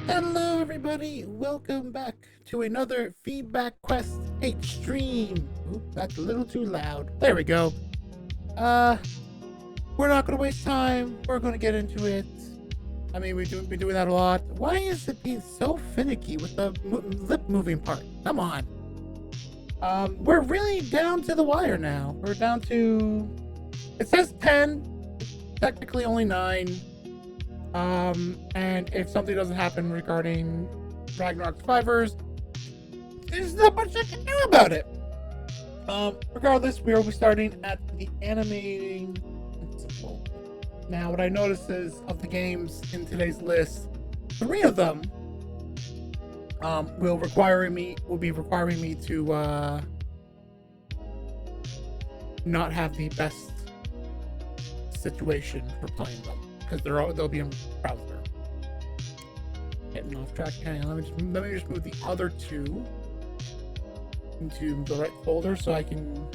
Hello everybody, welcome back to another Feedback Quest H stream. Oop, that's a little too loud. There we go. We're not gonna waste time. We're gonna get into it. I mean, we've been doing that a lot. Why is it being so finicky with the lip moving part? Come on. We're really down to the wire now. We're down to, it says 10, technically only 9. And if something doesn't happen regarding Ragnarok Survivors, there's not much I can do about it. Regardless, we will be starting at the animating principle. Now, what I notice is, of the games in today's list, 3 of them will be requiring me to not have the best situation for playing them, because they'll be in browser. Getting off track. Hang on, let me just move the other 2 into the right folder so I can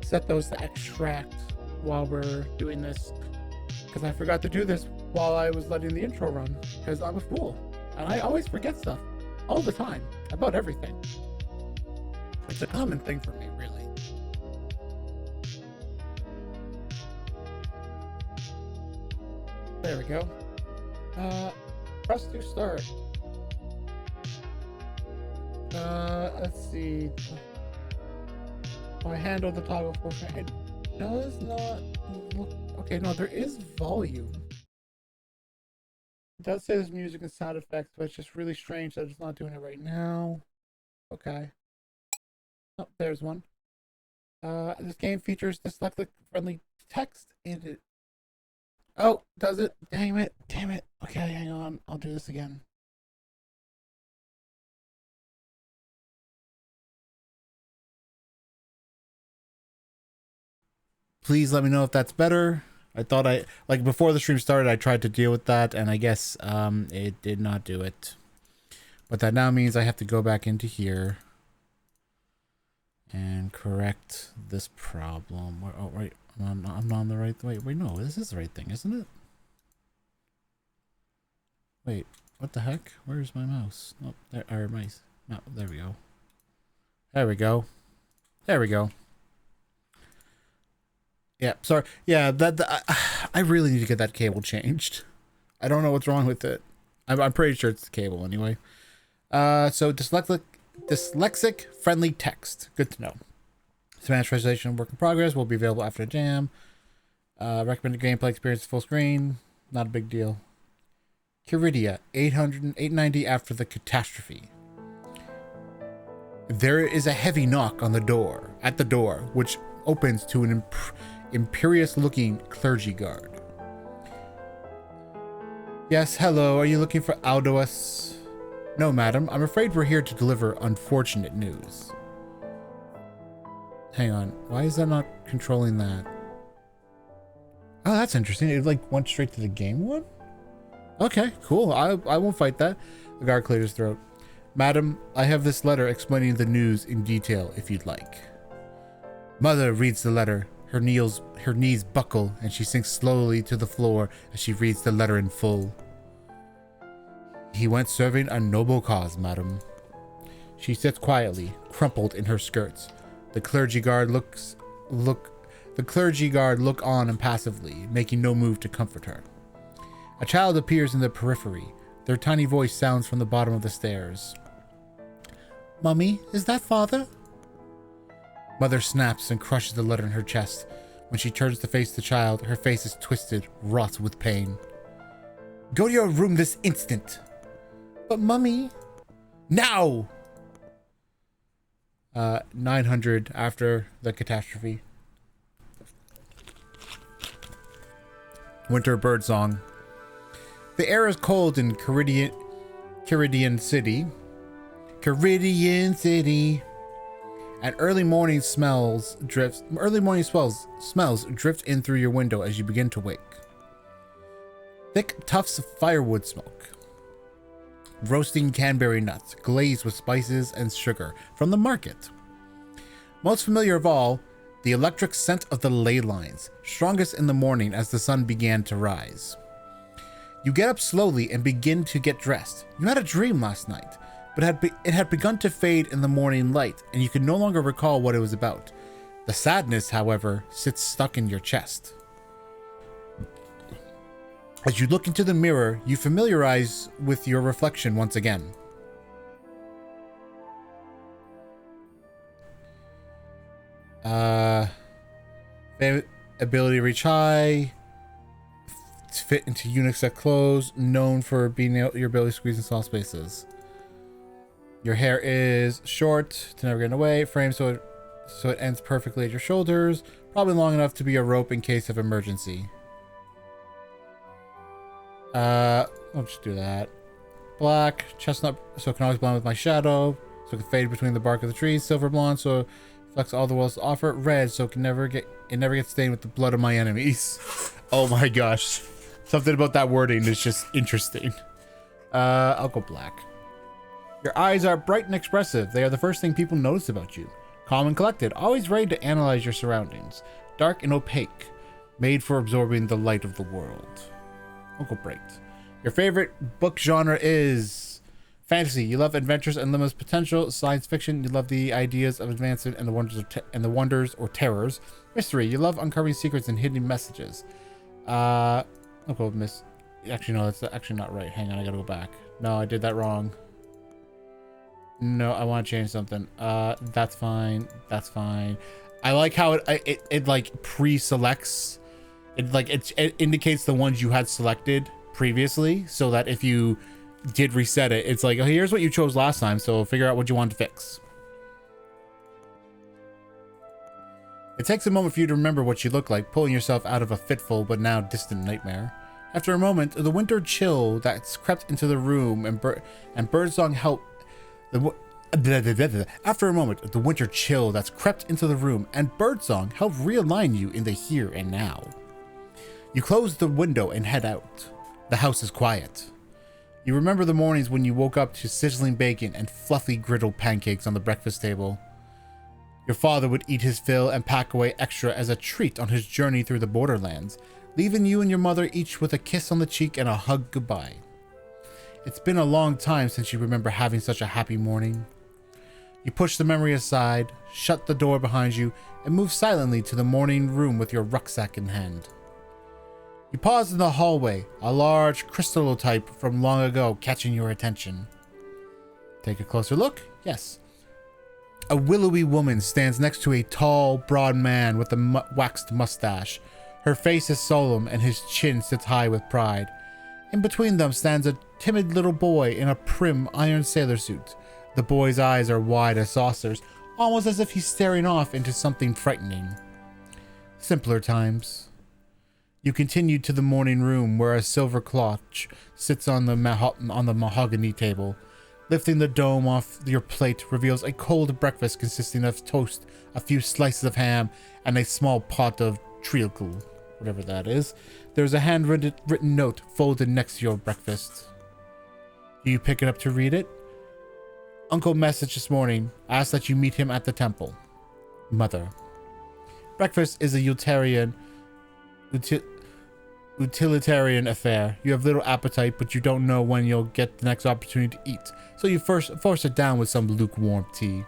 set those to extract while we're doing this, because I forgot to do this while I was letting the intro run, because I'm a fool and I always forget stuff all the time about everything. It's a common thing for me, really. There we go. Press to start. Let's see. I handle the toggle function. It does not look. Okay, no, there is volume. It does say there's music and sound effects, but it's just really strange that it's not doing it right now. Okay. Oh, there's one. This game features dyslexic-friendly text in it. Oh, does it? Damn it. Damn it. Okay, hang on. I'll do this again. Please let me know if that's better. I thought like before the stream started, I tried to deal with that, and I guess it did not do it. But that now means I have to go back into here and correct this problem. Oh, right. I'm not on the right. Wait, no, this is the right thing, isn't it? Wait, what the heck? Where's my mouse? Oh, there. Or my. No, there we go. There we go. There we go. Yeah, sorry. Yeah, I really need to get that cable changed. I don't know what's wrong with it. I'm pretty sure it's the cable anyway. So dyslexic friendly text. Good to know. Spanish translation work in progress will be available after the jam. Recommended gameplay experience full screen. Not a big deal. Curidia, 890 after the catastrophe. There is a heavy knock on the door, which opens to an imperious-looking clergy guard. Yes, hello, are you looking for Aldoas? No, madam, I'm afraid we're here to deliver unfortunate news. Hang on, why is that not controlling that? Oh, that's interesting. It like went straight to the game one? Okay, cool. I won't fight that. The guard cleared his throat. Madam, I have this letter explaining the news in detail if you'd like. Mother reads the letter. Her knees buckle and she sinks slowly to the floor as she reads the letter in full. He went serving a noble cause, madam. She sits quietly, crumpled in her skirts. The clergy guard look on impassively, making no move to comfort her. A child appears in the periphery. Their tiny voice sounds from the bottom of the stairs. Mummy, is that father? Mother snaps and crushes the letter in her chest. When she turns to face the child, her face is twisted, wrought with pain. Go to your room this instant. But Mummy... Now! 900 after the catastrophe. Winter birdsong. The air is cold in Caridian City. And early morning smells drift in through your window as you begin to wake. Thick tufts of firewood smoke. Roasting Canberry nuts, glazed with spices and sugar from the market. Most familiar of all, the electric scent of the ley lines, strongest in the morning as the sun began to rise. You get up slowly and begin to get dressed. You had a dream last night, but it had begun to fade in the morning light, and you could no longer recall what it was about. The sadness, however, sits stuck in your chest. As you look into the mirror, you familiarize with your reflection once again. Ability to reach high, fit into unisex clothes, known for being your ability to squeeze in small spaces. Your hair is short to never get away, framed so it ends perfectly at your shoulders, probably long enough to be a rope in case of emergency. I'll just do that. Black, chestnut, so it can always blend with my shadow, so it can fade between the bark of the trees. Silver blonde, so it reflects all the world's offer. Red, so it never gets stained with the blood of my enemies. Oh my gosh. Something about that wording is just interesting. I'll go black. Your eyes are bright and expressive. They are the first thing people notice about you. Calm and collected, always ready to analyze your surroundings. Dark and opaque, made for absorbing the light of the world. I'll go bright. Your favorite book genre is fantasy. You love adventures and limitless potential. Science fiction. You love the ideas of advancement and the wonders or terrors. Mystery. You love uncovering secrets and hidden messages. I'll go with miss. Actually, no, that's actually not right. Hang on, I gotta go back. No, I did that wrong. No, I want to change something. That's fine. That's fine. I like how it like pre-selects. It indicates the ones you had selected previously, so that if you did reset it, it's like, oh, here's what you chose last time, so figure out what you want to fix. It takes a moment for you to remember what you look like, pulling yourself out of a fitful but now distant nightmare. After a moment, the winter chill that's crept into the room and birdsong help. After a moment, the winter chill that's crept into the room and birdsong help realign you in the here and now. You close the window and head out. The house is quiet. You remember the mornings when you woke up to sizzling bacon and fluffy griddled pancakes on the breakfast table. Your father would eat his fill and pack away extra as a treat on his journey through the borderlands, leaving you and your mother each with a kiss on the cheek and a hug goodbye. It's been a long time since you remember having such a happy morning. You push the memory aside, shut the door behind you, and move silently to the morning room with your rucksack in hand. You pause in the hallway, a large crystallotype from long ago catching your attention. Take a closer look. Yes. A willowy woman stands next to a tall, broad man with a waxed mustache. Her face is solemn and his chin sits high with pride. In between them stands a timid little boy in a prim iron sailor suit. The boy's eyes are wide as saucers, almost as if he's staring off into something frightening. Simpler times. You continue to the morning room where a silver cloth sits on the mahogany table. Lifting the dome off your plate reveals a cold breakfast consisting of toast, a few slices of ham, and a small pot of treacle, whatever that is. There's a handwritten note folded next to your breakfast. Do you pick it up to read it? Uncle messaged this morning, asked that you meet him at the temple. Mother. Breakfast is a utilitarian affair. You have little appetite, but you don't know when you'll get the next opportunity to eat, so you first force it down with some lukewarm tea.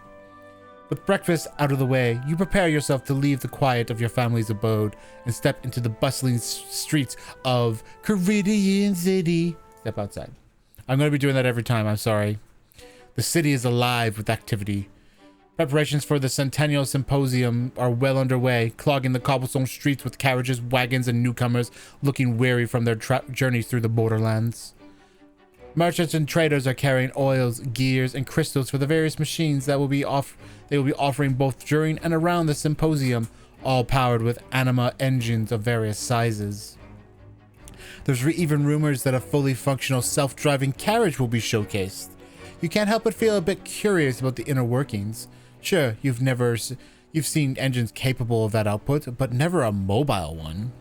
With breakfast out of the way, you prepare yourself to leave the quiet of your family's abode and step into the bustling streets of Caridian City. Step outside. I'm going to be doing that every time, I'm sorry. The city is alive with activity. Preparations for the Centennial Symposium are well underway, clogging the cobblestone streets with carriages, wagons, and newcomers looking weary from their journeys through the borderlands. Merchants and traders are carrying oils, gears, and crystals for the various machines that they will be offering both during and around the symposium, all powered with anima engines of various sizes. There's even rumors that a fully functional self-driving carriage will be showcased. You can't help but feel a bit curious about the inner workings. Sure, you've seen engines capable of that output, but never a mobile one.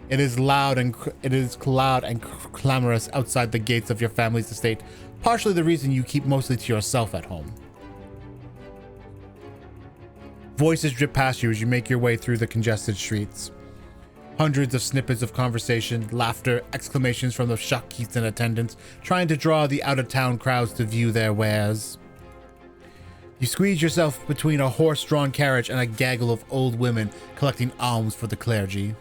It is loud and clamorous outside the gates of your family's estate, partially the reason you keep mostly to yourself at home. Voices drip past you as you make your way through the congested streets. Hundreds of snippets of conversation, laughter, exclamations from the shopkeepers and attendants, trying to draw the out-of-town crowds to view their wares. You squeeze yourself between a horse-drawn carriage and a gaggle of old women collecting alms for the clergy.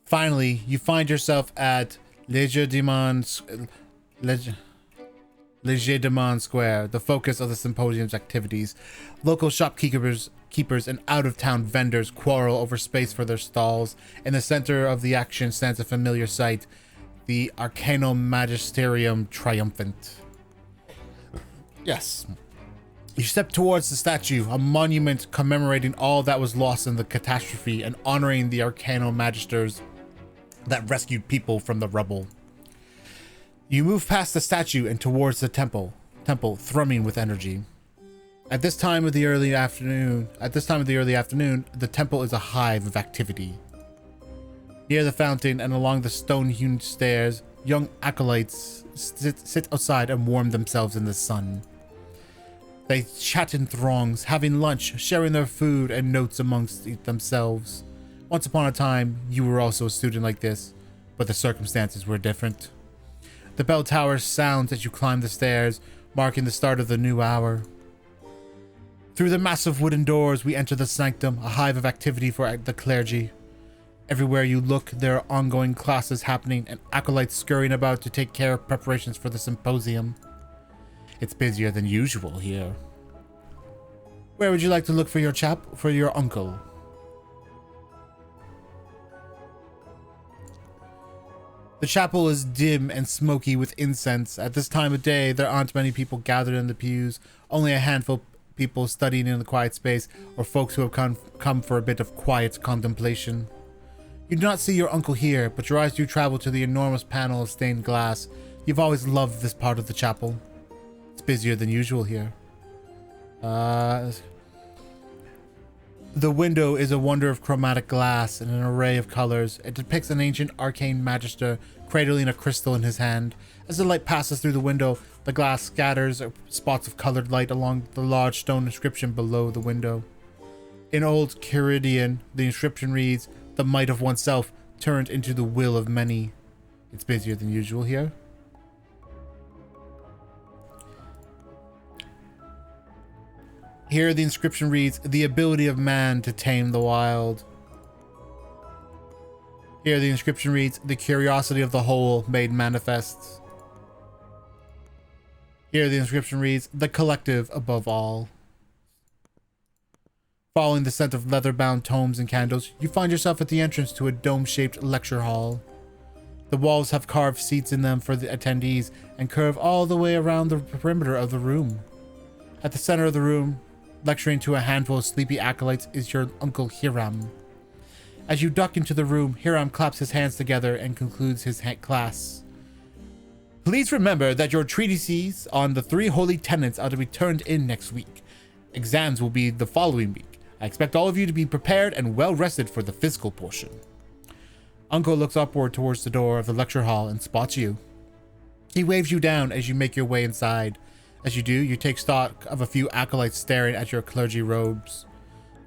Finally, you find yourself at Legerdemain Square, the focus of the symposium's activities. Local shopkeepers and out-of-town vendors quarrel over space for their stalls. In the center of the action stands a familiar sight, the Arcano Magisterium Triumphant. Yes. You step towards the statue, a monument commemorating all that was lost in the catastrophe and honoring the Arcano Magisters that rescued people from the rubble. You move past the statue and towards the temple thrumming with energy. At this time of the early afternoon, the temple is a hive of activity. Near the fountain and along the stone-hewn stairs, young acolytes sit outside and warm themselves in the sun. They chat in throngs, having lunch, sharing their food and notes amongst themselves. Once upon a time, you were also a student like this, but the circumstances were different. The bell tower sounds as you climb the stairs, marking the start of the new hour. Through the massive wooden doors, we enter the sanctum, a hive of activity for the clergy. Everywhere you look, there are ongoing classes happening and acolytes scurrying about to take care of preparations for the symposium. It's busier than usual here. Where would you like to look for your uncle? The chapel is dim and smoky with incense. At this time of day, there aren't many people gathered in the pews, only a handful of people studying in the quiet space, or folks who have come for a bit of quiet contemplation. You do not see your uncle here, but your eyes do travel to the enormous panel of stained glass. You've always loved this part of the chapel. It's busier than usual here. The window is a wonder of chromatic glass in an array of colors. It depicts an ancient arcane magister cradling a crystal in his hand. As the light passes through the window, the glass scatters spots of colored light along the large stone inscription below the window. In Old Caridian, the inscription reads, "The might of oneself turned into the will of many." It's busier than usual here. Here the inscription reads, "The ability of man to tame the wild." Here the inscription reads, "The curiosity of the whole made manifest." Here the inscription reads, "The collective above all." Following the scent of leather-bound tomes and candles, you find yourself at the entrance to a dome-shaped lecture hall. The walls have carved seats in them for the attendees and curve all the way around the perimeter of the room. At the center of the room, lecturing to a handful of sleepy acolytes, is your Uncle Hiram. As you duck into the room, Hiram claps his hands together and concludes his class. "Please remember that your treatises on the 3 holy tenets are to be turned in next week. Exams will be the following week. I expect all of you to be prepared and well rested for the physical portion." Uncle looks upward towards the door of the lecture hall and spots you. He waves you down as you make your way inside. As you do, you take stock of a few acolytes staring at your clergy robes.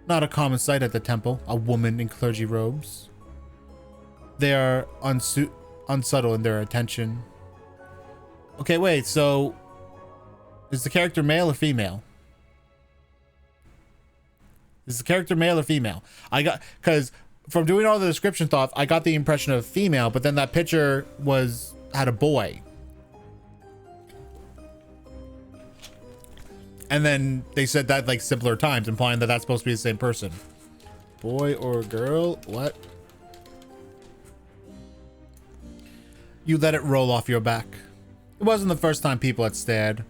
Not a common sight at the temple, a woman in clergy robes. They are unsubtle in their attention. Okay, wait, so is the character male or female? Is the character male or female? Because from doing all the description stuff, I got the impression of female, but then that picture had a boy. And then they said that like simpler times, implying that that's supposed to be the same person. Boy or girl? What? You let it roll off your back. It wasn't the first time people had stared.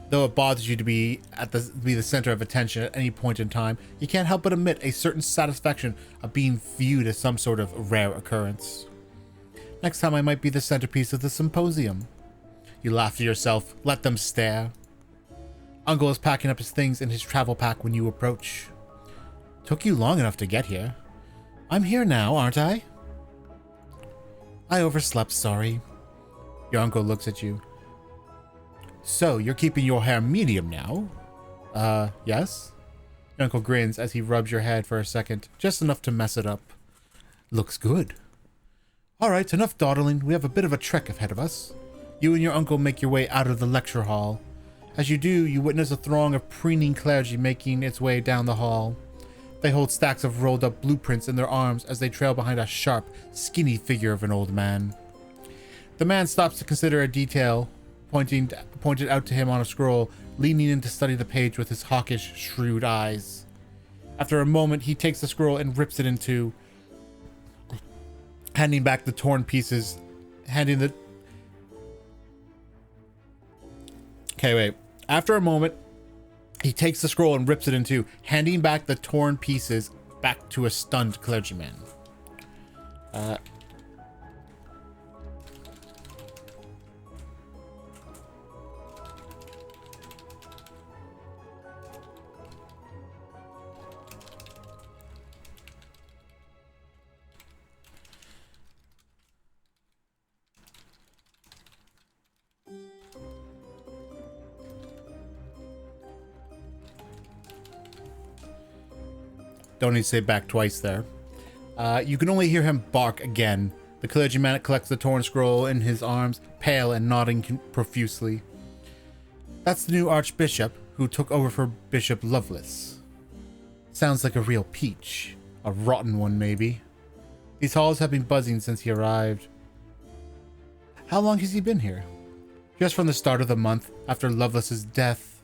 Though it bothers you to be the center of attention at any point in time, you can't help but admit a certain satisfaction of being viewed as some sort of rare occurrence. Next time I might be the centerpiece of the symposium. You laugh to yourself, let them stare. Uncle is packing up his things in his travel pack when you approach. Took you long enough to get here. I'm here now, aren't I? I overslept, sorry. Your uncle looks at you. So, you're keeping your hair medium now? Yes? Your uncle grins as he rubs your head for a second, just enough to mess it up. Looks good. Alright, enough dawdling. We have a bit of a trek ahead of us. You and your uncle make your way out of the lecture hall. As you do, you witness a throng of preening clergy making its way down the hall. They hold stacks of rolled up blueprints in their arms as they trail behind a sharp, skinny figure of an old man. The man stops to consider a detail pointed out to him on a scroll, leaning in to study the page with his hawkish, shrewd eyes. After a moment, he takes the scroll and rips it in two, handing back the torn pieces, After a moment, he takes the scroll and rips it in two, handing back the torn pieces back to a stunned clergyman. Don't need to say back twice there. You can only hear him bark again. The clergyman collects the torn scroll in his arms, pale and nodding profusely. That's the new archbishop who took over for Bishop Lovelace. Sounds like a real peach. A rotten one, maybe. These halls have been buzzing since he arrived. How long has he been here? Just from the start of the month after Lovelace's death.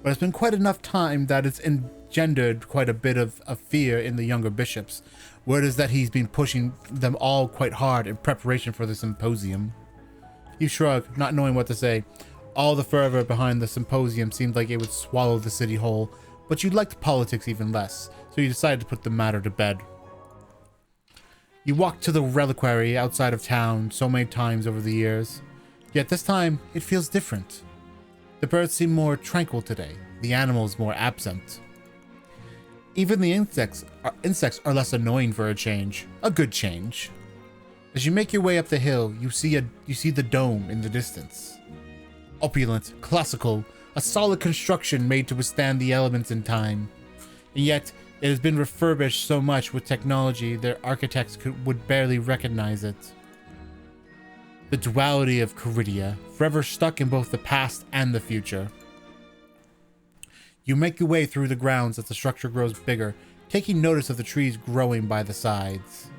But it's been quite enough time that it's engendered quite a bit of fear in the younger bishops. Word is that he's been pushing them all quite hard in preparation for the symposium. You shrug, not knowing what to say. All the fervor behind the symposium seemed like it would swallow the city whole, but you liked politics even less, so you decided to put the matter to bed. You walked to the reliquary outside of town so many times over the years, yet this time it feels different. The birds seem more tranquil today, the animals more absent. Even the insects are less annoying for a change, a good change. As you make your way up the hill, you see the dome in the distance. Opulent, classical, a solid construction made to withstand the elements in time. And yet, it has been refurbished so much with technology their architects would barely recognize it. The duality of Caridia, forever stuck in both the past and the future. You make your way through the grounds as the structure grows bigger, taking notice of the trees growing by the sides.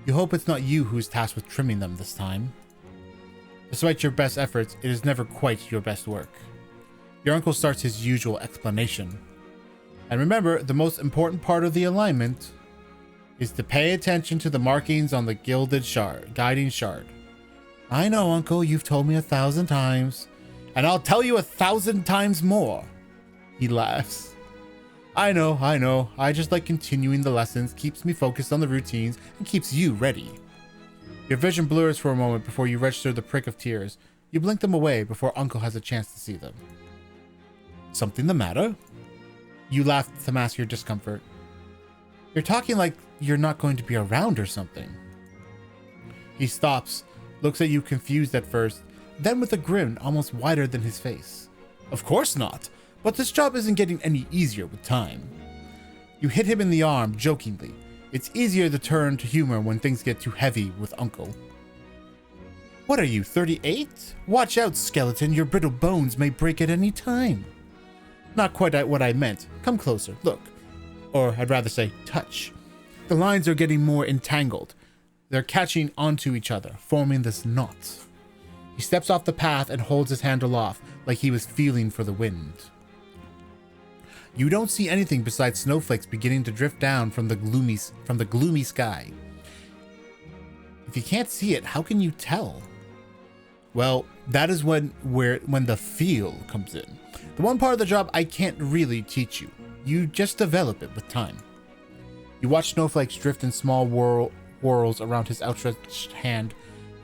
You hope it's not you who's tasked with trimming them this time. Despite your best efforts, it is never quite your best work. Your uncle starts his usual explanation. And remember, the most important part of the alignment is to pay attention to the markings on the guiding shard. I know, Uncle, you've told me 1,000 times, and I'll tell you 1,000 times more. He laughs. I know. I just like continuing the lessons, keeps me focused on the routines, and keeps you ready. Your vision blurs for a moment before you register the prick of tears. You blink them away before Uncle has a chance to see them. Something the matter? You laugh to mask your discomfort. You're talking like you're not going to be around or something. He stops, looks at you confused at first, then with a grin almost wider than his face. Of course not, but this job isn't getting any easier with time. You hit him in the arm jokingly. It's easier to turn to humor when things get too heavy with Uncle. What are you, 38? Watch out, skeleton, your brittle bones may break at any time. Not quite what I meant. Come closer, look. Or I'd rather say, touch. The lines are getting more entangled. They're catching onto each other, forming this knot. He steps off the path and holds his hand aloft, like he was feeling for the wind. You don't see anything besides snowflakes beginning to drift down from the gloomy sky. If you can't see it, how can you tell? Well, that is when the feel comes in. The one part of the job I can't really teach you. You just develop it with time. You watch snowflakes drift in small whirls around his outstretched hand.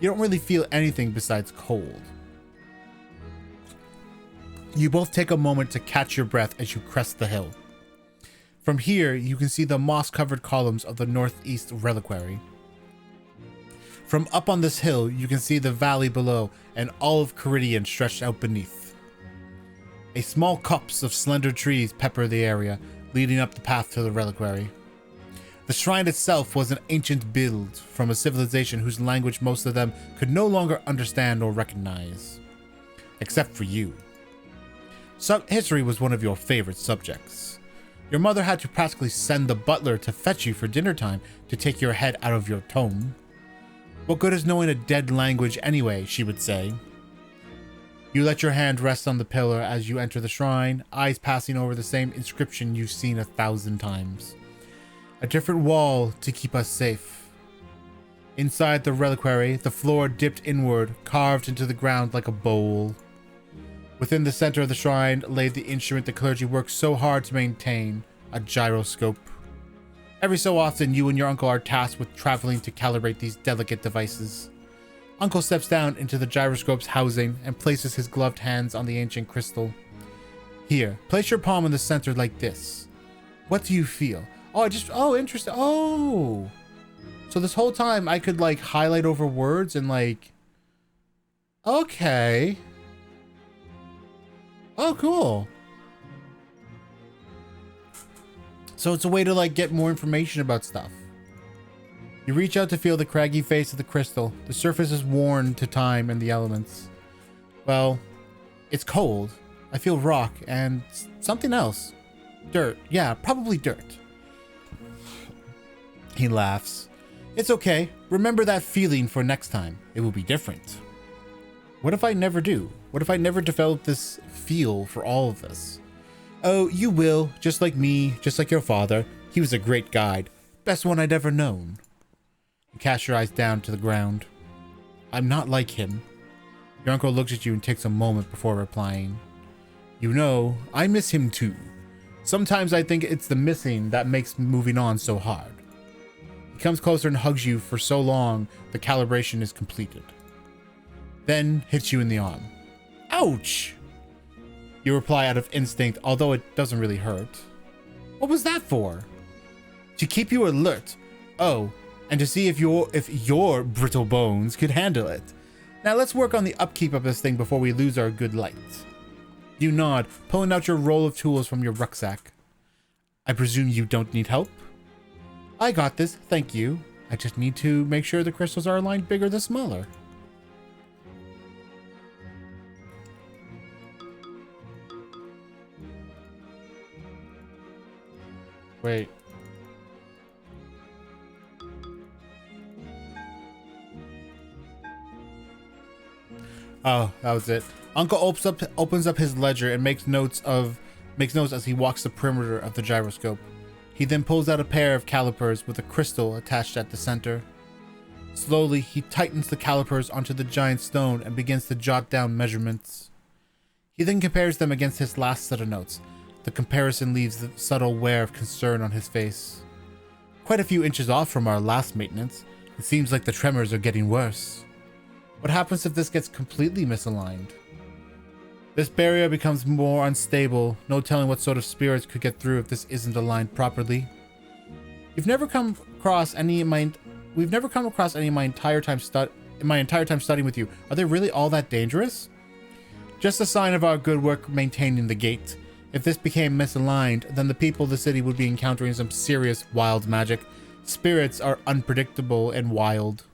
You don't really feel anything besides cold. You both take a moment to catch your breath as you crest the hill. From here, you can see the moss-covered columns of the northeast reliquary. From up on this hill, you can see the valley below and all of Caridian stretched out beneath. A small copse of slender trees pepper the area, leading up the path to the reliquary. The shrine itself was an ancient build from a civilization whose language most of them could no longer understand or recognize. Except for you. History was one of your favorite subjects. Your mother had to practically send the butler to fetch you for dinner time to take your head out of your tome. What good is knowing a dead language anyway, she would say. You let your hand rest on the pillar as you enter the shrine, eyes passing over the same inscription you've seen 1,000 times. A different wall to keep us safe. Inside the reliquary, the floor dipped inward, carved into the ground like a bowl. Within the center of the shrine lay the instrument the clergy worked so hard to maintain, a gyroscope. Every so often, you and your uncle are tasked with traveling to calibrate these delicate devices. Uncle steps down into the gyroscope's housing and places his gloved hands on the ancient crystal. Here, place your palm in the center like this. What do you feel? Oh, interesting. Oh, so this whole time I could like highlight over words and like, okay. Oh, cool. So it's a way to like get more information about stuff. You reach out to feel the craggy face of the crystal. The surface is worn to time and the elements. Well, it's cold. I feel rock and something else. Dirt. Yeah, probably dirt. He laughs. It's okay. Remember that feeling for next time. It will be different. What if I never do? What if I never develop this feel for all of this? Oh, you will. Just like me, just like your father. He was a great guide. Best one I'd ever known. You cast your eyes down to the ground. I'm not like him. Your uncle looks at you and takes a moment before replying. You know, I miss him too. Sometimes I think it's the missing that makes moving on so hard. He comes closer and hugs you for so long, the calibration is completed. Then hits you in the arm. Ouch! You reply out of instinct, although it doesn't really hurt. What was that for? To keep you alert. Oh, and to see if your brittle bones could handle it. Now let's work on the upkeep of this thing before we lose our good light. You nod, pulling out your roll of tools from your rucksack. I presume you don't need help? I got this, thank you. I just need to make sure the crystals are aligned bigger than smaller. Wait. Oh, that was it. Uncle opens up his ledger and makes notes as he walks the perimeter of the gyroscope. He then pulls out a pair of calipers with a crystal attached at the center. Slowly, he tightens the calipers onto the giant stone and begins to jot down measurements. He then compares them against his last set of notes. The comparison leaves the subtle wear of concern on his face. Quite a few inches off from our last maintenance. It seems like the tremors are getting worse. What happens if this gets completely misaligned? This barrier becomes more unstable, no telling what sort of spirits could get through if this isn't aligned properly. We've never come across any in my entire time studying with you. Are they really all that dangerous? Just a sign of our good work maintaining the gate. If this became misaligned, then the people of the city would be encountering some serious wild magic. Spirits are unpredictable and wild.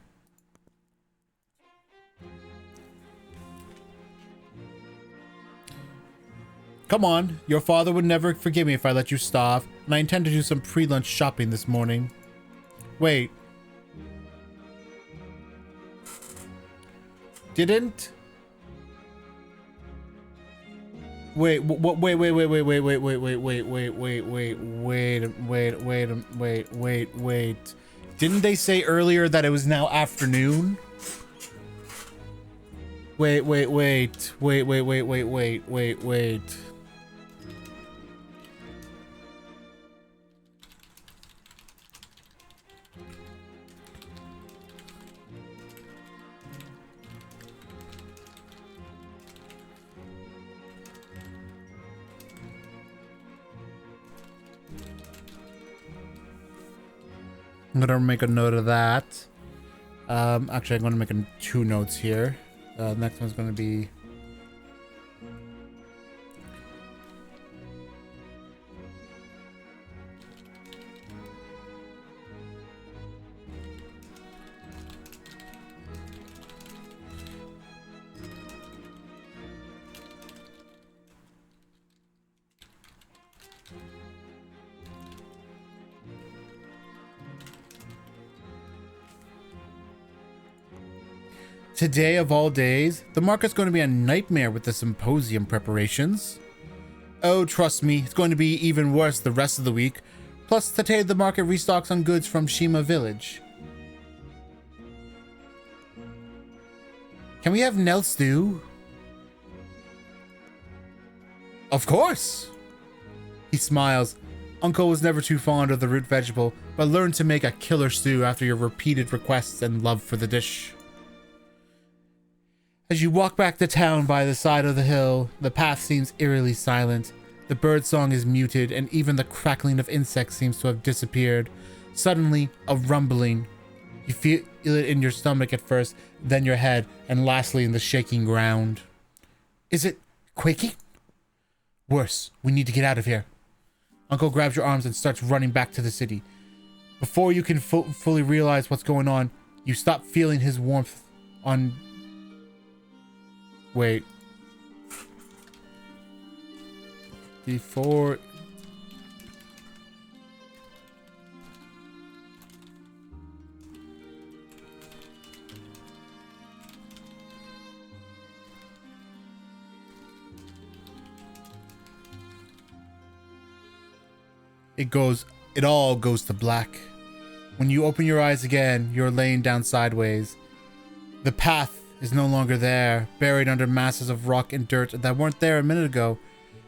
Come on, your father would never forgive me if I let you starve, and I intend to do some pre-lunch shopping this morning. Wait. Didn't? Wait, wait. Didn't they say earlier that it was now afternoon? Wait. I'm gonna make a note of that. Actually, I'm gonna make two notes here. Next one's gonna be Today of all days, the market's going to be a nightmare with the symposium preparations. Oh, trust me, it's going to be even worse the rest of the week. Plus, today the market restocks on goods from Shima Village. Can we have Nell stew? Of course! He smiles. Uncle was never too fond of the root vegetable, but learned to make a killer stew after your repeated requests and love for the dish. As you walk back to town by the side of the hill, the path seems eerily silent. The birdsong is muted, and even the crackling of insects seems to have disappeared. Suddenly, a rumbling. You feel it in your stomach at first, then your head, and lastly in the shaking ground. Is it quaking? Worse, we need to get out of here. Uncle grabs your arms and starts running back to the city. Before you can fully realize what's going on, you stop feeling his warmth on... Wait. Before... It all goes to black. When you open your eyes again, you're laying down sideways. The path is no longer there, buried under masses of rock and dirt that weren't there a minute ago.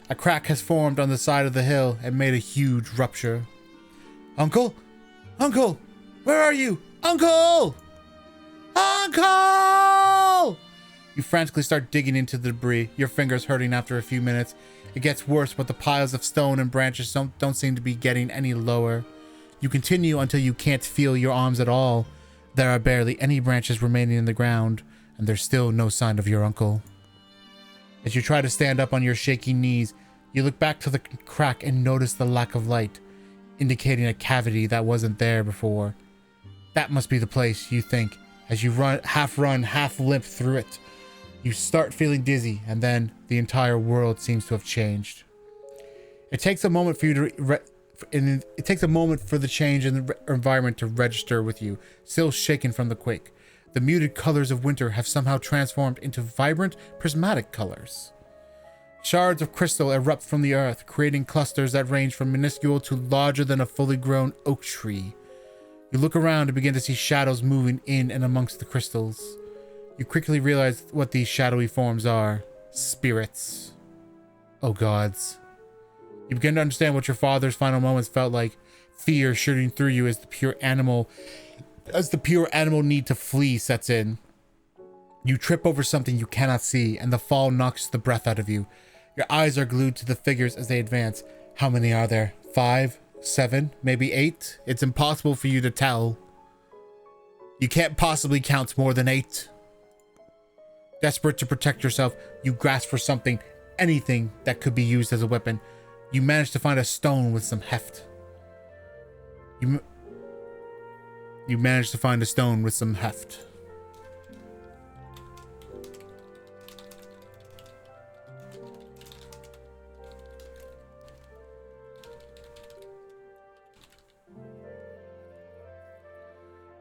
A crack has formed on the side of the hill and made a huge rupture. Uncle? Uncle! Where are you? Uncle! Uncle! You frantically start digging into the debris, your fingers hurting after a few minutes. It gets worse, but the piles of stone and branches don't seem to be getting any lower. You continue until you can't feel your arms at all. There are barely any branches remaining in the ground, and there's still no sign of your uncle. As you try to stand up on your shaking knees, you look back to the crack and notice the lack of light, indicating a cavity that wasn't there before. That must be the place, you think, as you run, half limp through it. You start feeling dizzy, and then the entire world seems to have changed. It takes a moment for you to it takes a moment for the change in the environment to register with you, still shaken from the quake. The muted colors of winter have somehow transformed into vibrant, prismatic colors. Shards of crystal erupt from the earth, creating clusters that range from minuscule to larger than a fully grown oak tree. You look around and begin to see shadows moving in and amongst the crystals. You quickly realize what these shadowy forms are. Spirits. Oh gods. You begin to understand what your father's final moments felt like. Fear shooting through you as the pure animal need to flee sets in. You trip over something you cannot see, and the fall knocks the breath out of you. Your eyes are glued to the figures as they advance. How many are there? 5, 7, maybe 8? It's impossible for you to tell. You can't possibly count more than 8. Desperate to protect yourself, you grasp for something, anything that could be used as a weapon. You manage to find a stone with some heft. You manage to find a stone with some heft.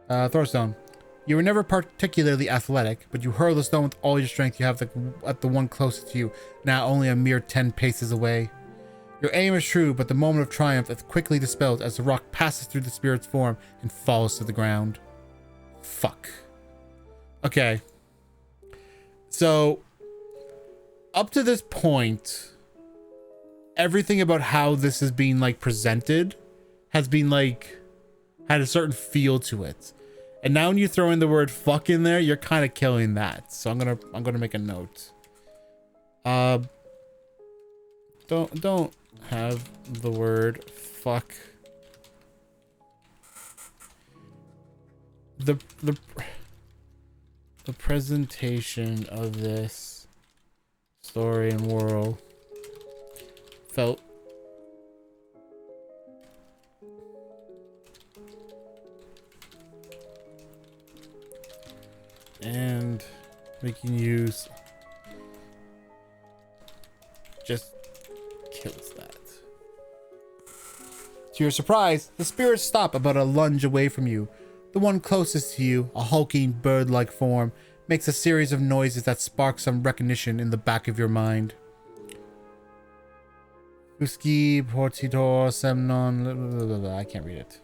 Thorstone. You were never particularly athletic, but you hurl the stone with all your strength you have at the one closest to you, now only a mere 10 paces away. Your aim is true, but the moment of triumph is quickly dispelled as the rock passes through the spirit's form and falls to the ground. Fuck. Okay. So, up to this point, everything about how this is being, like, presented has been, like, had a certain feel to it. And now when you throw in the word fuck in there, you're kind of killing that. So I'm gonna make a note. Don't have the word fuck. The presentation of this story and world felt and making use just kills that. To your surprise, the spirits stop about a lunge away from you. The one closest to you, a hulking bird-like form, makes a series of noises that spark some recognition in the back of your mind. Uski, Portitor, Semnon, blah, blah, blah. I can't read it.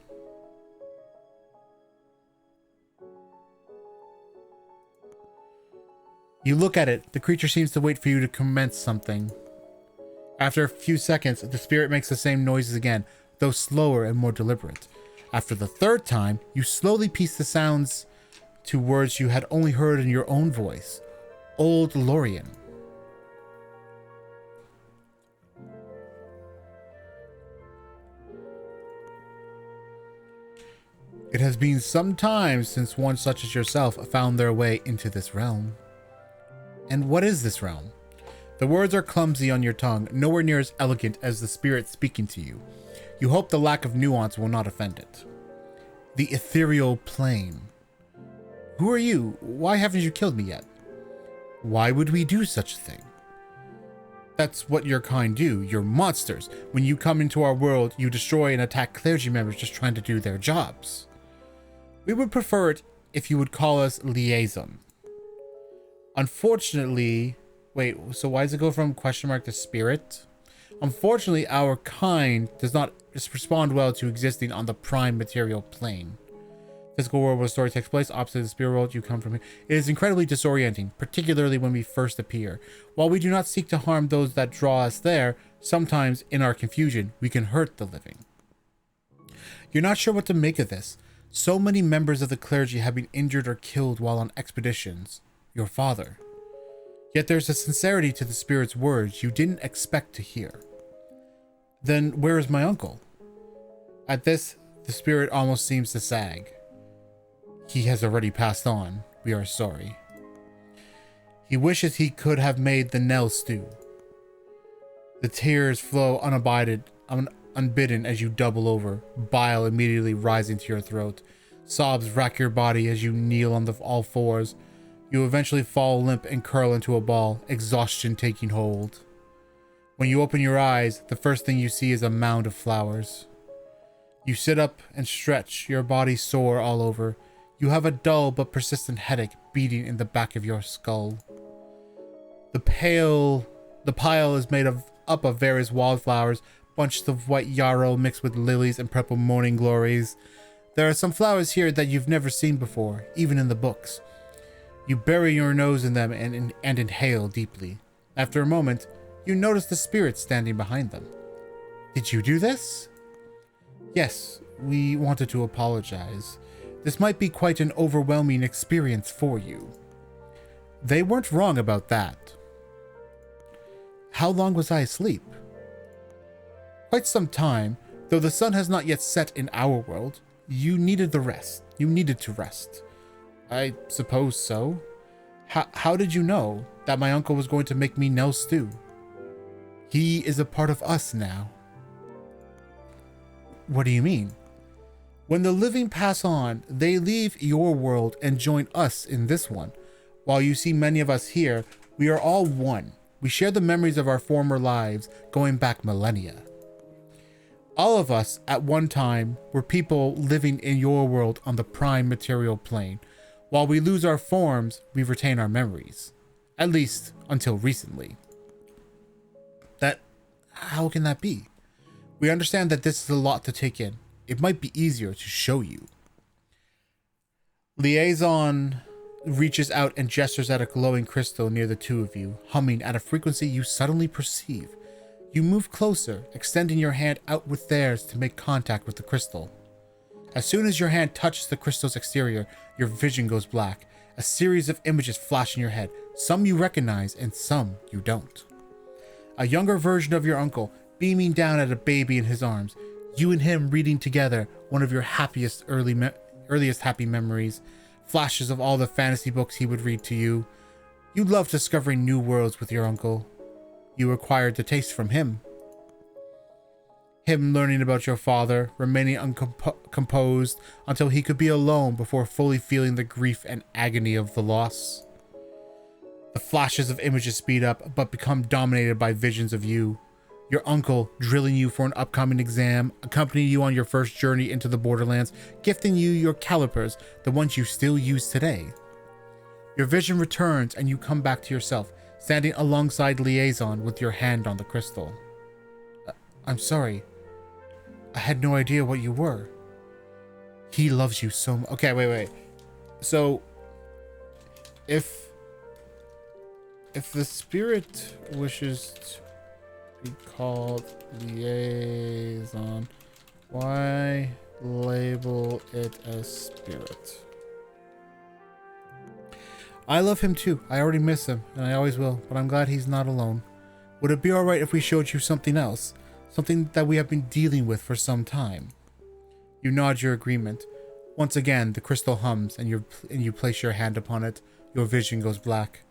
You look at it. The creature seems to wait for you to commence something. After a few seconds, the spirit makes the same noises again, though slower and more deliberate. After the third time, you slowly piece the sounds to words you had only heard in your own voice. Old Lorien. It has been some time since one such as yourself found their way into this realm. And what is this realm? The words are clumsy on your tongue, nowhere near as elegant as the spirit speaking to you. You hope the lack of nuance will not offend it. The ethereal plane. Who are you? Why haven't you killed me yet? Why would we do such a thing? That's what your kind do. You're monsters. When you come into our world, you destroy and attack clergy members just trying to do their jobs. We would prefer it if you would call us liaison. Unfortunately... Wait, so why does it go from question mark to spirit? Unfortunately, our kind does not respond well to existing on the prime material plane. Physical world where the story takes place, opposite of the spirit world you come from. It is incredibly disorienting, particularly when we first appear. While we do not seek to harm those that draw us there, sometimes in our confusion, we can hurt the living. You're not sure what to make of this. So many members of the clergy have been injured or killed while on expeditions. Your father. Yet there's a sincerity to the spirit's words you didn't expect to hear. Then where is my uncle? At this, the spirit almost seems to sag. He has already passed on. We are sorry. He wishes he could have made the Nell stew. The tears flow unbidden as you double over, bile immediately rising to your throat. Sobs rack your body as you kneel on all fours. You eventually fall limp and curl into a ball, exhaustion taking hold. When you open your eyes, the first thing you see is a mound of flowers. You sit up and stretch, your body sore all over. You have a dull but persistent headache beating in the back of your skull. The pile is made up of various wildflowers, bunches of white yarrow mixed with lilies and purple morning glories. There are some flowers here that you've never seen before, even in the books. You bury your nose in them and inhale deeply. After a moment, you notice the spirit standing behind them. Did you do this? Yes, we wanted to apologize. This might be quite an overwhelming experience for you. They weren't wrong about that. How long was I asleep? Quite some time, though the sun has not yet set in our world. You needed the rest. You needed to rest. I suppose so. How did you know that my uncle was going to make me Nell stew? He is a part of us now. What do you mean? When the living pass on, they leave your world and join us in this one. While you see many of us here, we are all one. We share the memories of our former lives going back millennia. All of us at one time were people living in your world on the prime material plane. While we lose our forms, we retain our memories. At least until recently. How can that be? We understand that this is a lot to take in. It might be easier to show you. Liaison reaches out and gestures at a glowing crystal near the two of you, humming at a frequency you suddenly perceive. You move closer, extending your hand out with theirs to make contact with the crystal. As soon as your hand touches the crystal's exterior, your vision goes black. A series of images flash in your head. Some you recognize and some you don't. A younger version of your uncle, beaming down at a baby in his arms. You and him reading together one of your earliest happy memories. Flashes of all the fantasy books he would read to you. You loved discovering new worlds with your uncle. You acquired the taste from him. Him learning about your father, remaining uncomposed until he could be alone before fully feeling the grief and agony of the loss. The flashes of images speed up, but become dominated by visions of you. Your uncle drilling you for an upcoming exam, accompanying you on your first journey into the borderlands, gifting you your calipers, the ones you still use today. Your vision returns and you come back to yourself, standing alongside Liaison with your hand on the crystal. I'm sorry. I had no idea what you were. He loves you so much. Okay, wait. So, if the spirit wishes to be called Liaison, why label it as spirit? I love him too. I already miss him, and I always will, but I'm glad he's not alone. Would it be alright if we showed you something else? Something that we have been dealing with for some time? You nod your agreement. Once again, the crystal hums, and you place your hand upon it. Your vision goes black.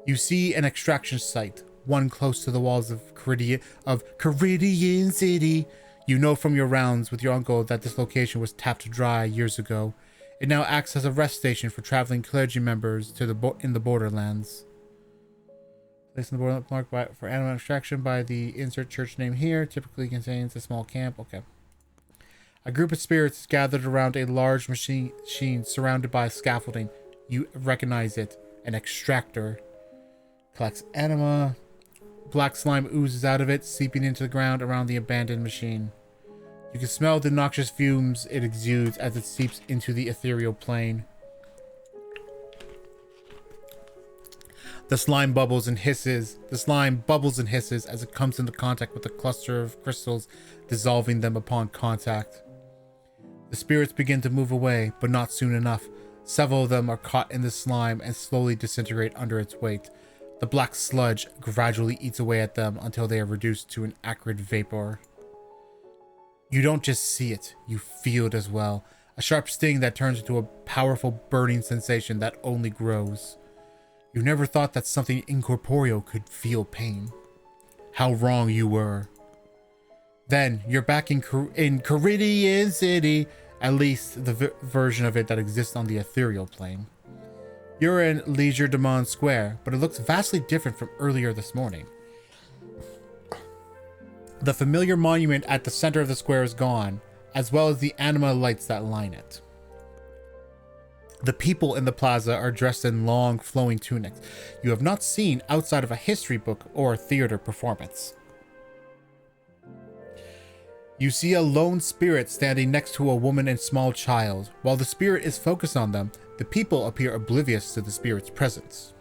You see an extraction site, one close to the walls of Caridian City. You know from your rounds with your uncle that this location was tapped dry years ago. It now acts as a rest station for traveling clergy members to in the borderlands. Place in the border marked for animal extraction by the insert church name here. Typically contains a small camp. Okay. A group of spirits gathered around a large machine surrounded by scaffolding. You recognize it. An extractor. Collects anima. Black slime oozes out of it, seeping into the ground around the abandoned machine. You can smell the noxious fumes it exudes as it seeps into the ethereal plane. The slime bubbles and hisses. The slime bubbles and hisses as it comes into contact with a cluster of crystals, dissolving them upon contact. The spirits begin to move away, but not soon enough. Several of them are caught in the slime and slowly disintegrate under its weight. The black sludge gradually eats away at them until they are reduced to an acrid vapor. You don't just see it, you feel it as well. A sharp sting that turns into a powerful burning sensation that only grows. You never thought that something incorporeal could feel pain. How wrong you were. Then, you're back in Caridian City, at least the version of it that exists on the ethereal plane. You're in Leisure Demond Square, but it looks vastly different from earlier this morning. The familiar monument at the center of the square is gone, as well as the anima lights that line it. The people in the plaza are dressed in long, flowing tunics you have not seen outside of a history book or a theater performance. You see a lone spirit standing next to a woman and small child. While the spirit is focused on them, the people appear oblivious to the spirit's presence.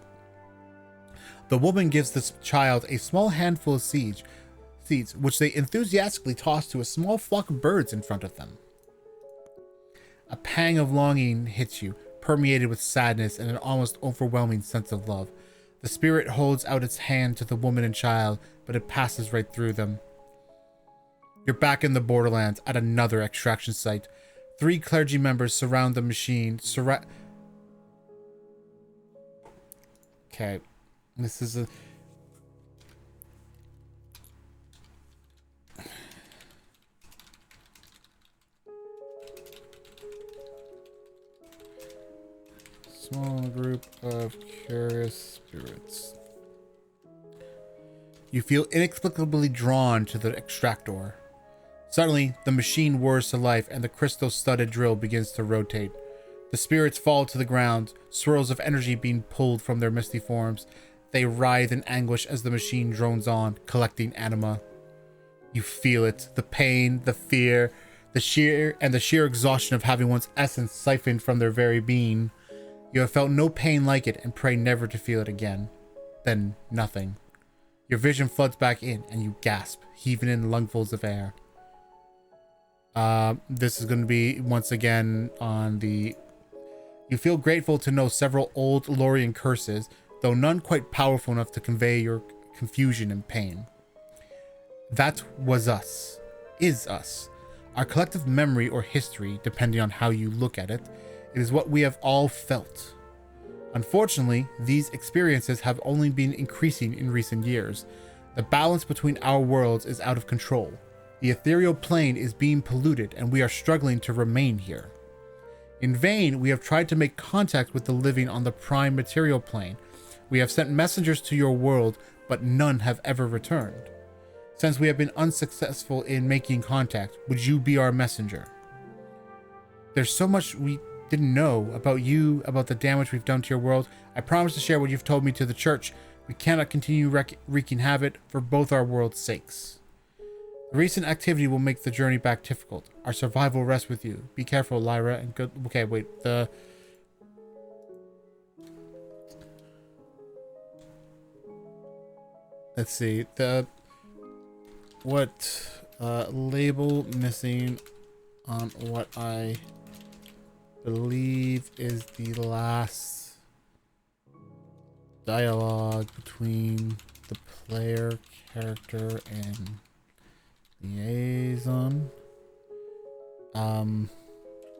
The woman gives the child a small handful of seeds, which they enthusiastically toss to a small flock of birds in front of them. A pang of longing hits you, permeated with sadness and an almost overwhelming sense of love. The spirit holds out its hand to the woman and child, but it passes right through them. You're back in the borderlands at another extraction site. 3 clergy members surround the machine. Okay, this is a... small group of curious spirits. You feel inexplicably drawn to the extractor. Suddenly, the machine whirs to life and the crystal-studded drill begins to rotate. The spirits fall to the ground, swirls of energy being pulled from their misty forms. They writhe in anguish as the machine drones on, collecting anima. You feel it, the pain, the fear, the sheer exhaustion of having one's essence siphoned from their very being. You have felt no pain like it and pray never to feel it again. Then, nothing. Your vision floods back in and you gasp, heaving in lungfuls of air. This is going to be, once again, on the... You feel grateful to know several old Lorian curses, though none quite powerful enough to convey your confusion and pain. That was us. Is us. Our collective memory or history, depending on how you look at it, it is what we have all felt. Unfortunately, these experiences have only been increasing in recent years. The balance between our worlds is out of control. The ethereal plane is being polluted and we are struggling to remain here. In vain, we have tried to make contact with the living on the prime material plane. We have sent messengers to your world, but none have ever returned. Since we have been unsuccessful in making contact, would you be our messenger? There's so much we didn't know about you, about the damage we've done to your world. I promise to share what you've told me to the church. We cannot continue wreaking havoc for both our world's sakes. The recent activity will make the journey back difficult. Our survival rests with you. Be careful, Lyra, and good. Okay, wait. Let's see. Label missing on what I believe is the last dialogue between the player character and liaison.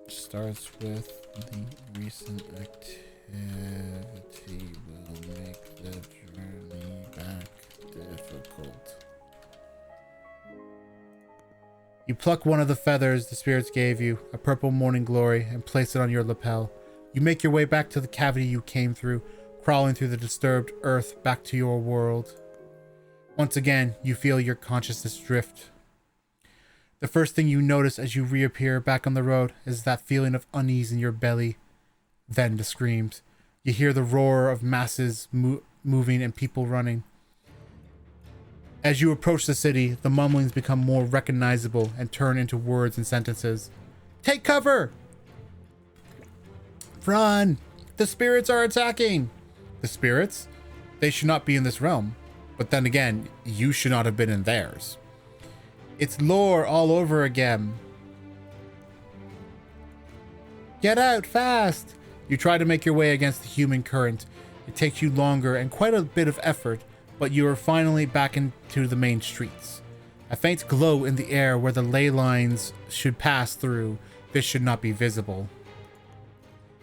Starts with the recent activity will make the journey back difficult. You pluck one of the feathers the spirits gave you, a purple morning glory, and place it on your lapel. You make your way back to the cavity you came through, crawling through the disturbed earth back to your world. Once again, you feel your consciousness drift. The first thing you notice as you reappear back on the road is that feeling of unease in your belly. Then the screams. You hear the roar of masses moving and people running. As you approach the city, the mumblings become more recognizable and turn into words and sentences. Take cover! Run! The spirits are attacking! The spirits? They should not be in this realm. But then again, you should not have been in theirs. It's lore all over again. Get out, fast! You try to make your way against the human current. It takes you longer and quite a bit of effort, but you are finally back into the main streets. A faint glow in the air where the ley lines should pass through. This should not be visible.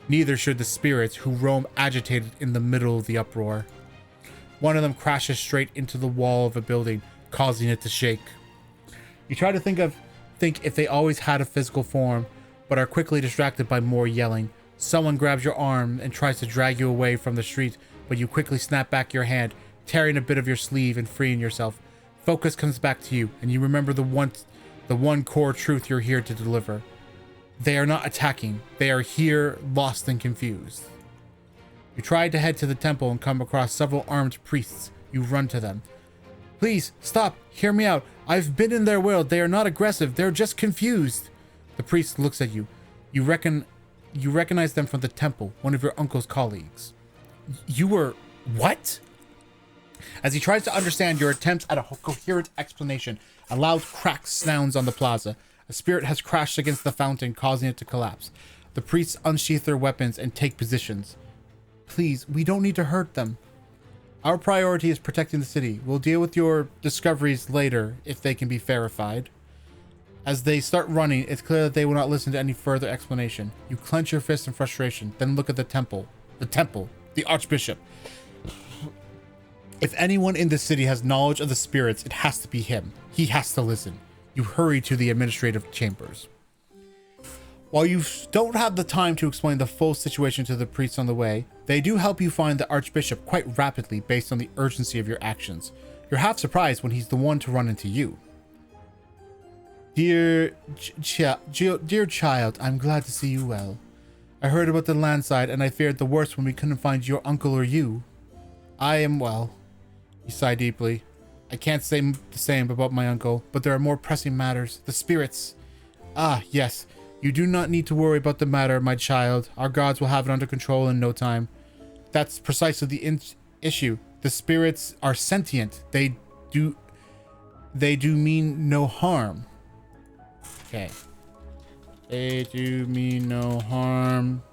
Neither should the spirits who roam agitated in the middle of the uproar. One of them crashes straight into the wall of a building, causing it to shake. You try to think if they always had a physical form, but are quickly distracted by more yelling. Someone grabs your arm and tries to drag you away from the street, but you quickly snap back your hand, tearing a bit of your sleeve and freeing yourself. Focus comes back to you, and you remember the one core truth you're here to deliver. They are not attacking. They are here, lost and confused. You try to head to the temple and come across several armed priests. You run to them. Please, stop. Hear me out. I've been in their world. They are not aggressive. They're just confused. The priest looks at you. You recognize them from the temple, one of your uncle's colleagues. You were... what? As he tries to understand your attempts at a coherent explanation, a loud crack sounds on the plaza. A spirit has crashed against the fountain, causing it to collapse. The priests unsheath their weapons and take positions. Please, we don't need to hurt them. Our priority is protecting the city. We'll deal with your discoveries later if they can be verified. As they start running, it's clear that they will not listen to any further explanation. You clench your fist in frustration, then look at the temple. The archbishop. If anyone in the city has knowledge of the spirits, it has to be him. He has to listen. You hurry to the administrative chambers. While you don't have the time to explain the full situation to the priests on the way, they do help you find the archbishop quite rapidly based on the urgency of your actions. You're half surprised when he's the one to run into you. Dear child, I'm glad to see you well. I heard about the landslide and I feared the worst when we couldn't find your uncle or you. I am well. You sigh deeply. I can't say the same about my uncle, but there are more pressing matters. The spirits. Ah, yes. You do not need to worry about the matter, my child. Our gods will have it under control in no time. That's precisely the issue. The spirits are sentient. They do mean no harm. Okay. They do mean no harm.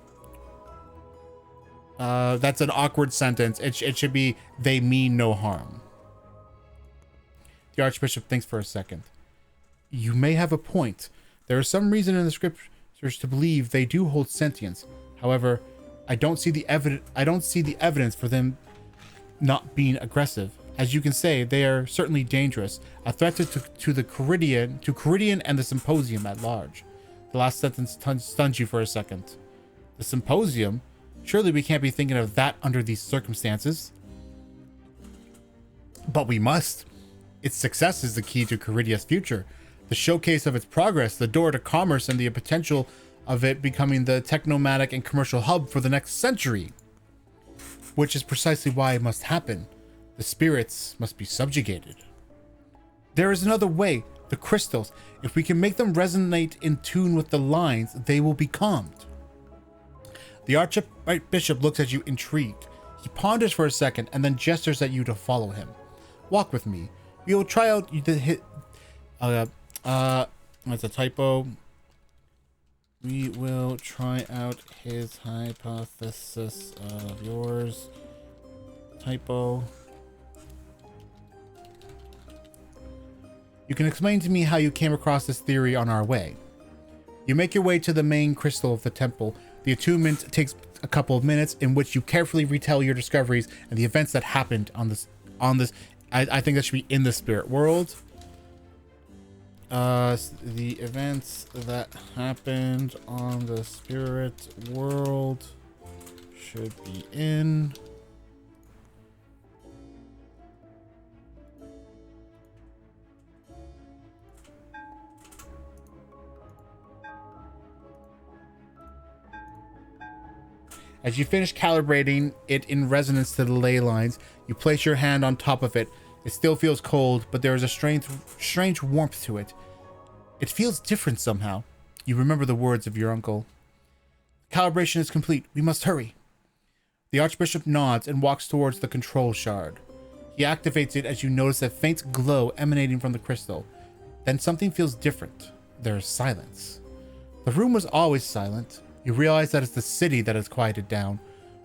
That's an awkward sentence. It should be, they mean no harm. The archbishop thinks for a second. You may have a point. There is some reason in the scriptures to believe they do hold sentience. However, I don't see the evidence for them not being aggressive. As you can say, they are certainly dangerous, a threat to the Caridian and the Symposium at large. The last sentence stuns you for a second. The Symposium? Surely we can't be thinking of that under these circumstances. But we must. Its success is the key to Caridia's future. The showcase of its progress, the door to commerce, and the potential of it becoming the technomatic and commercial hub for the next century. Which is precisely why it must happen. The spirits must be subjugated. There is another way. The crystals. If we can make them resonate in tune with the lines, they will be calmed. The Archbishop looks at you intrigued. He ponders for a second and then gestures at you to follow him. Walk with me. We will try out the hit. That's a typo. We will try out his hypothesis of yours. Typo. You can explain to me how you came across this theory on our way. You make your way to the main crystal of the temple. The attunement takes a couple of minutes in which you carefully retell your discoveries and the events that happened on this. I think that should be in the spirit world. The events that happened on the spirit world should be in. As you finish calibrating it in resonance to the ley lines, you place your hand on top of it. It still feels cold, but there is a strange warmth to it. It feels different somehow. You remember the words of your uncle. Calibration is complete. We must hurry. The Archbishop nods and walks towards the control shard. He activates it as you notice a faint glow emanating from the crystal. Then something feels different. There is silence. The room was always silent. You realize that it's the city that has quieted down.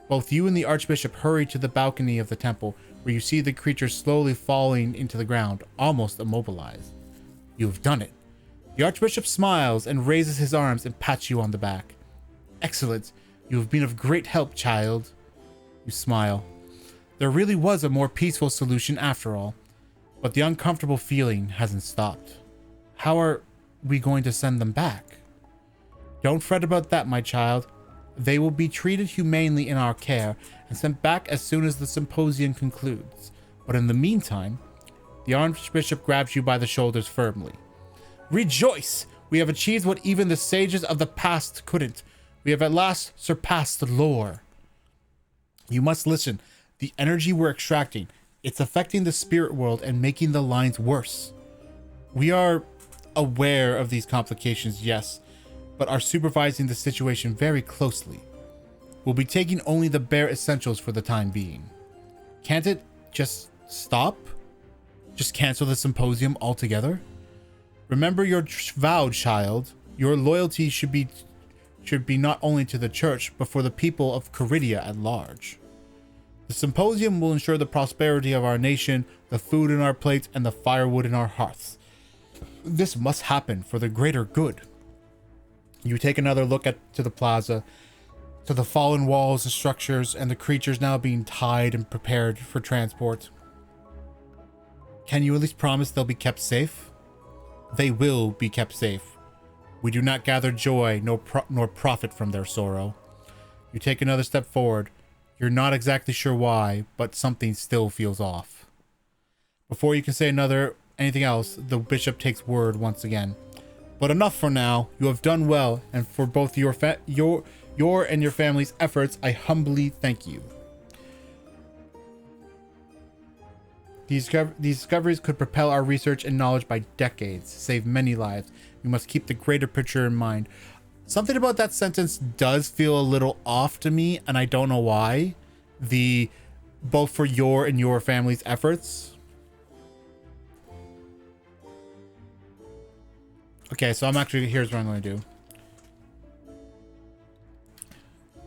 Both you and the Archbishop hurry to the balcony of the temple, where you see the creature slowly falling into the ground, almost immobilized. You have done it. The Archbishop smiles and raises his arms and pats you on the back. Excellent. You have been of great help, child. You smile. There really was a more peaceful solution after all. But the uncomfortable feeling hasn't stopped. How are we going to send them back? Don't fret about that, my child. They will be treated humanely in our care and sent back as soon as the symposium concludes. But in the meantime, the Archbishop grabs you by the shoulders firmly. Rejoice! We have achieved what even the sages of the past couldn't. We have at last surpassed the lore. You must listen. The energy we're extracting, it's affecting the spirit world and making the lines worse. We are aware of these complications, yes, but are supervising the situation very closely. We'll be taking only the bare essentials for the time being. Can't it just stop? Just cancel the symposium altogether? Remember your vow, child. Your loyalty should be not only to the church, but for the people of Caridia at large. The symposium will ensure the prosperity of our nation, the food in our plates, and the firewood in our hearths. This must happen for the greater good. You take another look to the plaza, to the fallen walls and structures, and the creatures now being tied and prepared for transport. Can you at least promise they'll be kept safe? They will be kept safe. We do not gather joy nor profit from their sorrow. You take another step forward. You're not exactly sure why, but something still feels off. Before you can say anything else, the bishop takes word once again. But enough for now. You have done well, and for both your and your family's efforts, I humbly thank you. These discoveries could propel our research and knowledge by decades, save many lives. We must keep the greater picture in mind. Something about that sentence does feel a little off to me, and I don't know why. Both for your and your family's efforts. Okay, so here's what I'm going to do.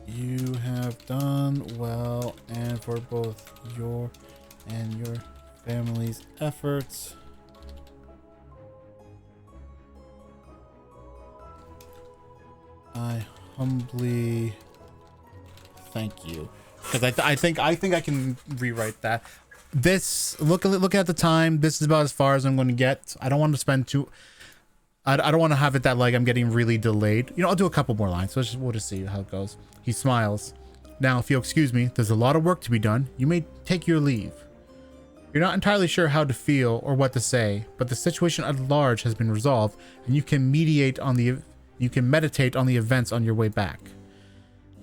You have done well, and for both your and your family's efforts, I humbly thank you. Because I think I can rewrite that. This look at the time. This is about as far as I'm going to get. I don't want to spend I don't want to have it that like I'm getting really delayed. You know, I'll do a couple more lines. So we'll just see how it goes. He smiles. Now, if you'll excuse me, there's a lot of work to be done. You may take your leave. You're not entirely sure how to feel or what to say, but the situation at large has been resolved, and you can mediate You can meditate on the events on your way back.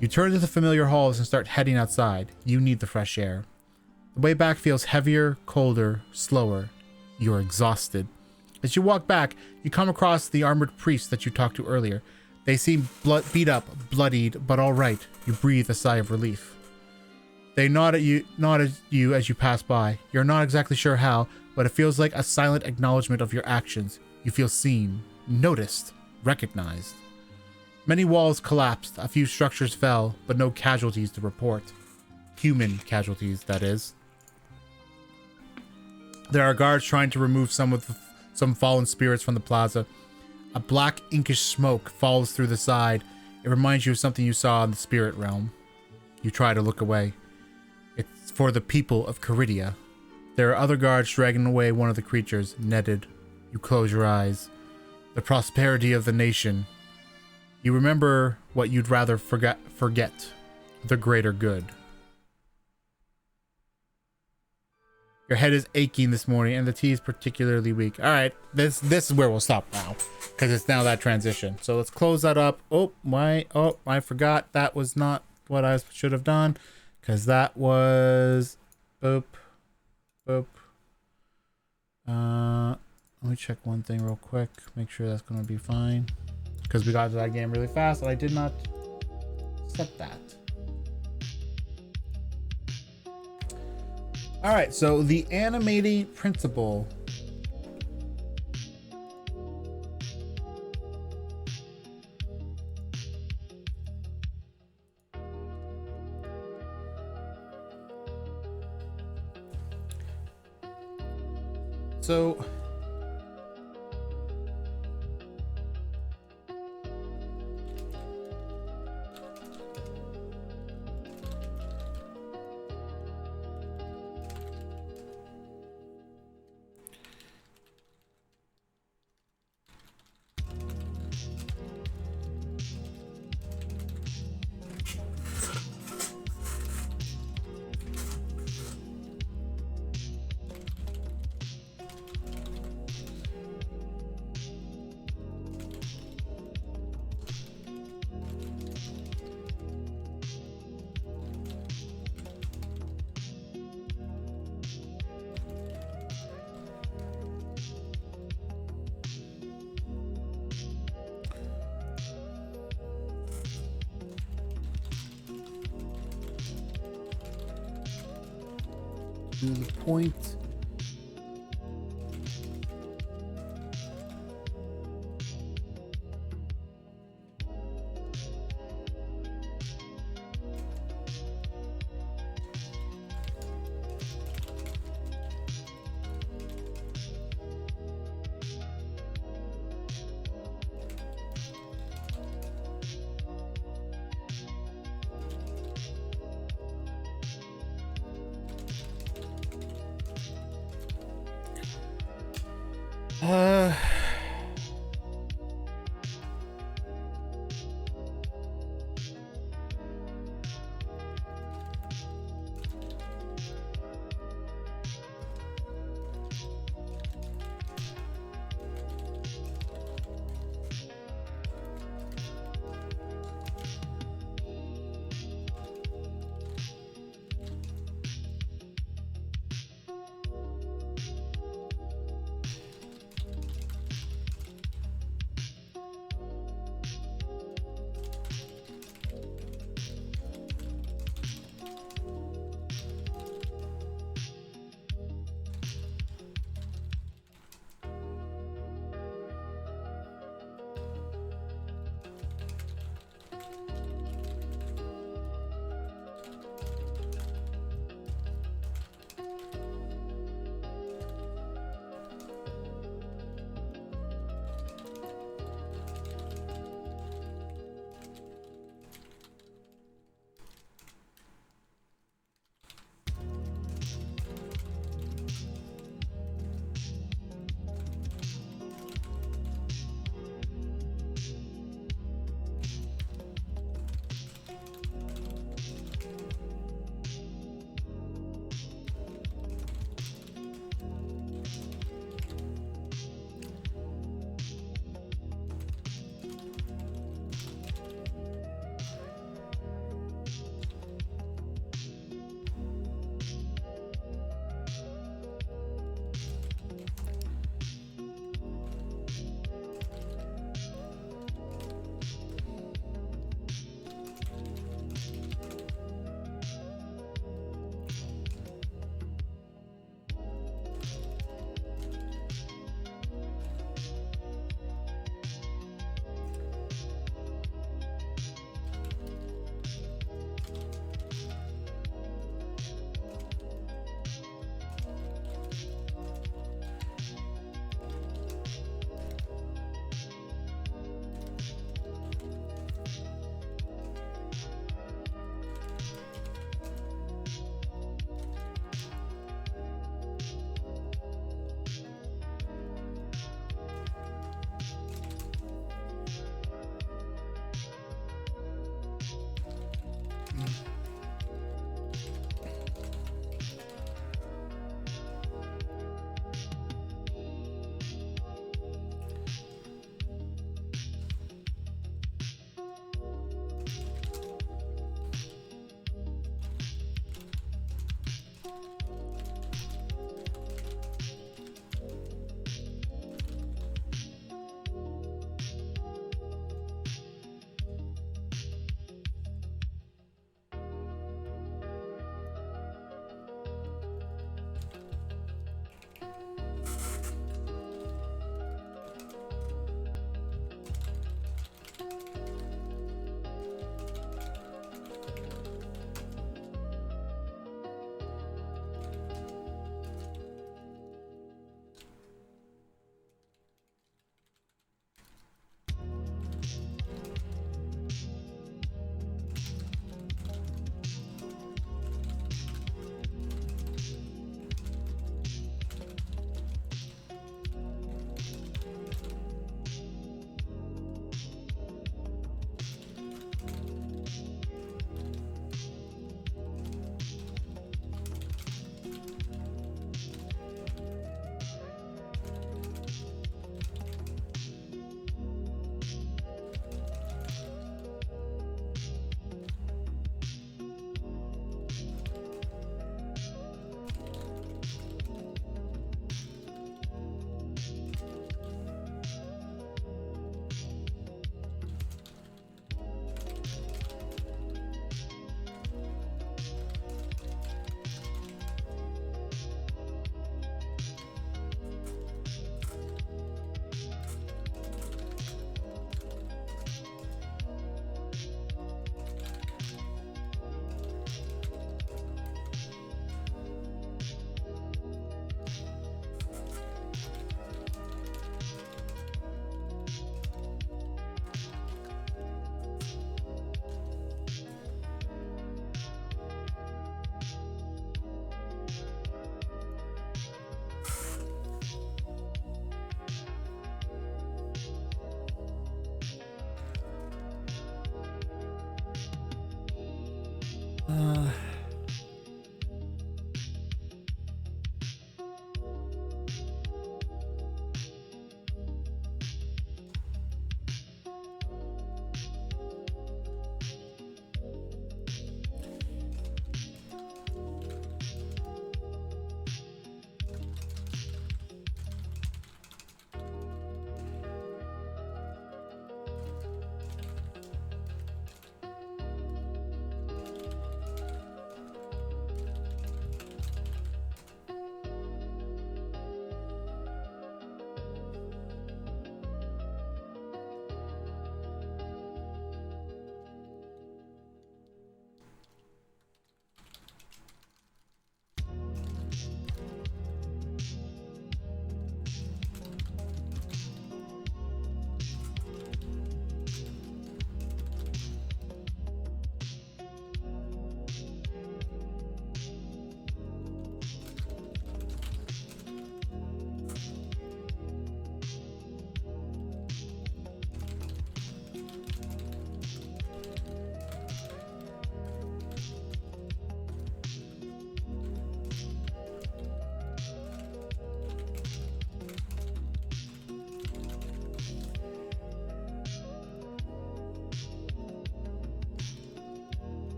You turn to the familiar halls and start heading outside. You need the fresh air. The way back feels heavier, colder, slower. You're exhausted. As you walk back, you come across the armored priests that you talked to earlier. They seem beat up, bloodied, but all right. You breathe a sigh of relief. They nod at you as you pass by. You're not exactly sure how, but it feels like a silent acknowledgement of your actions. You feel seen, noticed, recognized. Many walls collapsed, a few structures fell, but no casualties to report. Human casualties, that is. There are guards trying to remove some fallen spirits from the plaza. A black inkish smoke falls through the side. It reminds you of something you saw in the spirit realm. You try to look away. It's for the people of Caridia. There are other guards dragging away one of the creatures, netted. You close your eyes. The prosperity of the nation. You remember what you'd rather forget. The greater good. Your head is aching this morning, and the tea is particularly weak. All right, this is where we'll stop now, because it's now that transition. So let's close that up. Oh, I forgot. That was not what I should have done, because that was... Boop. Boop. Let me check one thing real quick. Make sure that's going to be fine, because we got to that game really fast, and I did not set that. All right, so the animating principle. So to the point.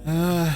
Uh,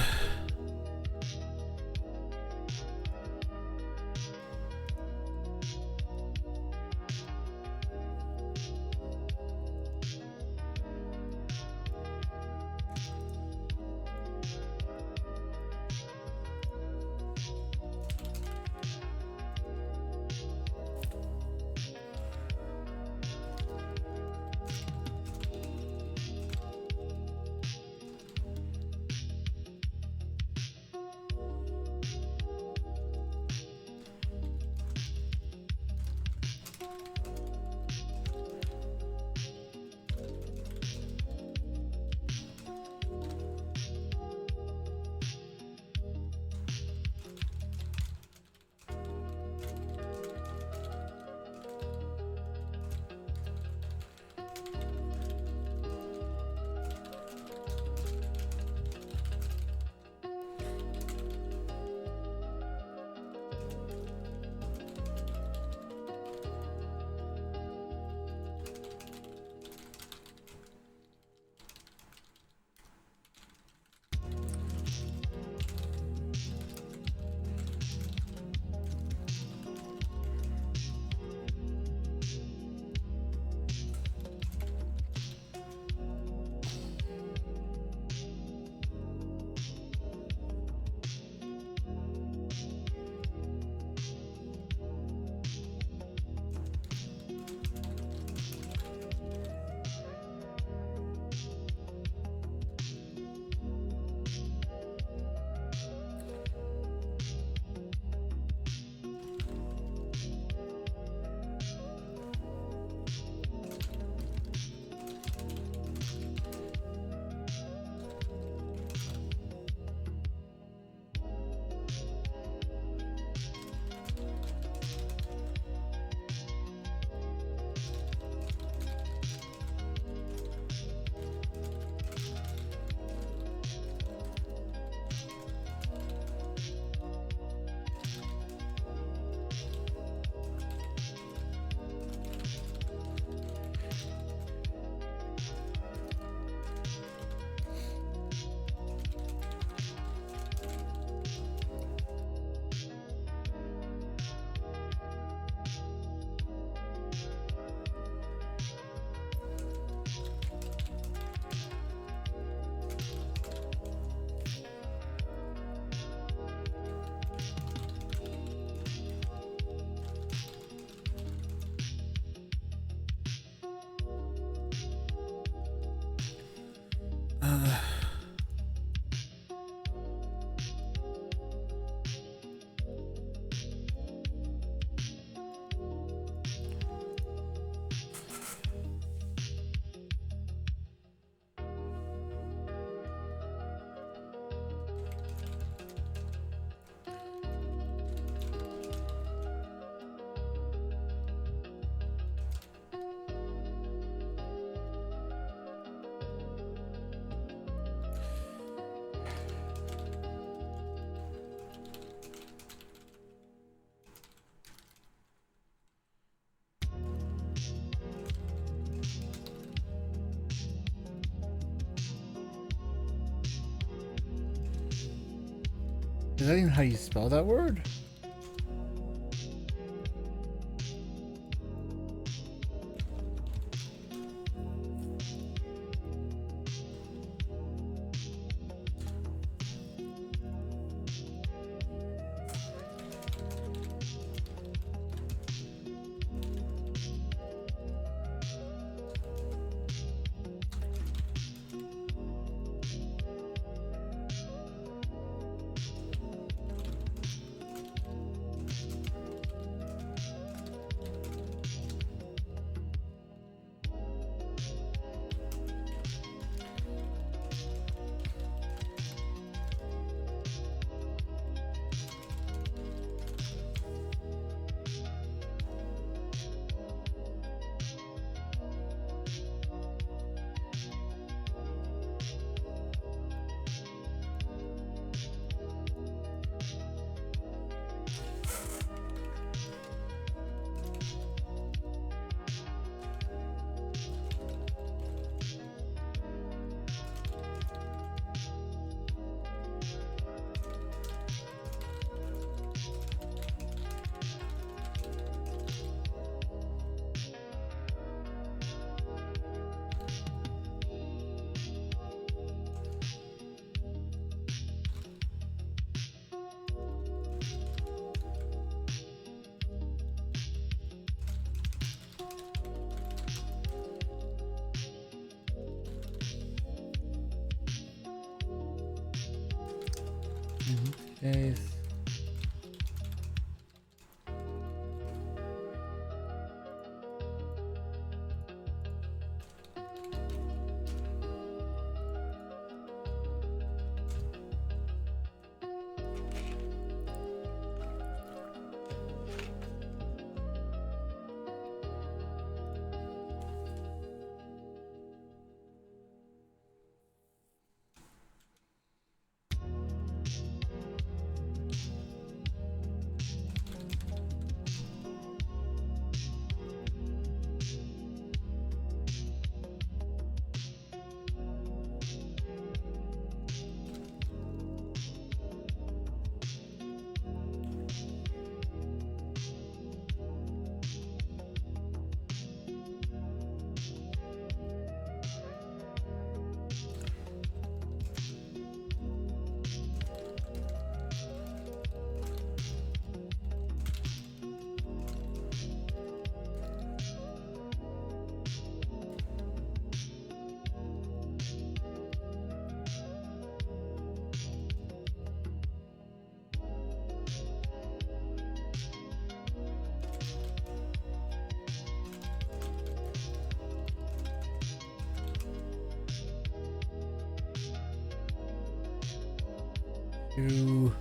Is that even how you spell that word? Case. You.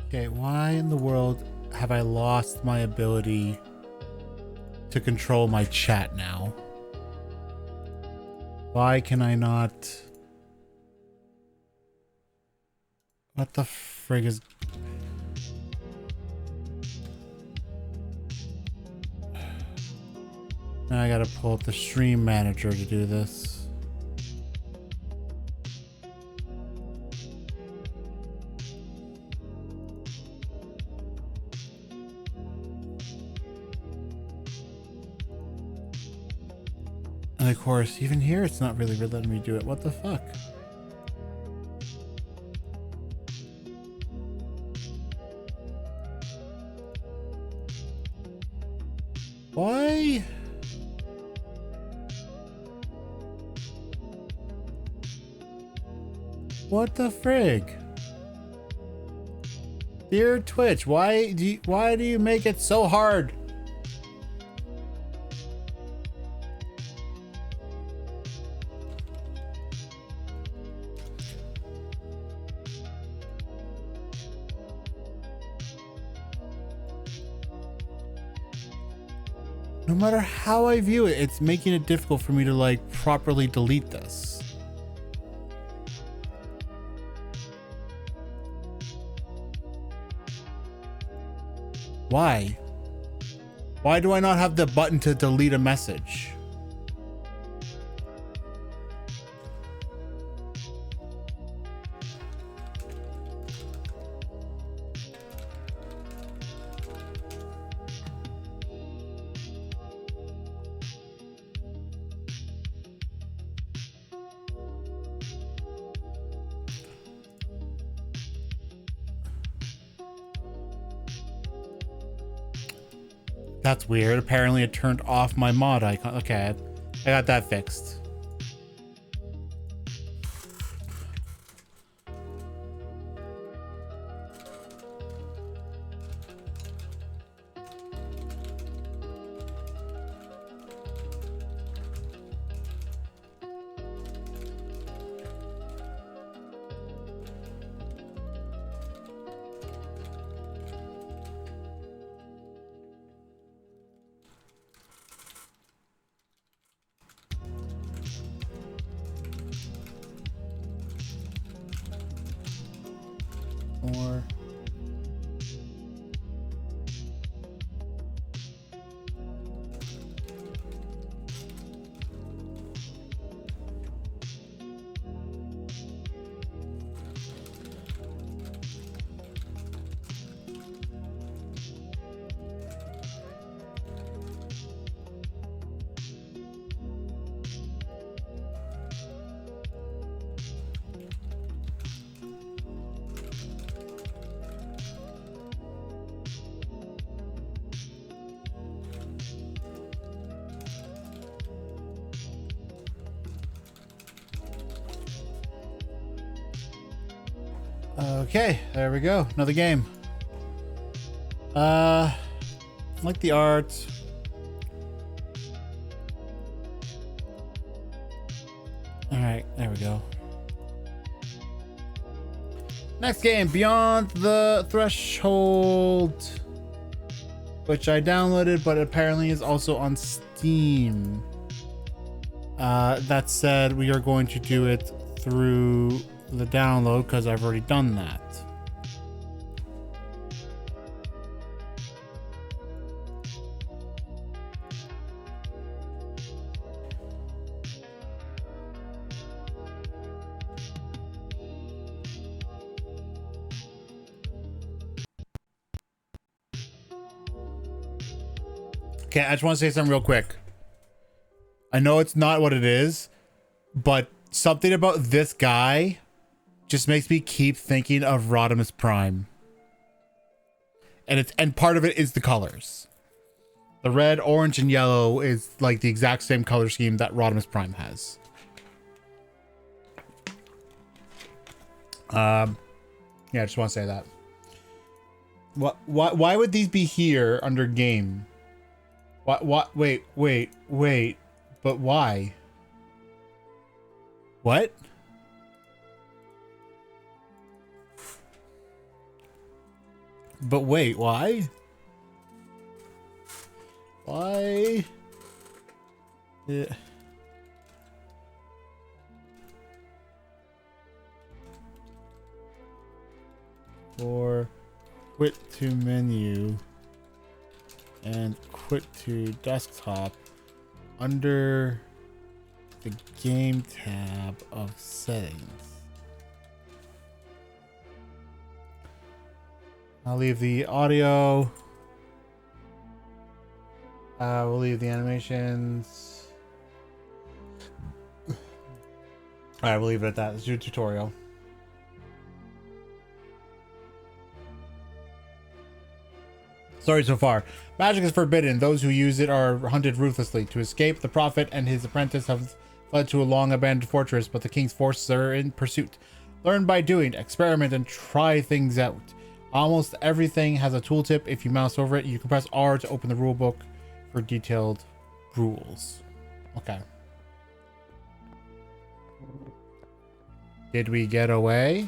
Okay, why in the world have I lost my ability to control my chat now? Why can I not? What the frig is... Now I gotta pull up the stream manager to do this. And of course, even here, it's not really letting me do it. What the fuck? Why? What the frig? Dear Twitch, why do you make it so hard? No matter how I view it, it's making it difficult for me to like properly delete this. Why? Why do I not have the button to delete a message? That's weird. Apparently it turned off my mod icon. Okay, I got that fixed. Or okay, there we go. Another game. Like the art. All right, there we go. Next game, Beyond the Threshold, which I downloaded, but apparently is also on Steam. That said, we are going to do it through the download because I've already done that. Okay, I just want to say something real quick. I know it's not what it is, but something about this guy just makes me keep thinking of Rodimus Prime. And part of it is the colors. The red, orange, and yellow is like the exact same color scheme that Rodimus Prime has. Yeah, I just want to say that. Why would these be here under game? What? Wait. But why? What? But wait, why? Why? Yeah. Or quit to menu and quit to desktop under the game tab of settings. I'll leave the audio. We'll leave the animations. All right, we'll leave it at that. Let's do a tutorial. Story so far. Magic is forbidden. Those who use it are hunted ruthlessly. To escape, the prophet and his apprentice have fled to a long abandoned fortress, but the king's forces are in pursuit. Learn by doing, experiment, and try things out. Almost everything has a tooltip. If you mouse over it, you can press R to open the rulebook for detailed rules. Okay. Did we get away?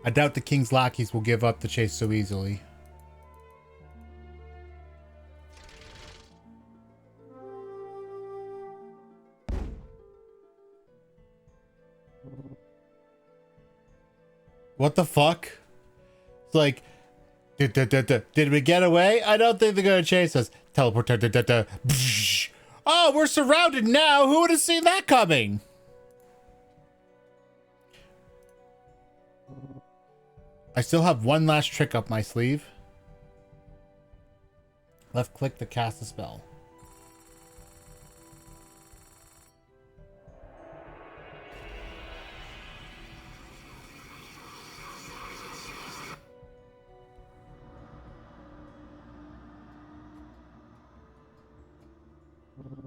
I doubt the king's lackeys will give up the chase so easily. What the fuck? It's like, did we get away? I don't think they're gonna chase us. Teleport. Oh, we're surrounded now. Who would have seen that coming? I still have one last trick up my sleeve. Left click to cast a spell.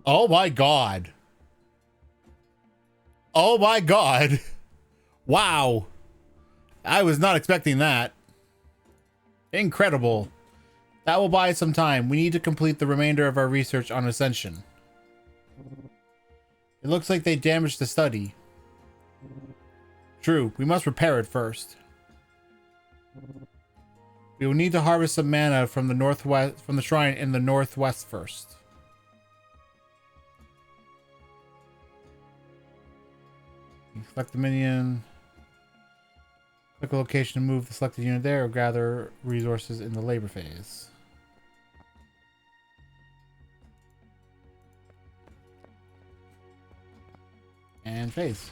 Oh my god. Oh my god. Wow. I was not expecting that. Incredible. That will buy some time. We need to complete the remainder of our research on Ascension. It looks like they damaged the study. True, we must repair it first. We will need to harvest some mana from the northwest, from the shrine in the northwest first. Select the minion. Click a location to move the selected unit there or gather resources in the labor phase. And phase.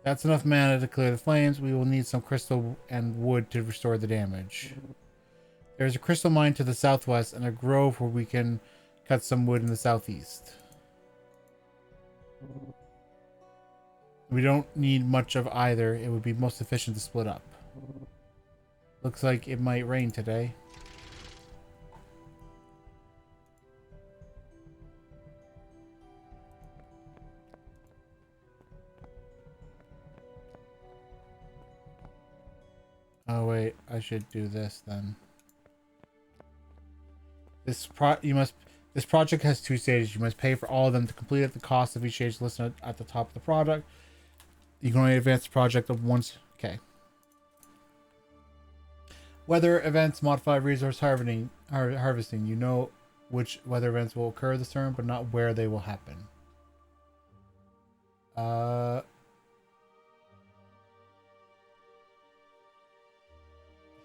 That's enough mana to clear the flames. We will need some crystal and wood to restore the damage. There's a crystal mine to the southwest and a grove where we can cut some wood in the southeast. We don't need much of either. It would be most efficient to split up. Looks like it might rain today. Oh wait, I should do this then. This project has 2 stages. You must pay for all of them to complete it. The cost of each stage is listed at the top of the product. You can only advance the project of once. Okay. Weather events modify resource harvesting. You know which weather events will occur this term, but not where they will happen.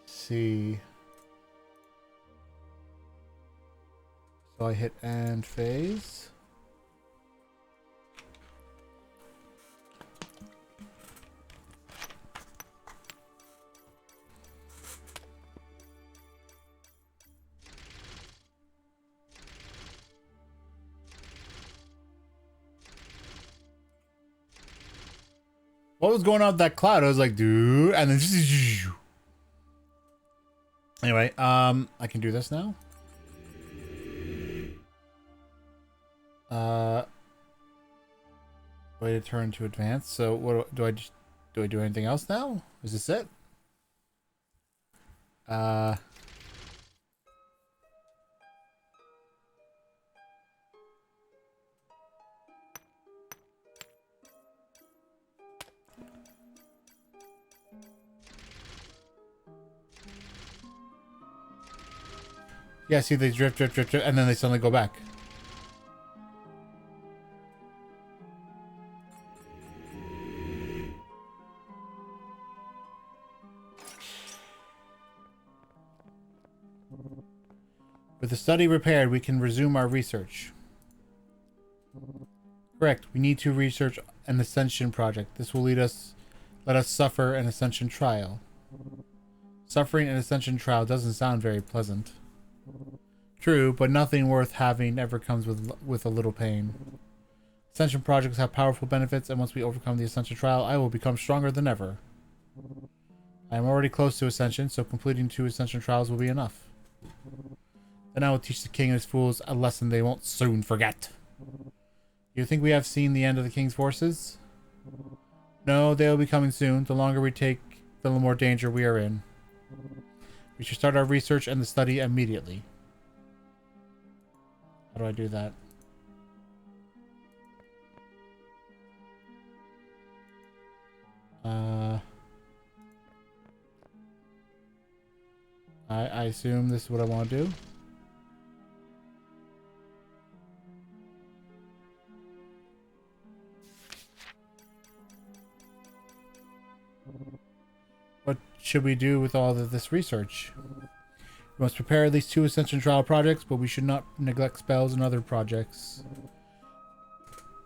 See. So I hit end phase. What was going on with that cloud? I was like, dude, and then anyway, I can do this now. Way to turn to advance. So what do I just Do I do anything else now? Is this it? Uh... Yeah, see, they drift, and then they suddenly go back. With the study repaired, we can resume our research. Correct. We need to research an ascension project. This will let us suffer an ascension trial. Suffering an ascension trial doesn't sound very pleasant. True, but nothing worth having ever comes with a little pain. Ascension projects have powerful benefits, and once we overcome the ascension trial, I will become stronger than ever. I am already close to ascension, so completing 2 ascension trials will be enough. Then I will teach the king and his fools a lesson they won't soon forget. You think we have seen the end of the king's forces? No, they will be coming soon. The longer we take, the more danger we are in. We should start our research and the study immediately. How do I do that? I assume this is what I want to do. What should we do with all of this research? We must prepare at least 2 ascension trial projects, but we should not neglect spells and other projects.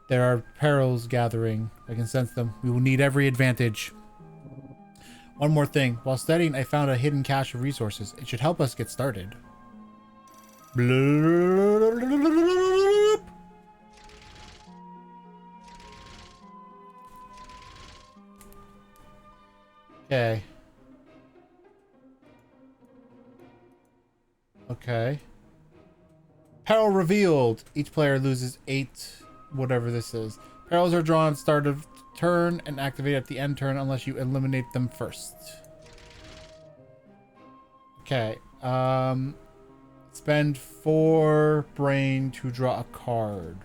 There are perils gathering. I can sense them. We will need every advantage. One more thing. While studying, I found a hidden cache of resources. It should help us get started. Okay. Okay. Peril revealed. Each player loses 8, whatever this is. Perils are drawn at the start of turn and activate at the end turn unless you eliminate them first. Okay. Spend 4 brain to draw a card.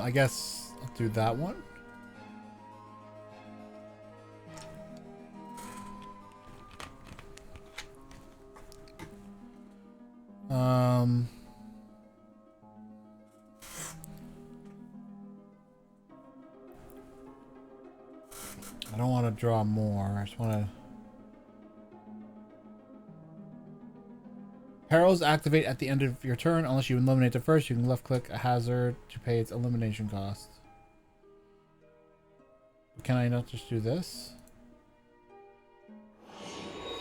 I guess I'll do that one. I don't want to draw more. I just want to... Perils activate at the end of your turn. Unless you eliminate it first, you can left click a hazard to pay its elimination cost. Can I not just do this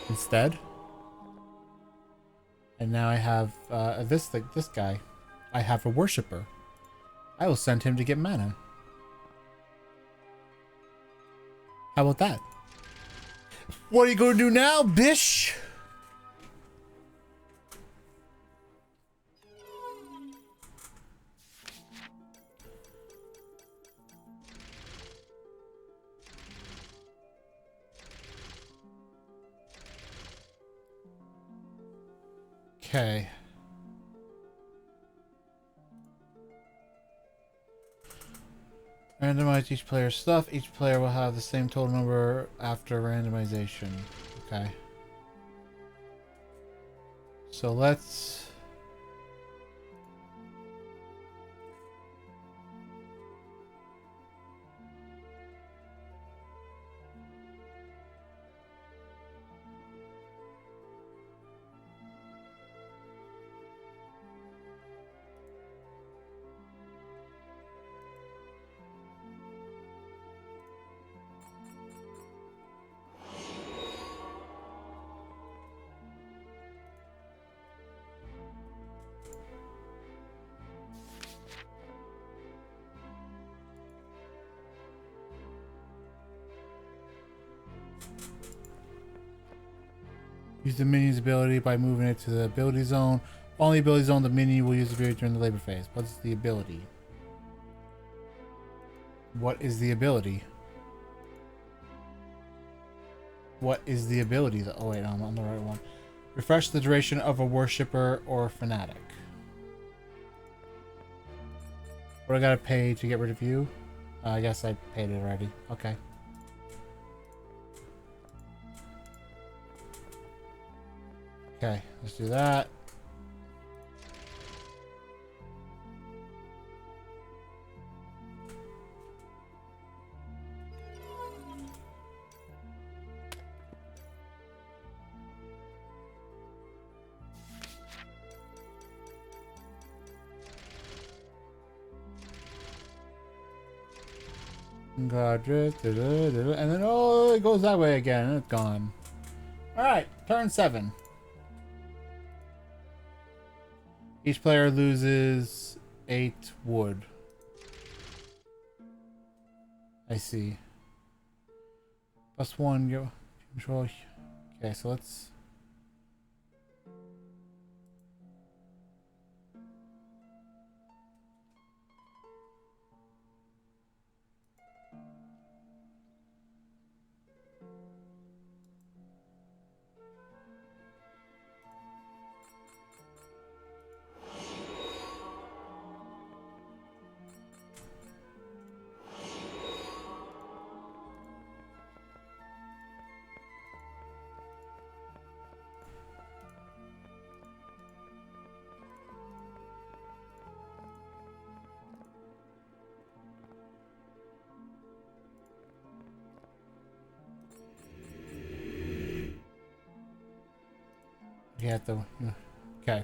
instead? And now I have this guy. I have a worshipper. I will send him to get mana. How about that? What are you going to do now, bish? Okay. Randomize each player's stuff. Each player will have the same total number after randomization. Okay. So let's... Use the minion's ability by moving it to the ability zone. Following the ability zone, the minion will use the ability during the labor phase. What's the ability? What is the ability? What is the ability? Oh wait, no, I'm on the right one. Refresh the duration of a worshipper or fanatic. What I gotta pay to get rid of you? I guess I paid it already. Okay. Okay, let's do that. God, and then oh, it goes that way again, and it's gone. All right, turn 7. Each player loses 8 wood. I see. +1 go control. Okay, so let's. You have to. Okay.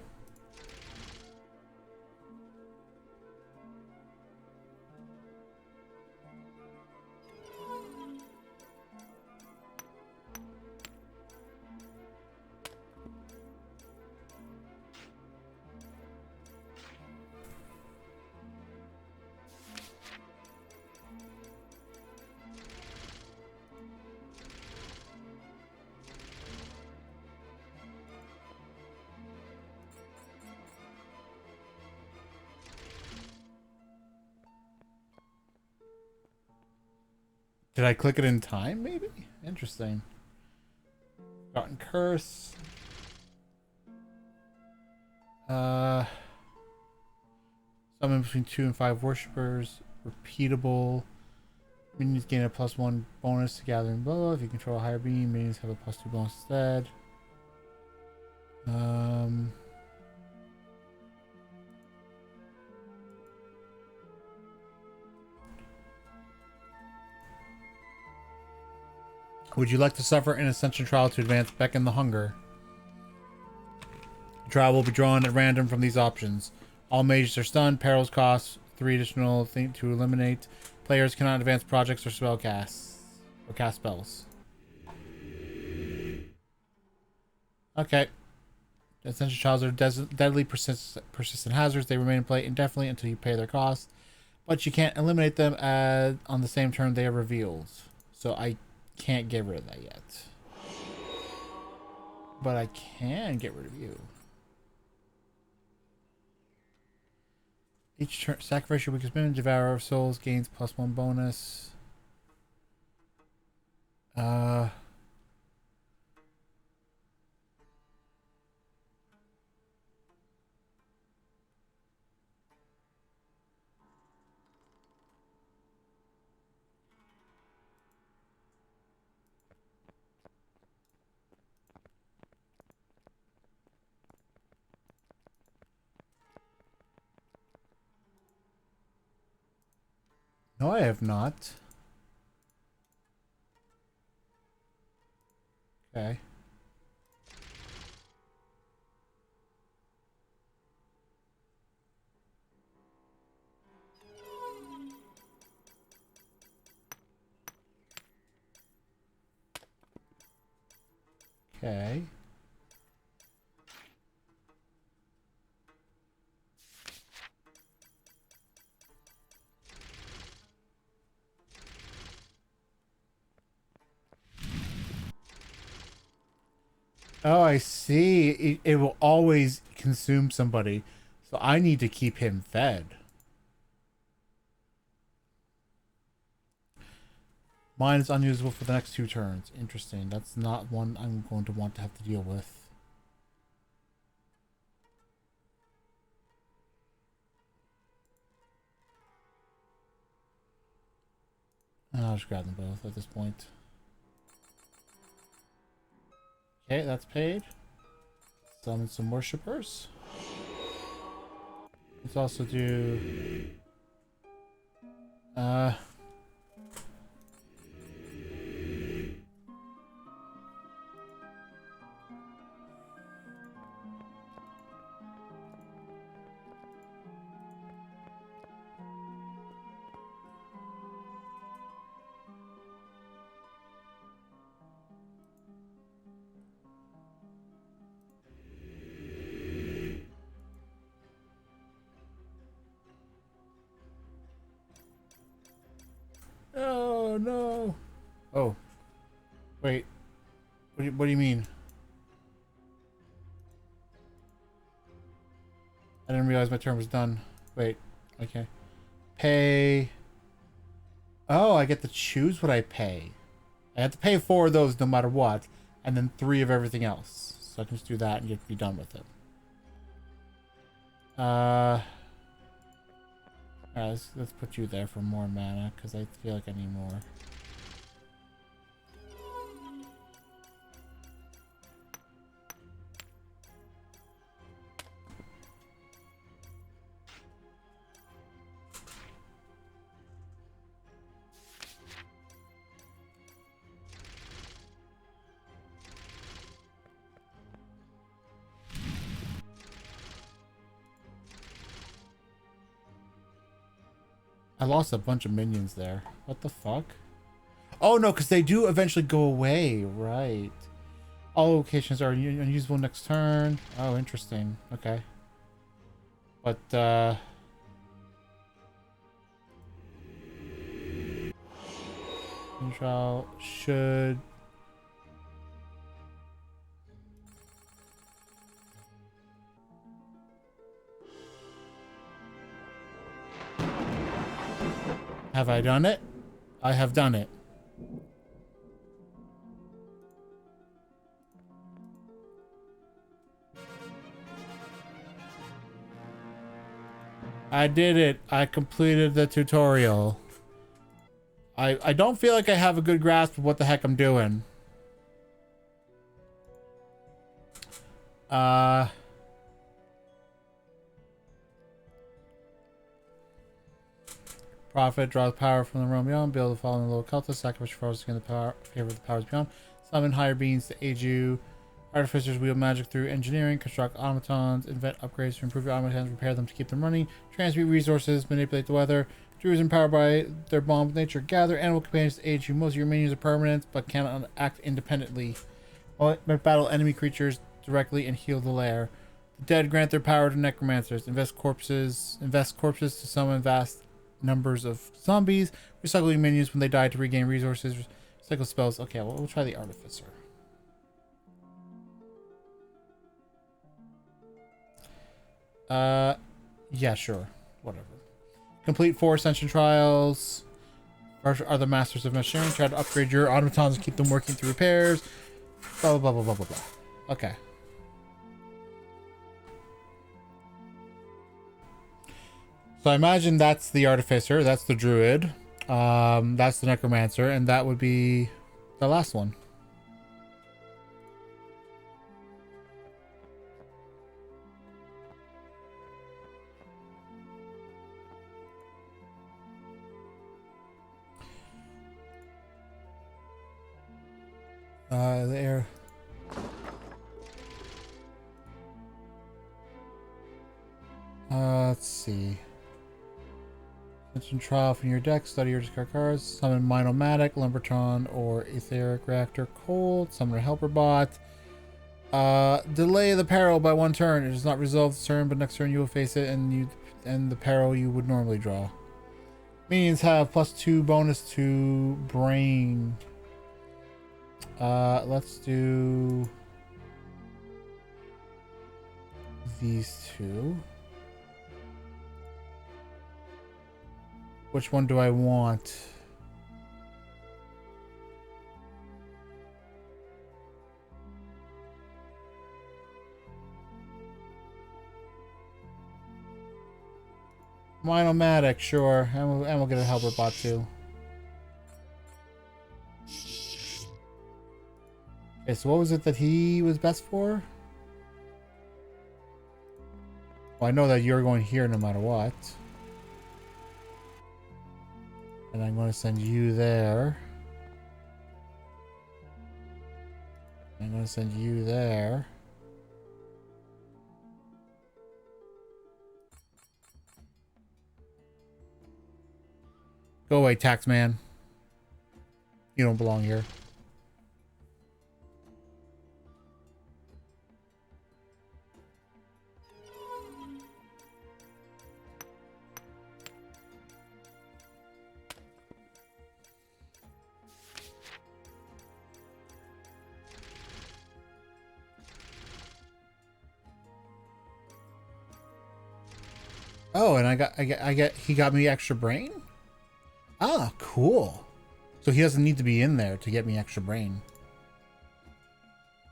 Did I click it in time, maybe? Interesting. Forgotten curse. Summon between 2 and 5 worshippers. Repeatable. Minions gain a +1 bonus to gathering blow. If you control a higher beam, minions have a +2 bonus instead. Would you like to suffer an ascension trial to advance Beckon the Hunger? The trial will be drawn at random from these options. All mages are stunned. Perils cost 3 additional things to eliminate. Players cannot advance projects or spell casts or cast spells. Okay. Ascension trials are deadly persistent hazards. They remain in play indefinitely until you pay their cost, but you can't eliminate them on the same turn they are revealed. So I can't get rid of that yet. But I can get rid of you. Each turn, sacrifice your weakest minion, Devourer of Souls gains +1 bonus. No, I have not. Okay. Okay. Oh, I see. It will always consume somebody. So I need to keep him fed. Mine is unusable for the next 2 turns. Interesting. That's not one I'm going to want to have to deal with. I'll just grab them both at this point. Okay, that's paid. Summon some worshippers. Let's also do... Oh, no. Oh. Wait. What do you mean? I didn't realize my turn was done. Wait. Okay. Pay. Oh, I get to choose what I pay. I have to pay 4 of those no matter what, and then 3 of everything else. So I can just do that and get be done with it. Alright, let's put you there for more mana, because I feel like I need more. I lost a bunch of minions there. What the fuck? Oh no, because they do eventually go away, right? All locations are unusable next turn. Oh, interesting. Okay. But, Control should... Have I done it? I have done it. I did it. I completed the tutorial. I don't feel like I have a good grasp of what the heck I'm doing. Prophet draws power from the realm beyond. Build the following little cultist. Sacrifice your forces against the power, favor of the powers beyond. Summon higher beings to aid you. Artificers wield magic through engineering. Construct automatons. Invent upgrades to improve your automatons. Repair them to keep them running. Transmute resources. Manipulate the weather. Druids empowered by their bond with nature. Gather animal companions to aid you. Most of your minions are permanent, but cannot act independently. Battle enemy creatures directly and heal the lair. The dead grant their power to necromancers. Invest corpses to summon vast numbers of zombies. Recycling minions when they die to regain resources. Recycle spells. Okay, well, we'll try the artificer. Yeah, sure. Whatever. Complete 4 ascension trials. Are the masters of machinery. Try to upgrade your automatons and keep them working through repairs. Blah, blah, blah, blah, blah, blah. Okay. So I imagine that's the artificer. That's the druid. That's the necromancer. And that would be the last one. There. Let's see. Mention trial from your deck. Study your discard cards. Summon Minomatic, Lumberton, or Etheric Reactor Cold. Summon a Helper Bot. Delay the peril by 1 turn. It does not resolve this turn, but next turn you will face it and the peril you would normally draw. Minions have +2 bonus to brain. Let's do these two. Which one do I want? Minomatic, sure. And we'll get a helper bot too. Okay, so what was it that he was best for? Well, I know that you're going here no matter what. And I'm going to send you there. I'm going to send you there. Go away, taxman. You don't belong here. Oh, and he got me extra brain? Ah, cool. So he doesn't need to be in there to get me extra brain.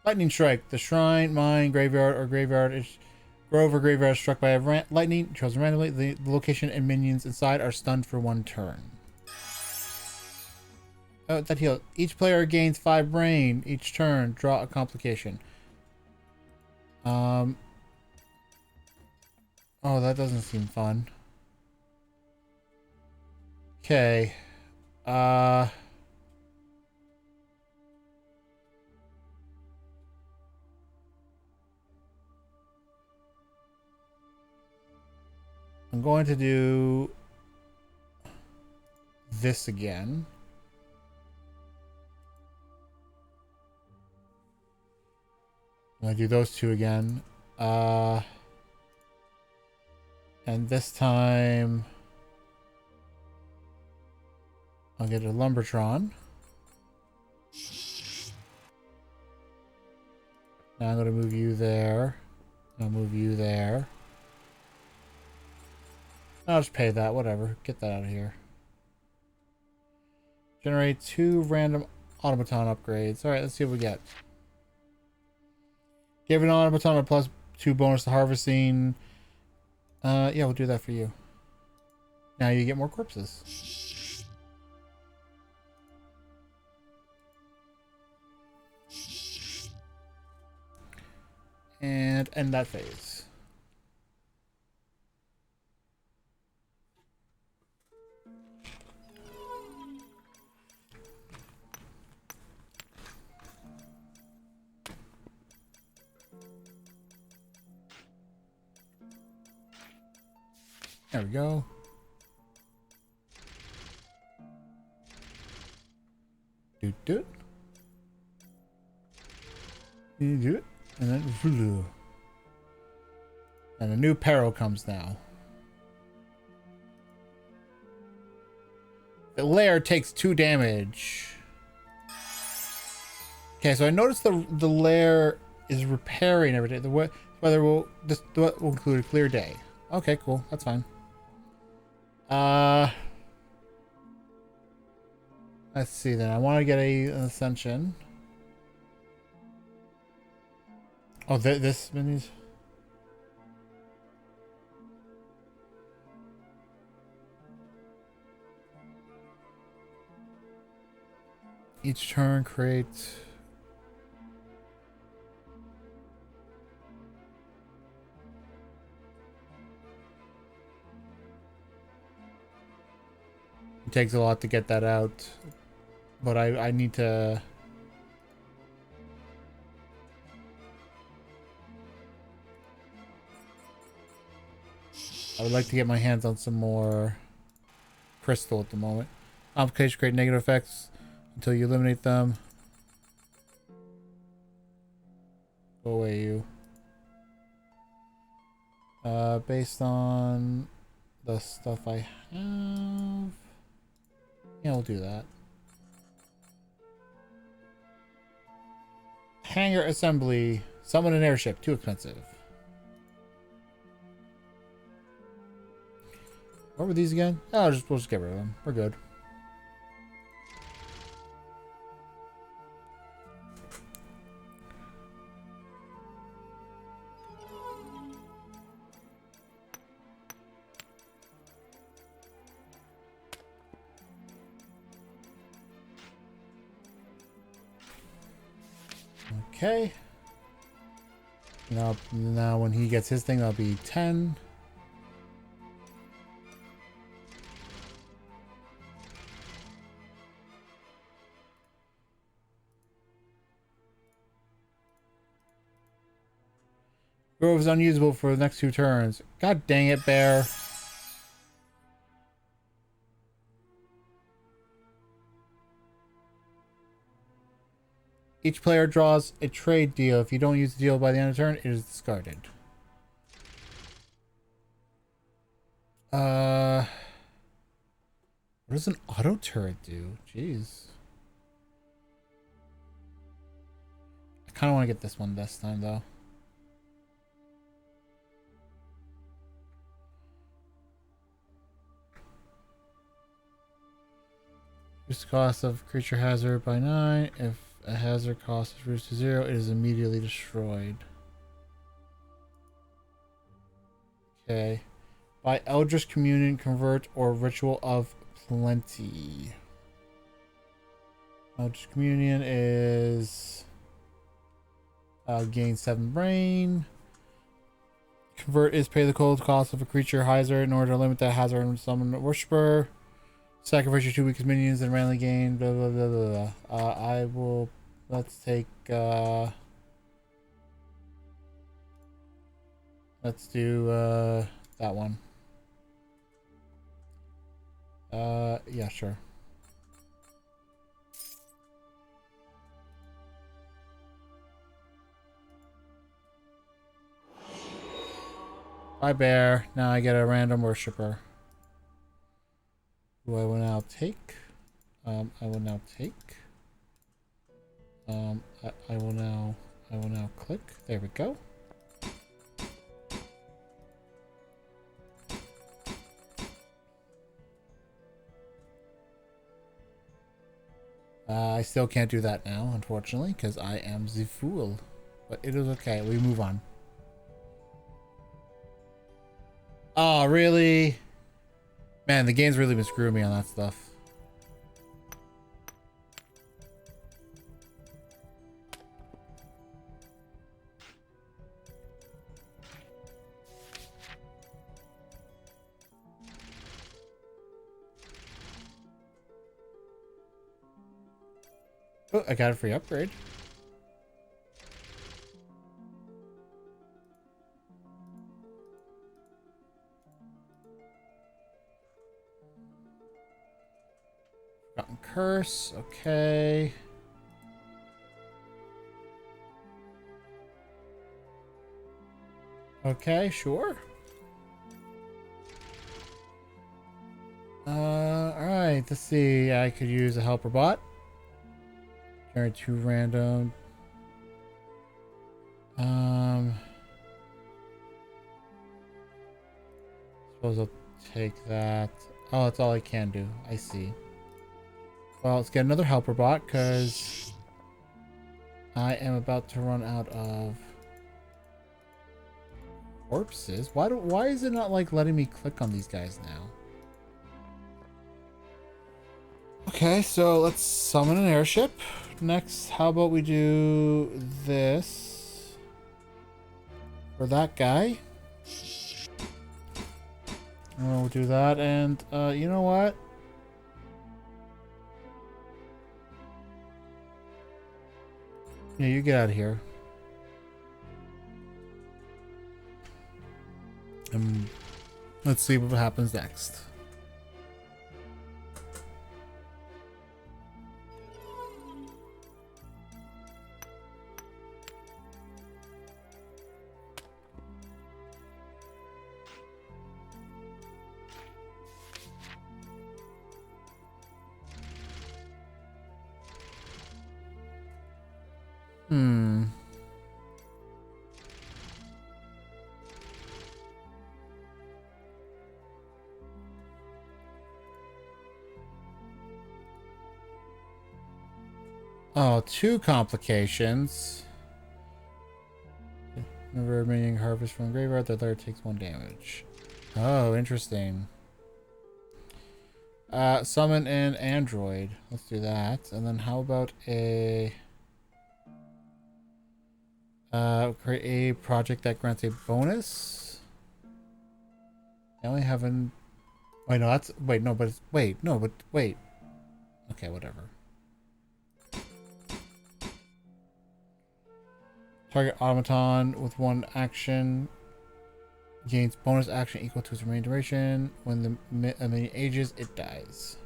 Lightning strike. The shrine, mine, graveyard, or graveyard is grove or graveyard struck by a lightning chosen randomly. The location and minions inside are stunned for 1 turn. Oh, that heal. Each player gains 5 brain each turn. Draw a complication. Oh, that doesn't seem fun. Okay. I'm going to do this again. I'm going to do those 2 again. And this time I'll get a Lumbertron. Now I'm going to move you there. I'll move you there. I'll just pay that, whatever. Get that out of here. Generate 2 random automaton upgrades. Alright, let's see what we get. Give an automaton a +2 bonus to harvesting. Yeah, we'll do that for you. Now you get more corpses. And end that phase. There we go. Do it. You do it. And then Vulu. And a new peril comes now. The lair takes 2 damage. Okay, so I noticed the lair is repairing every day. The weather will include a clear day. Okay, cool. That's fine. Let's see then. I want to get an ascension. Oh, this minis. Each turn creates. It takes a lot to get that out, but I need to. I would like to get my hands on some more crystal at the moment. Complications create negative effects until you eliminate them. Go away, you. Based on the stuff I have. Yeah, we'll do that. Hangar assembly. Summon an airship. Too expensive. What were these again? Oh, we'll just get rid of them. We're good. Okay. Now when he gets his thing, that'll be 10. Grove is unusable for the next 2 turns. God dang it, Bear. Each player draws a trade deal. If you don't use the deal by the end of the turn, it is discarded. What does an auto turret do? Jeez. I kind of want to get this one this time, though. Reduce the cost of creature hazard by 9. If a hazard cost is reduced to 0, it is immediately destroyed. Okay. By Eldritch Communion, Convert, or Ritual of Plenty. Eldritch Communion is gain 7 brain. Convert is pay the cold cost of a creature hazard in order to limit that hazard and summon a worshiper. Sacrifice your 2 weakest minions and randomly gain blah blah blah blah blah. I will let's take let's do that one. Yeah, sure. Bye, Bear. Now I get a random worshiper. Who I will now take. I will now take. I will now click. There we go. I still can't do that now, unfortunately, because I am the fool. But it is okay. We move on. Oh, really? Man, the game's really been screwing me on that stuff. Oh, I got a free upgrade. Forgotten Curse, okay. Okay, sure. Alright, let's see. I could use a helper bot. Generate 2 random. Suppose I'll take that. Oh, that's all I can do. I see. Well, let's get another helper bot, because I am about to run out of corpses. Why is it not like letting me click on these guys now? Okay, so let's summon an airship. Next, how about we do this for that guy? We'll do that, and you know what? Yeah, you get out of here. Let's see what happens next. Oh, two complications. Whenever minion harvest from graveyard, the layer takes 1 damage. Oh, interesting. Summon an android. Let's do that. And then how about a... create a project that grants a bonus? I only have an... Wait, no, that's... Wait, no, but it's... Wait, no, but... Wait. Okay, whatever. Target automaton with 1 action gains bonus action equal to its remaining duration. When the minion ages, it dies.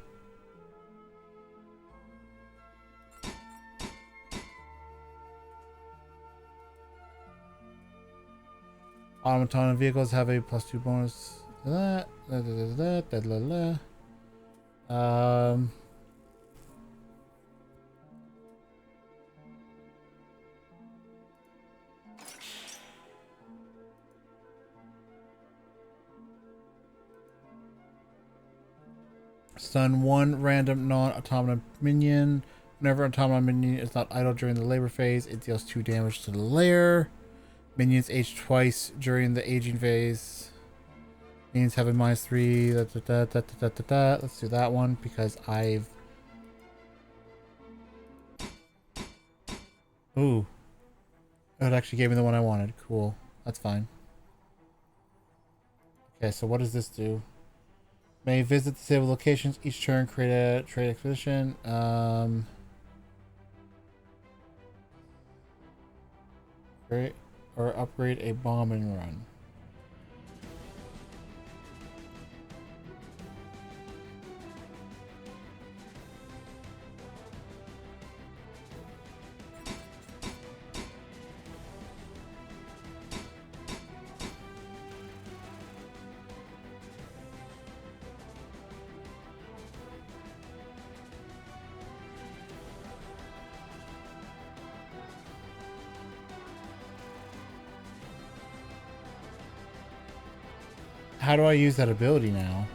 Automaton and vehicles have a +2 bonus to that. Stun 1 random non-automaton minion. Whenever an automaton minion is not idle during the labor phase, it deals 2 damage to the layer. Minions age twice during the aging phase. Minions have a -3. Let's do that one because I've... Ooh. It actually gave me the one I wanted. Cool. That's fine. Okay, so what does this do? May visit disabled locations each turn, create a trade expedition. Great. Or upgrade a bombing run. How do I use that ability now?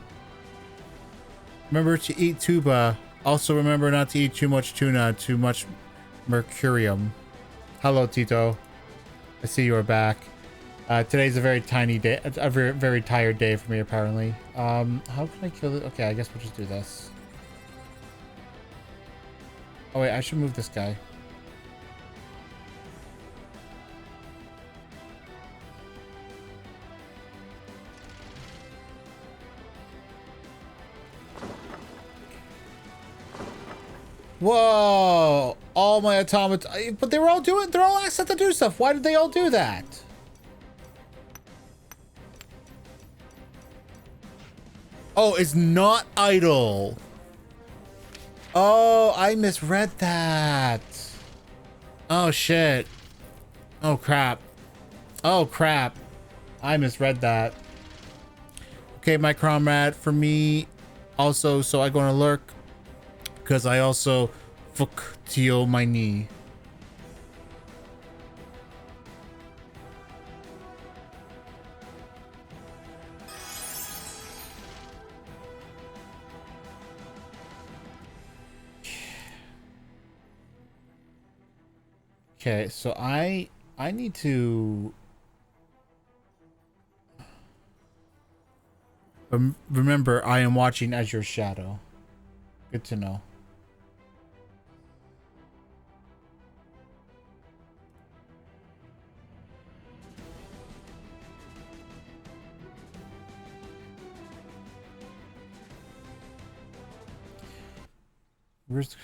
Remember to eat tuba. Also remember not to eat too much tuna, too much mercurium. Hello, Tito. I see you are back. Today's a very tiny day, a very, very tired day for me, apparently. How can I kill it? Okay, I guess we'll just do this. Oh wait, I should move this guy. Whoa! All my automata, but they were all doing, they're all asked to do stuff. Why did they all do that? Oh, it's not idle. Oh, I misread that. Oh, shit. Oh, crap. Oh, crap. I misread that. Okay, my comrade, for me, also, so I go on a lurk. Because I also fuck Tio my knee. Okay, so I need to remember I am watching as your shadow. Good to know. Where's...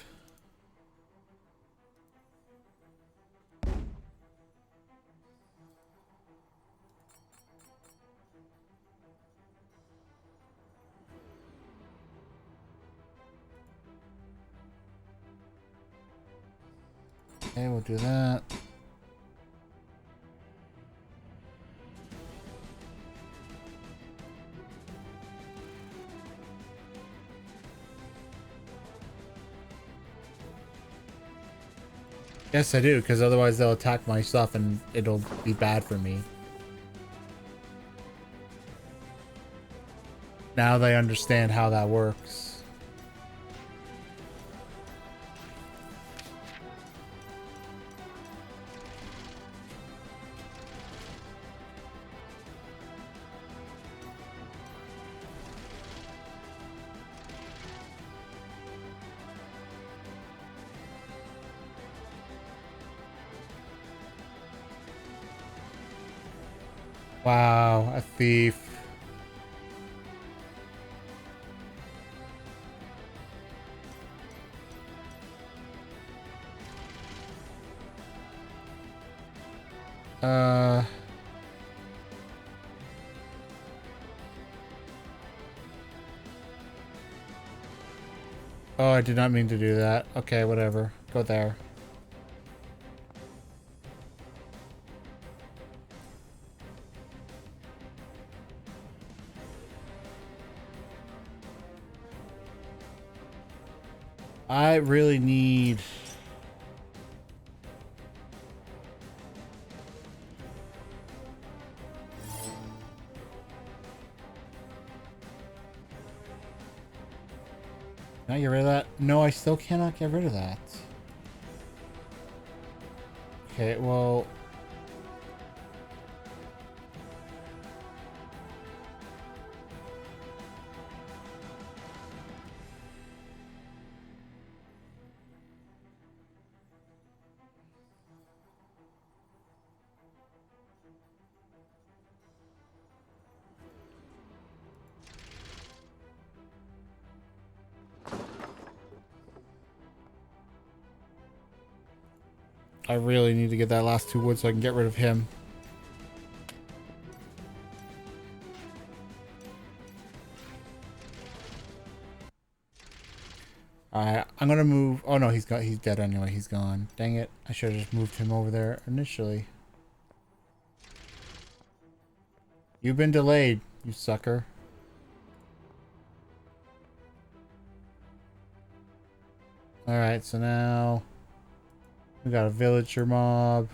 Okay, we'll do that. Yes, I do, because otherwise they'll attack my stuff and it'll be bad for me. Now they understand how that works. Wow, a thief. Uh... Oh, I did not mean to do that. Okay, whatever. Go there. I really need... Can I get rid of that? No, I still cannot get rid of that. Okay, well... I really need to get that last 2 wood so I can get rid of him. Alright, I'm gonna move... Oh no, he's dead anyway. He's gone. Dang it. I should have just moved him over there initially. You've been delayed, you sucker. Alright, so now... We got a villager mob.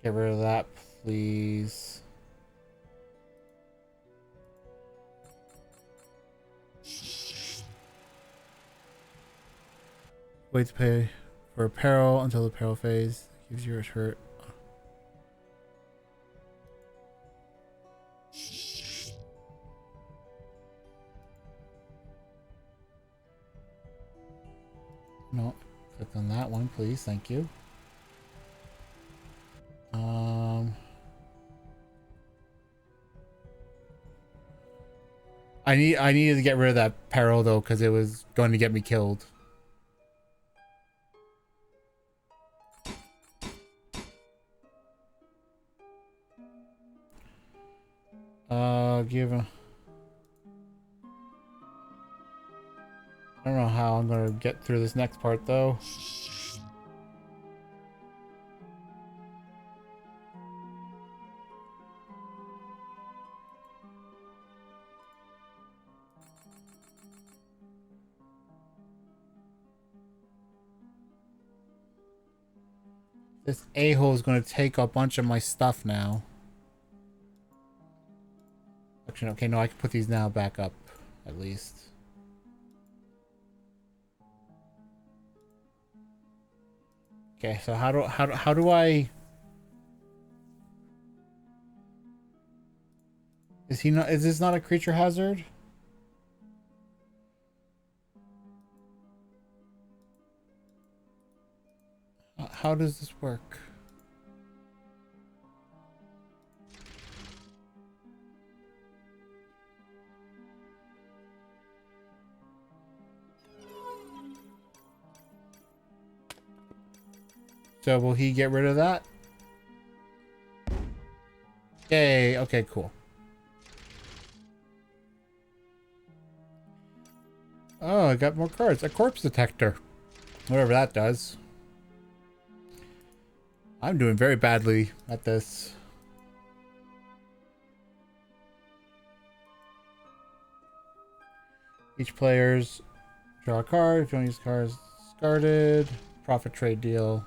Get rid of that, please. Wait to pay for apparel until the apparel phase gives you a shirt. No, click on that one, please. Thank you. I needed to get rid of that peril though, because it was going to get me killed. Give a... I don't know how I'm gonna get through this next part though. This a-hole is gonna take a bunch of my stuff now. Actually, okay, no, I can put these now back up, at least. Okay, so how do I... Is this not a creature hazard? How does this work? So will he get rid of that? Yay, okay, cool. Oh, I got more cards. A corpse detector. Whatever that does. I'm doing very badly at this. Each player's draw a card. If you don't use cards discarded. Profit trade deal.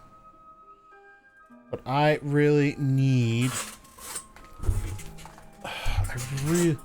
But I really need... I really...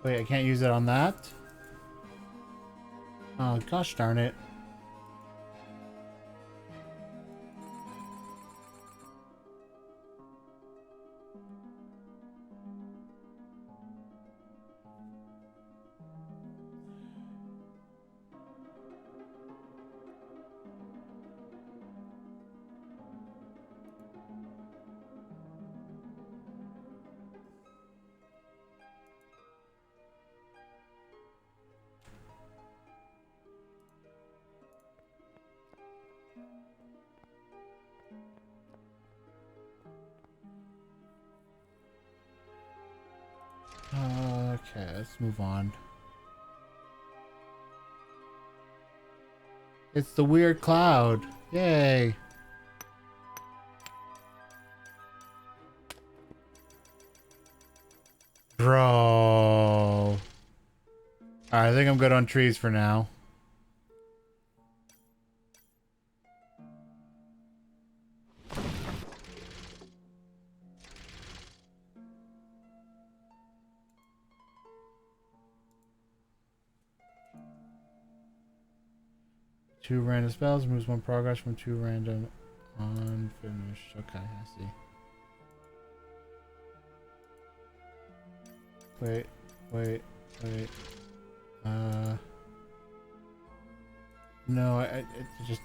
Wait, I can't use it on that? Oh, gosh darn it. Okay, let's move on. It's the weird cloud. Yay. Bro. Alright, I think I'm good on trees for now. Two random spells moves one progress from two random unfinished. Okay, I see. Wait, wait, wait. No, it just.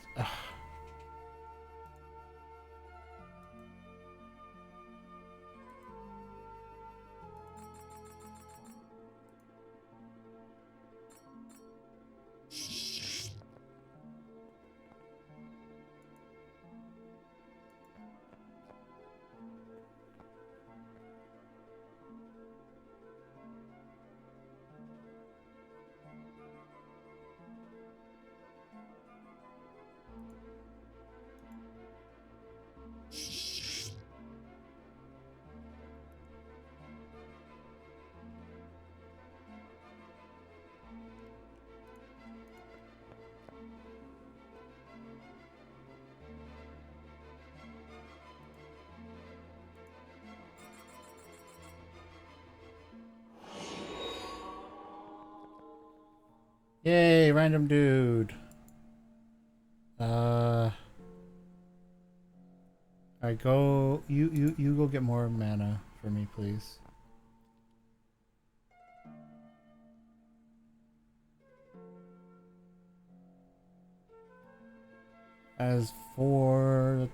Yay, random dude. Alright, go. You go get more mana for me, please. As for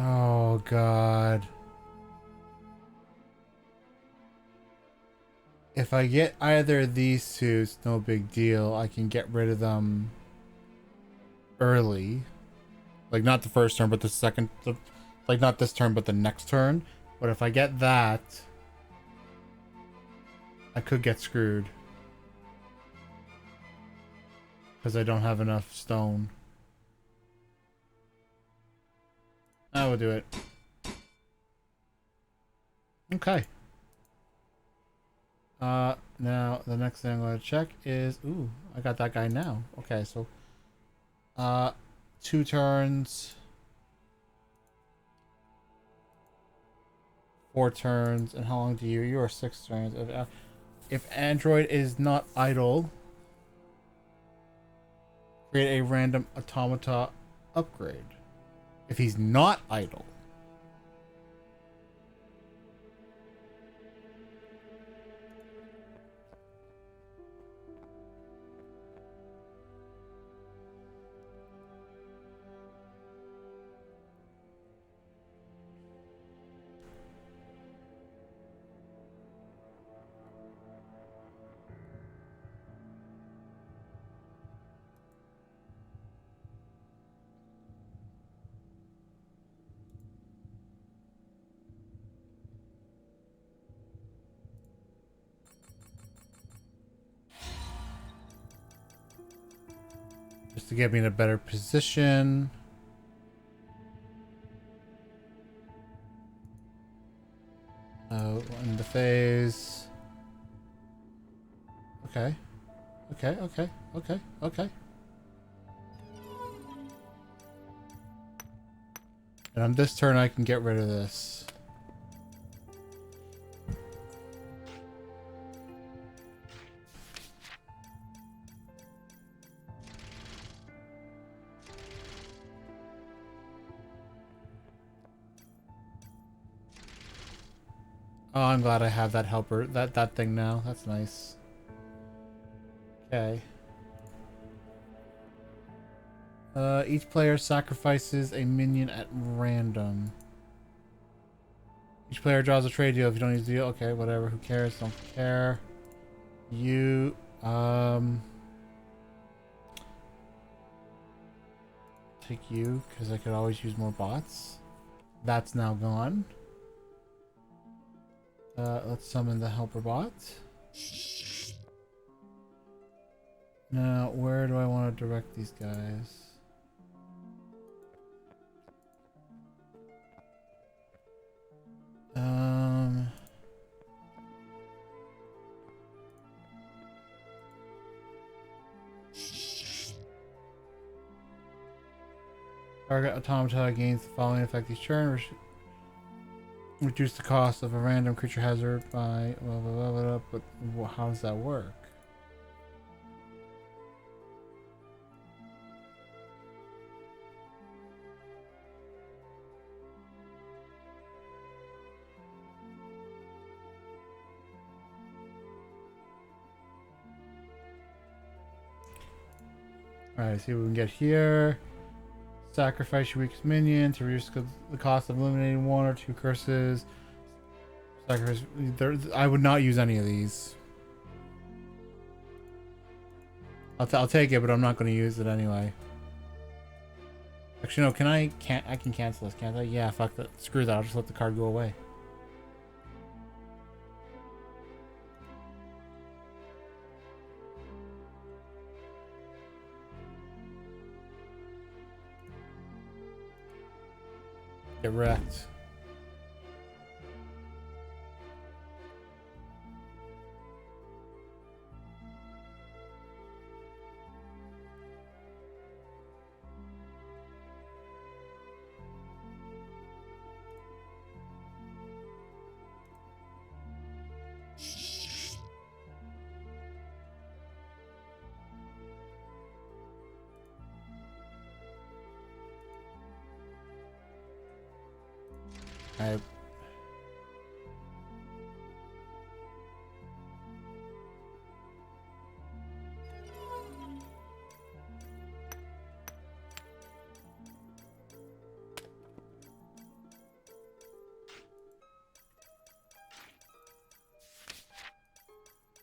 oh god. If I get either of these two, it's no big deal. I can get rid of them early. Like not the first turn, but the second like not this turn, but the next turn. But if I get that, I could get screwed. Because I don't have enough stone. I will do it. Okay. Now the next thing I'm gonna check is ooh, I got that guy now. Okay, so 2 turns, 4 turns, and how long do you are 6 turns. If Android is not idle, create a random automata upgrade. If he's not idle. Just to get me in a better position. In the phase. Okay. Okay. And on this turn, I can get rid of this. Oh, I'm glad I have that helper, that thing now. That's nice. Okay. Each player sacrifices a minion at random. Each player draws a trade deal if you don't use the deal. Okay, whatever. Who cares? Don't care. You, take you, because I could always use more bots. That's now gone. Let's summon the helper bot. Now, where do I want to direct these guys? Target automata gains the following effect each turn. Reduce the cost of a random creature hazard by blah, blah, blah, blah, blah. But how does that work? Alright, see what we can get here. Sacrifice your weakest minion to reduce the cost of eliminating one or two curses. Sacrifice. I would not use any of these. I'll take it, but I'm not going to use it anyway. Actually, no. I can cancel this, can't I? Yeah, fuck that. Screw that. I'll just let the card go away. Get wrecked.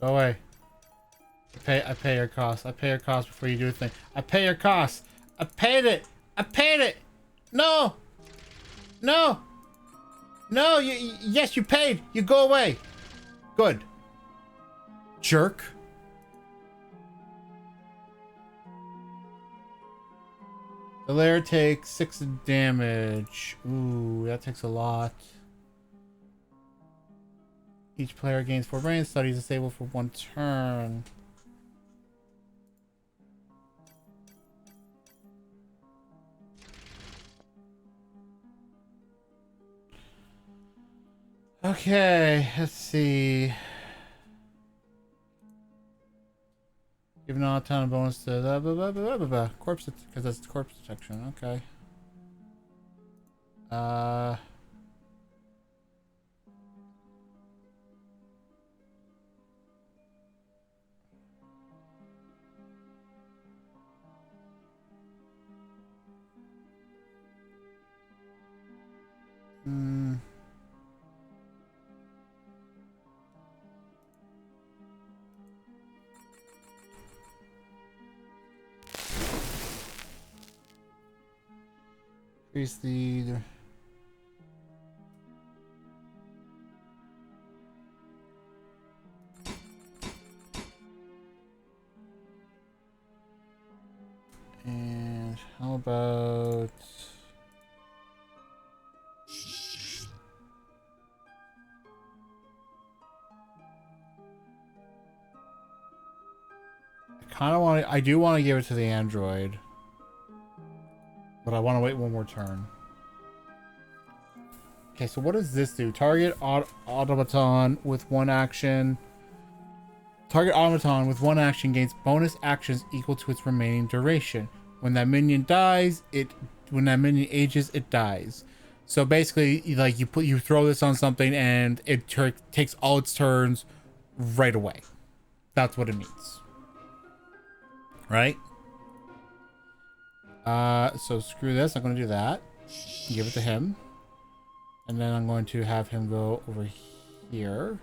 Go away. I pay your cost. I pay your cost before you do a thing. I pay your cost. I paid it. I paid it. No. No. No. Yes, you paid. You go away. Good. Jerk. The lair takes 6 damage. Ooh, that takes a lot. Each player gains 4 brain studies disabled for 1 turn. Okay, let's see. Give an automaton bonus to blah, blah, blah, blah, blah, blah. Corpse, because that's corpse detection. Okay. Increase the How about... I do want to give it to the android, but I want to wait one more turn. Okay, so what does this do? Target automaton with one action. Target automaton with one action gains bonus actions equal to its remaining duration. When that minion dies, when that minion ages, it dies. So basically, like you throw this on something and it takes all its turns right away. That's what it means. Right? So screw this. I'm going to do that. Give it to him. And then I'm going to have him go over here.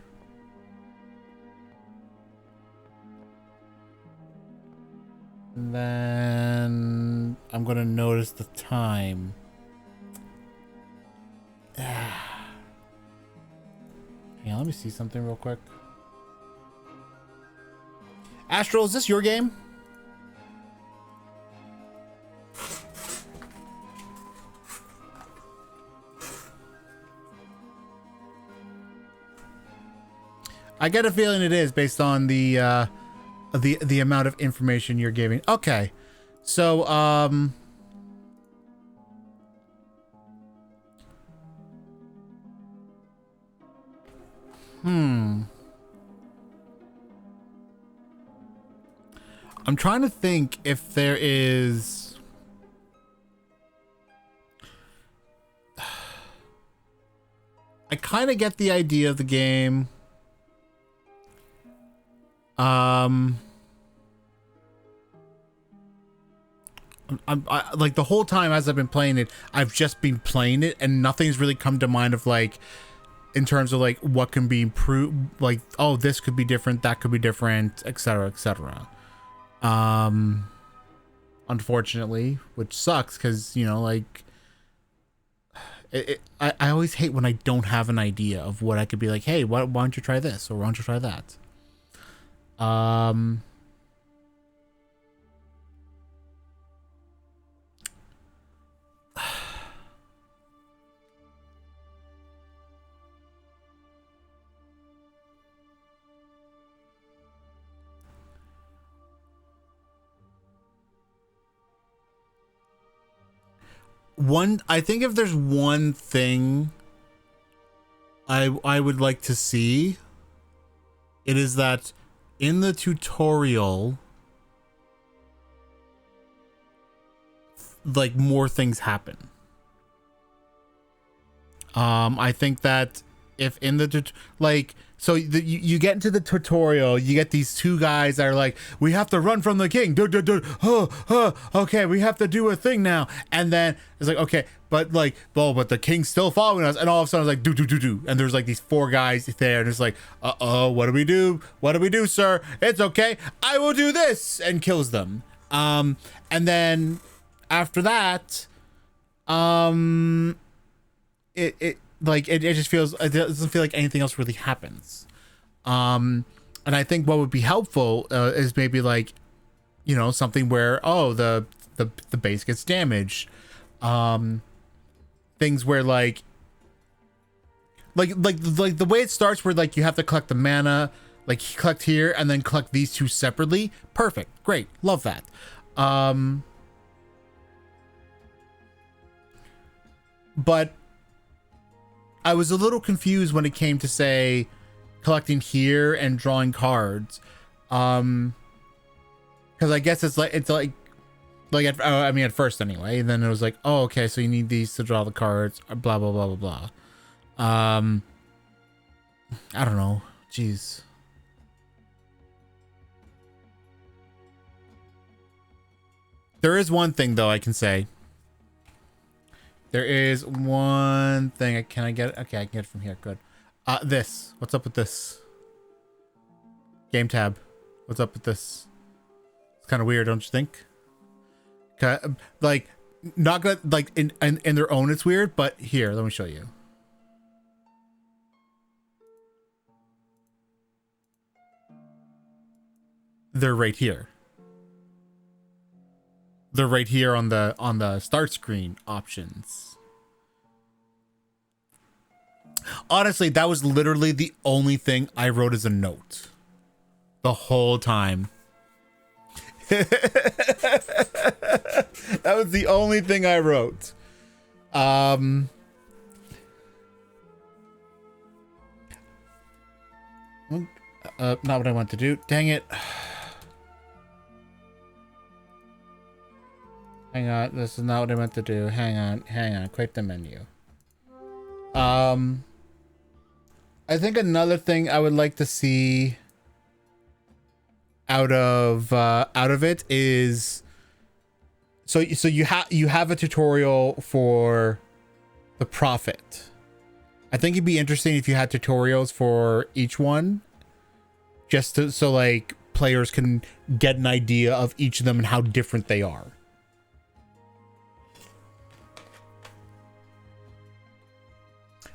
And then I'm going to notice the time. Yeah, let me see something real quick. Astral, is this your game? I get a feeling it is based on the amount of information you're giving. Okay. So I'm trying to think if there is I kind of get the idea of the game. I like the whole time as I've been playing it, I've just been playing it and nothing's really come to mind of like in terms of like what can be improved, like, oh, this could be different, that could be different, etc., etc. Unfortunately, which sucks because, you know, like I always hate when I don't have an idea of what I could be like, hey, why don't you try this, or why don't you try that? I think if there's one thing I would like to see, it is that in the tutorial, like, more things happen. I think that if in the like, so you get into the tutorial, you get these two guys that are like, we have to run from the king. Okay, we have to do a thing now. And then it's like, okay, but like, oh, but the king's still following us. And all of a sudden it's like, do. And there's like these four guys there, and it's like, what do we do? What do we do, sir? It's okay. I will do this, and kills them. And then after that, it just feels, it doesn't feel like anything else really happens. And I think what would be helpful is maybe like, you know, something where, oh, the base gets damaged. Things where like the way it starts, where like you have to collect the mana, like collect here and then collect these two separately. Perfect, great, love that. But I was a little confused when it came to, say, collecting here and drawing cards. Because I guess it's like at first anyway, and then it was like, oh, okay, so you need these to draw the cards, blah blah blah blah blah. I don't know. Jeez. There is one thing though I can say. There is one thing. Can I get it? Okay, I can get it from here. Good. This. What's up with this? Game tab. What's up with this? It's kind of weird, don't you think? Like, not gonna, like, in their own, it's weird, but here, let me show you. They're right here. They're right here on the start screen options. Honestly, that was literally the only thing I wrote as a note the whole time. That was the only thing I wrote. Not what I want to do. Dang it. Hang on. This is not what I meant to do. Hang on. Quit the menu. I think another thing I would like to see out of it is so you have a tutorial for the Prophet. I think it'd be interesting if you had tutorials for each one, just to, so like players can get an idea of each of them and how different they are.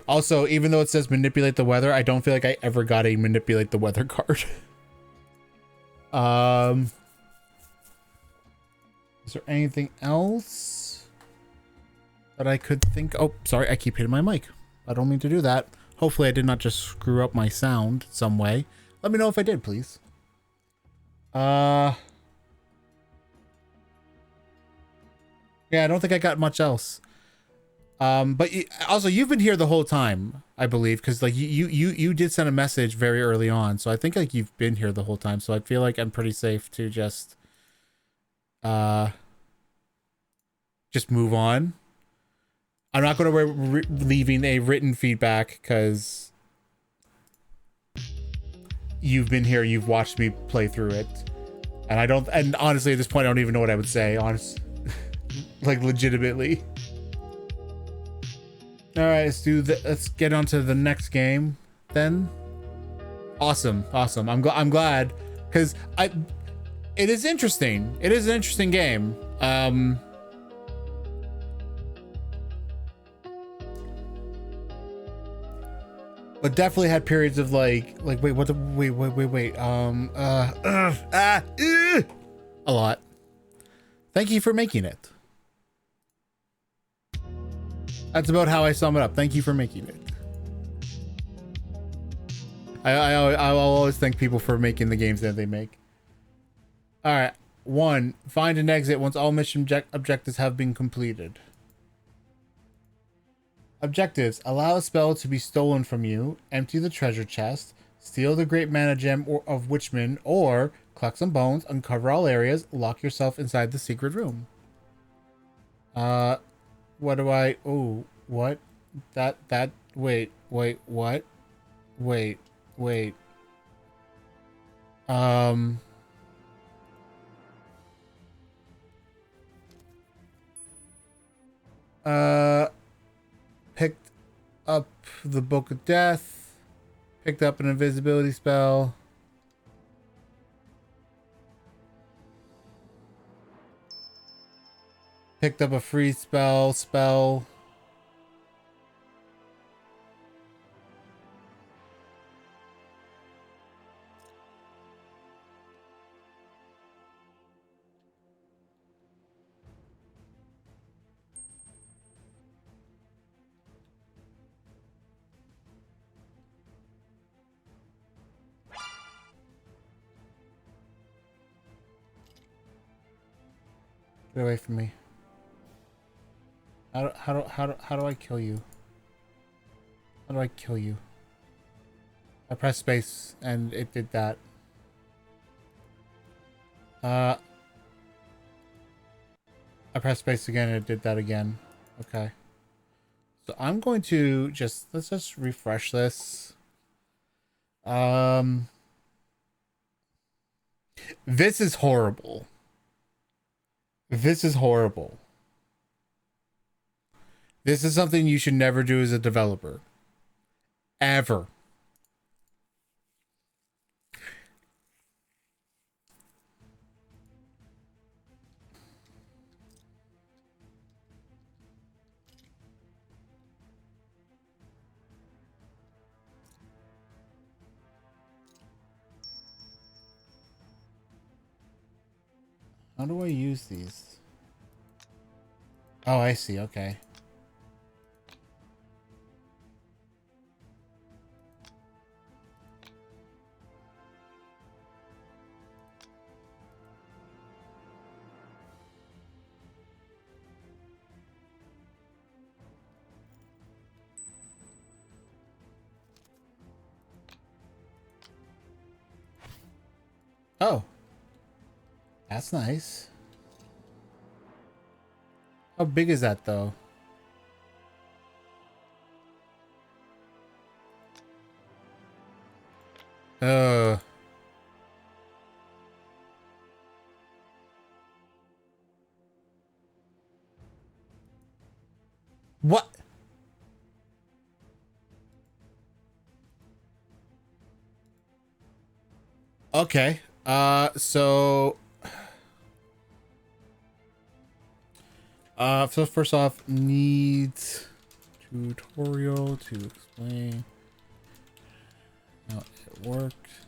Also, even though it says manipulate the weather, I don't feel like I ever got a manipulate the weather card. Is there anything else that I could think? Oh, sorry, I keep hitting my mic. I don't mean to do that. Hopefully I did not just screw up my sound some way. Let me know if I did, please. Yeah, I don't think I got much else. But also you've been here the whole time, I believe, because like you did send a message very early on, so I think like you've been here the whole time, so I feel like I'm pretty safe to just move on. I'm not going to be leaving a written feedback because you've been here, you've watched me play through it, and honestly at this point I don't even know what I would say, like legitimately. All right, let's get on to the next game then. Awesome. I'm glad, because it is interesting. It is an interesting game. But definitely had periods of like wait, what the wait. A lot. Thank you for making it. That's about how I sum it up. Thank you for making it. I'll always thank people for making the games that they make. All right. 1. Find an exit once all mission objectives have been completed. Objectives: allow a spell to be stolen from you, empty the treasure chest, steal the great mana gem of Witchman, or collect some bones, uncover all areas, lock yourself inside the secret room. What do I... Oh, what? That... Wait, what? Wait. Picked up the Book of Death. Picked up an invisibility spell. Picked up a free spell. Get away from me. How do I kill you? How do I kill you? I pressed space and it did that. I pressed space again and it did that again. Okay. So I'm going to let's just refresh this. This is horrible. This is horrible. This is something you should never do as a developer. Ever. How do I use these? Oh, I see. Okay. Oh, that's nice. How big is that though? Uh, what? Okay. So first off, needs tutorial to explain how it works,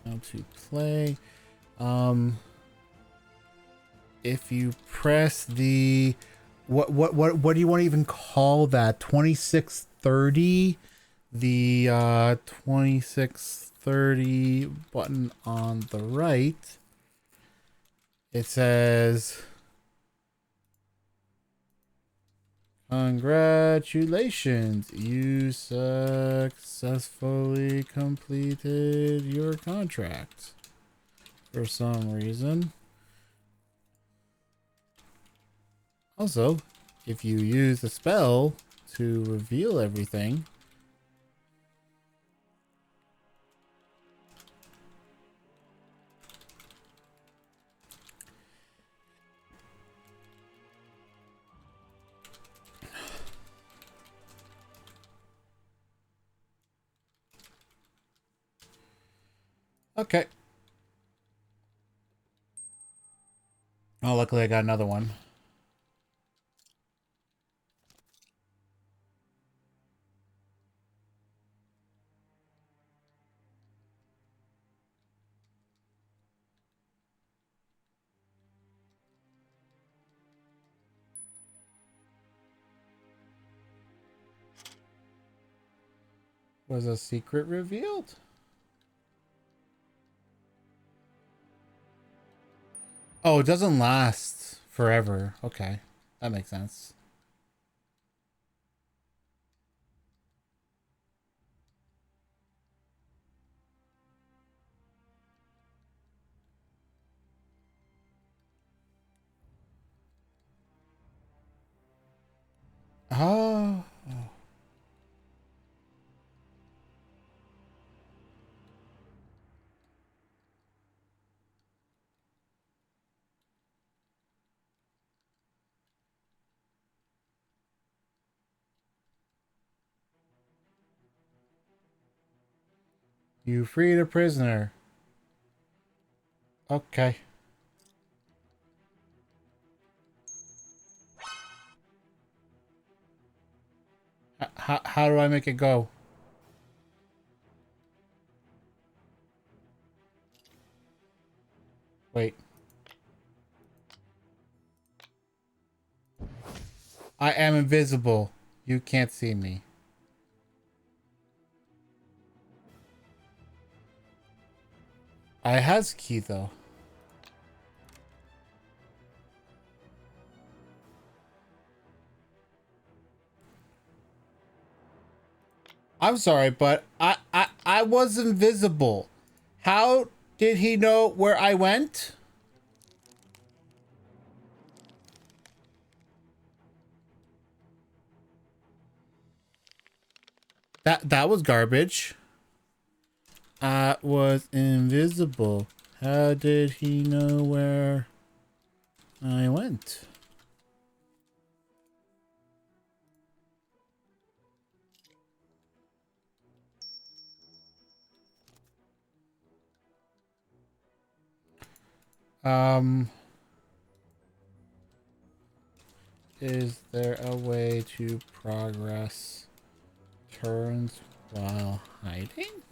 how to play. If you press the what do you want to even call that? 2630, the 2630 button on the right. It says, "Congratulations, you successfully completed your contract." For some reason. Also, if you use the spell to reveal everything, okay. Oh, luckily I got another one. Was a secret revealed? Oh, it doesn't last forever. Okay. That makes sense. Oh. You freed a prisoner. Okay. How do I make it go? Wait. I am invisible. You can't see me. I has key though. I'm sorry, but I was invisible. How did he know where I went? That was garbage. I was invisible. How did he know where I went? Um, is there a way to progress turns while hiding?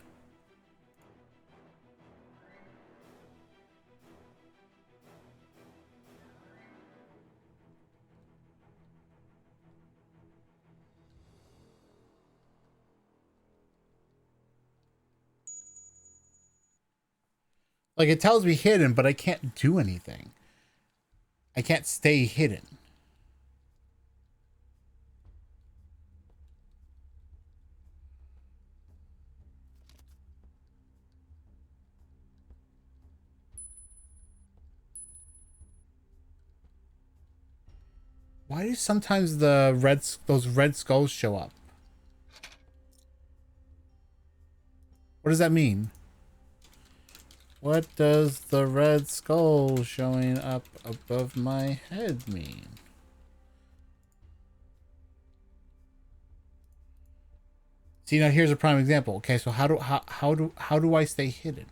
Like, it tells me hidden, but I can't do anything. I can't stay hidden. Why do sometimes those red skulls show up? What does that mean? What does the red skull showing up above my head mean? See, now here's a prime example. Okay, so how do I stay hidden?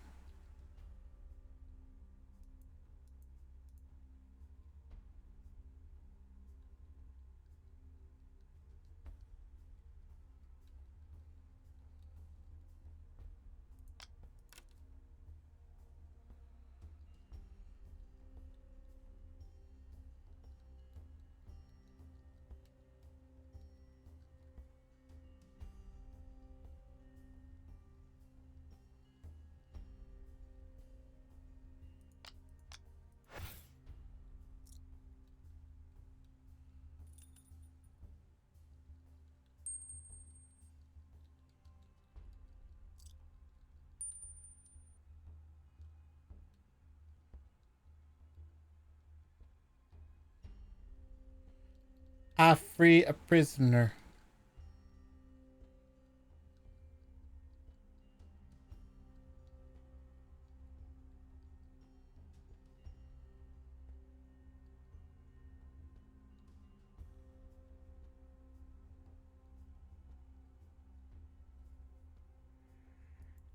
I free a prisoner.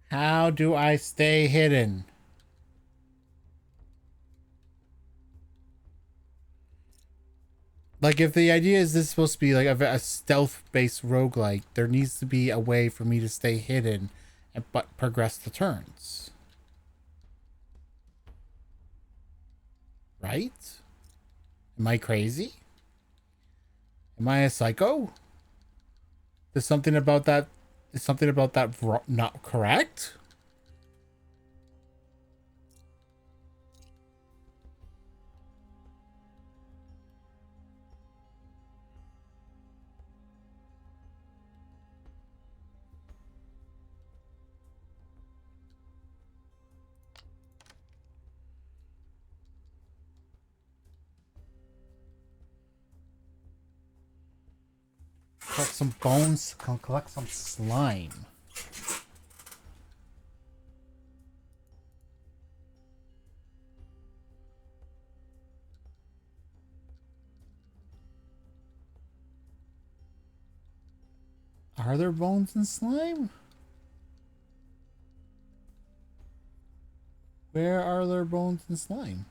How do I stay hidden? Like, if the idea is this is supposed to be like a stealth-based roguelike, there needs to be a way for me to stay hidden and but progress the turns. Right? Am I crazy? Am I a psycho? Is something about that not correct? Collect some bones, collect some slime. Are there bones in slime? Where are there bones in slime?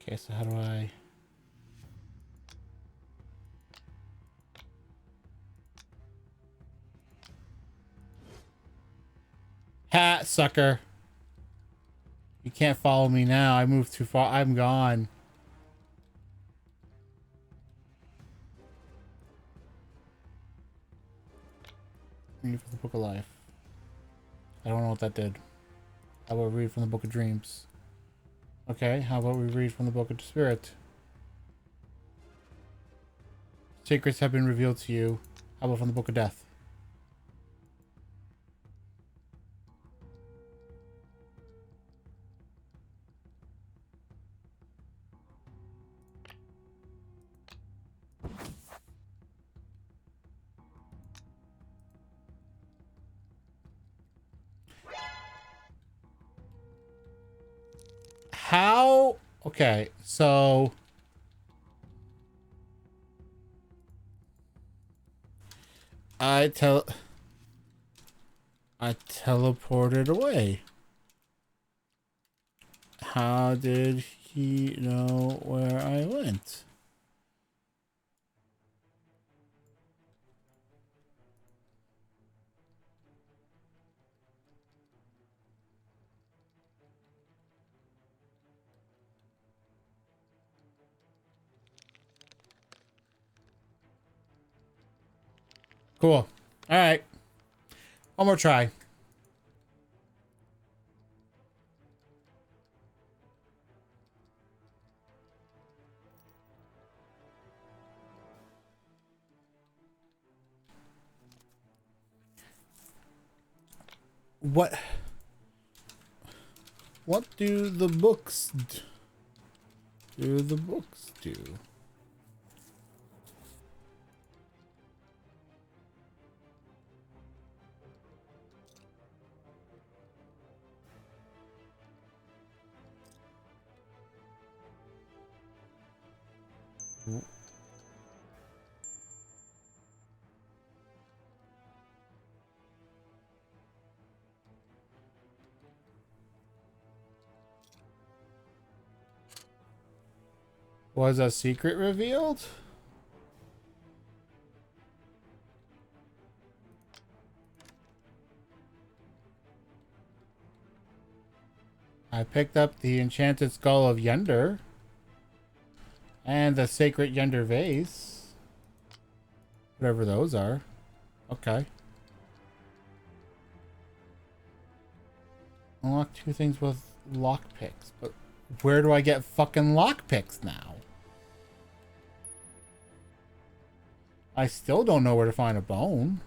Okay, so how do I... Ha, sucker. You can't follow me now. I moved too far. I'm gone. Read from the Book of Life. I don't know what that did. How about we read from the Book of Dreams? Okay, how about we read from the Book of Spirit? Secrets have been revealed to you. How about from the Book of Death? How? Okay, so I tell I teleported away. How did he know where I went? Cool. All right. One more try. What? What do the books do? Do the books do? Was a secret revealed? I picked up the enchanted skull of Yender. And the sacred Yender vase. Whatever those are. Okay. Unlock 2 things with lockpicks. But where do I get fucking lockpicks now? I still don't know where to find a bone.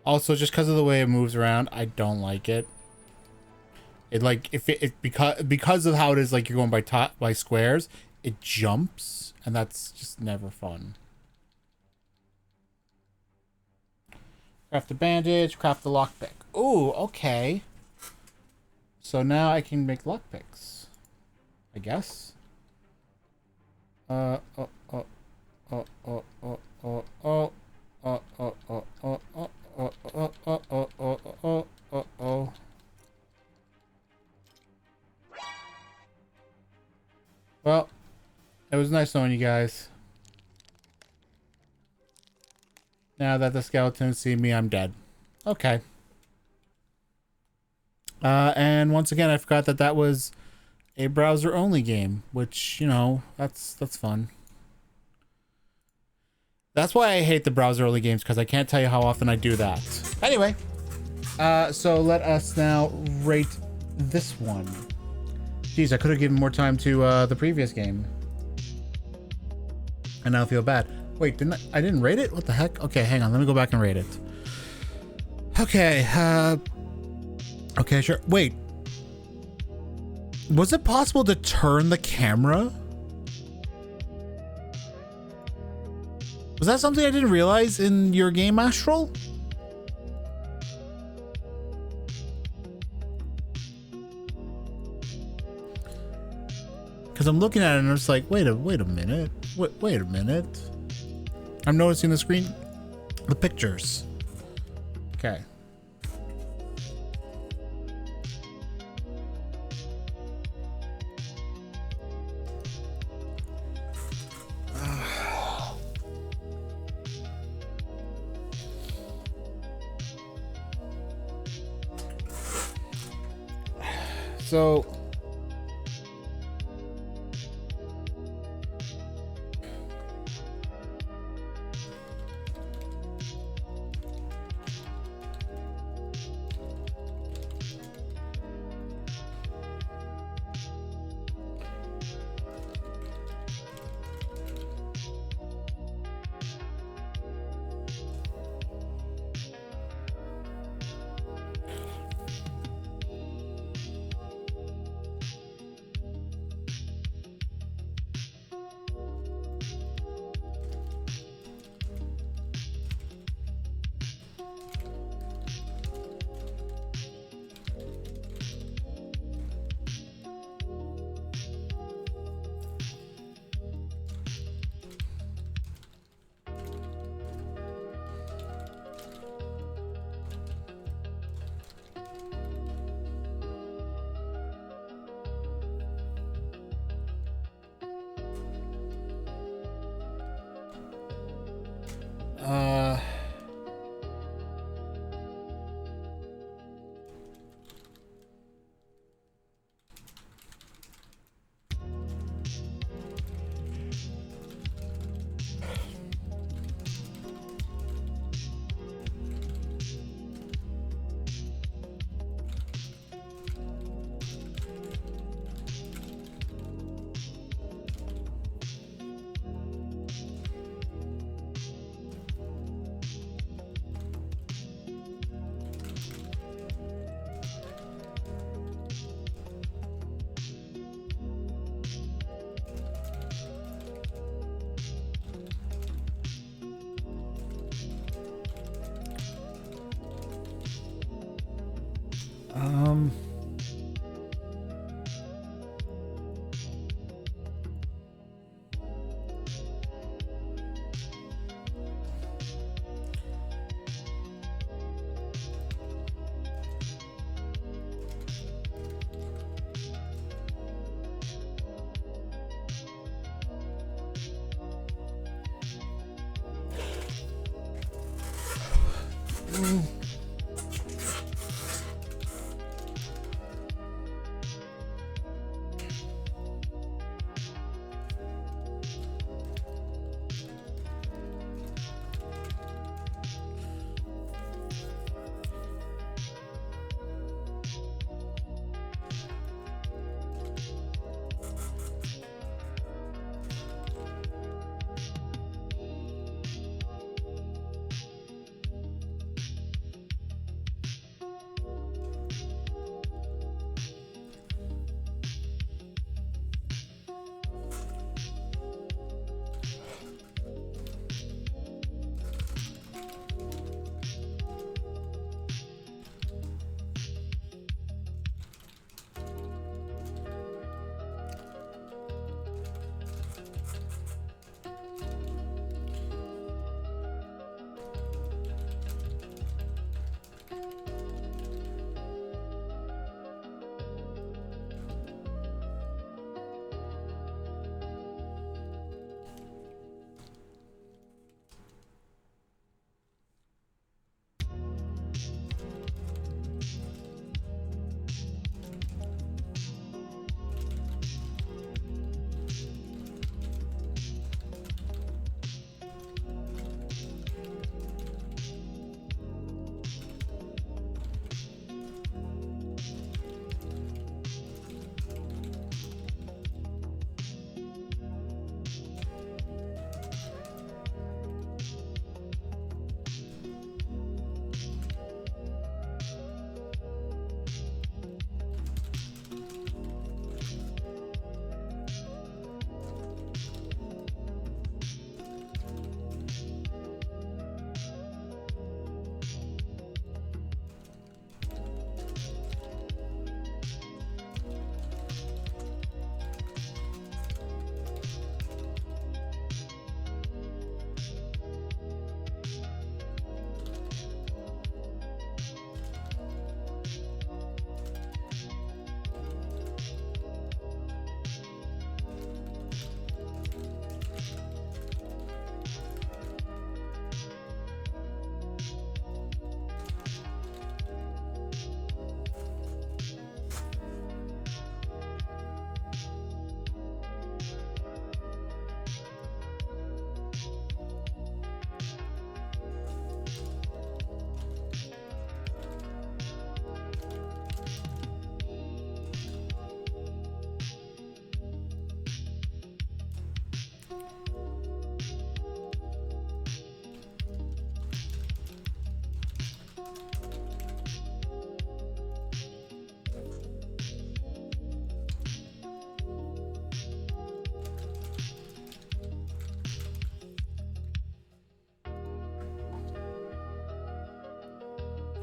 Also, just because of the way it moves around, I don't like it. It like if it because of how it is, like you're going by squares, it jumps, and that's just never fun. Craft the bandage, craft the lockpick. Ooh, okay. So now I can make lockpicks, I guess. Oh. Well, it was nice knowing you guys. Now that the skeletons see me, I'm dead. Okay. And once again, I forgot that that was a browser-only game, which, you know, that's fun. That's why I hate the browser-only games, because I can't tell you how often I do that. Anyway, so let us now rate this one. Jeez, I could have given more time to the previous game. And now I feel bad. Wait, I didn't rate it? What the heck? Okay, hang on. Let me go back and rate it. Okay, okay, sure. Wait. Was it possible to turn the camera? Was that something I didn't realize in your game, Astral? Because I'm looking at it and I'm just like, wait a minute. Wait a minute. I'm noticing the screen, the pictures. Okay. So Uh... Um...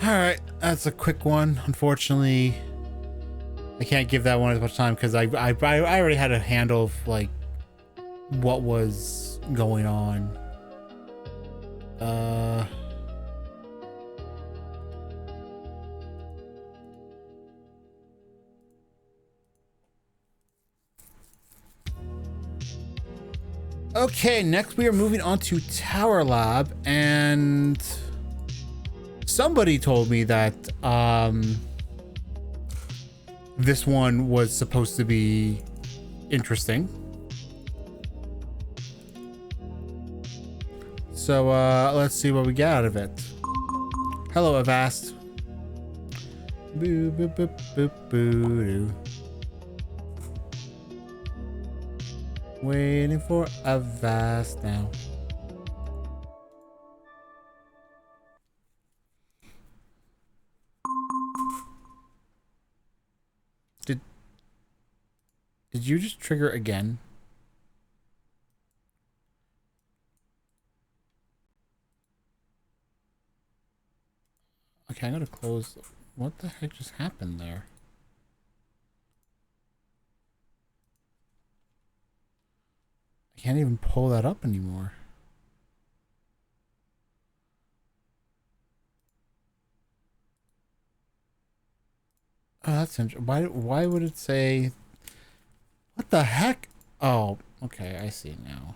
Alright, that's a quick one. Unfortunately, I can't give that one as much time because I already had a handle of like what was going on. Okay, next we are moving on to Tower Lab, and somebody told me that this one was supposed to be interesting. So let's see what we get out of it. Hello, Avast. Boo, boo, boo, boo, boo. Waiting for Avast now. Did you just trigger again? Okay, I'm gonna close. What the heck just happened there? I can't even pull that up anymore. Oh, that's interesting. Why would it say... What the heck? Oh, okay, I see now.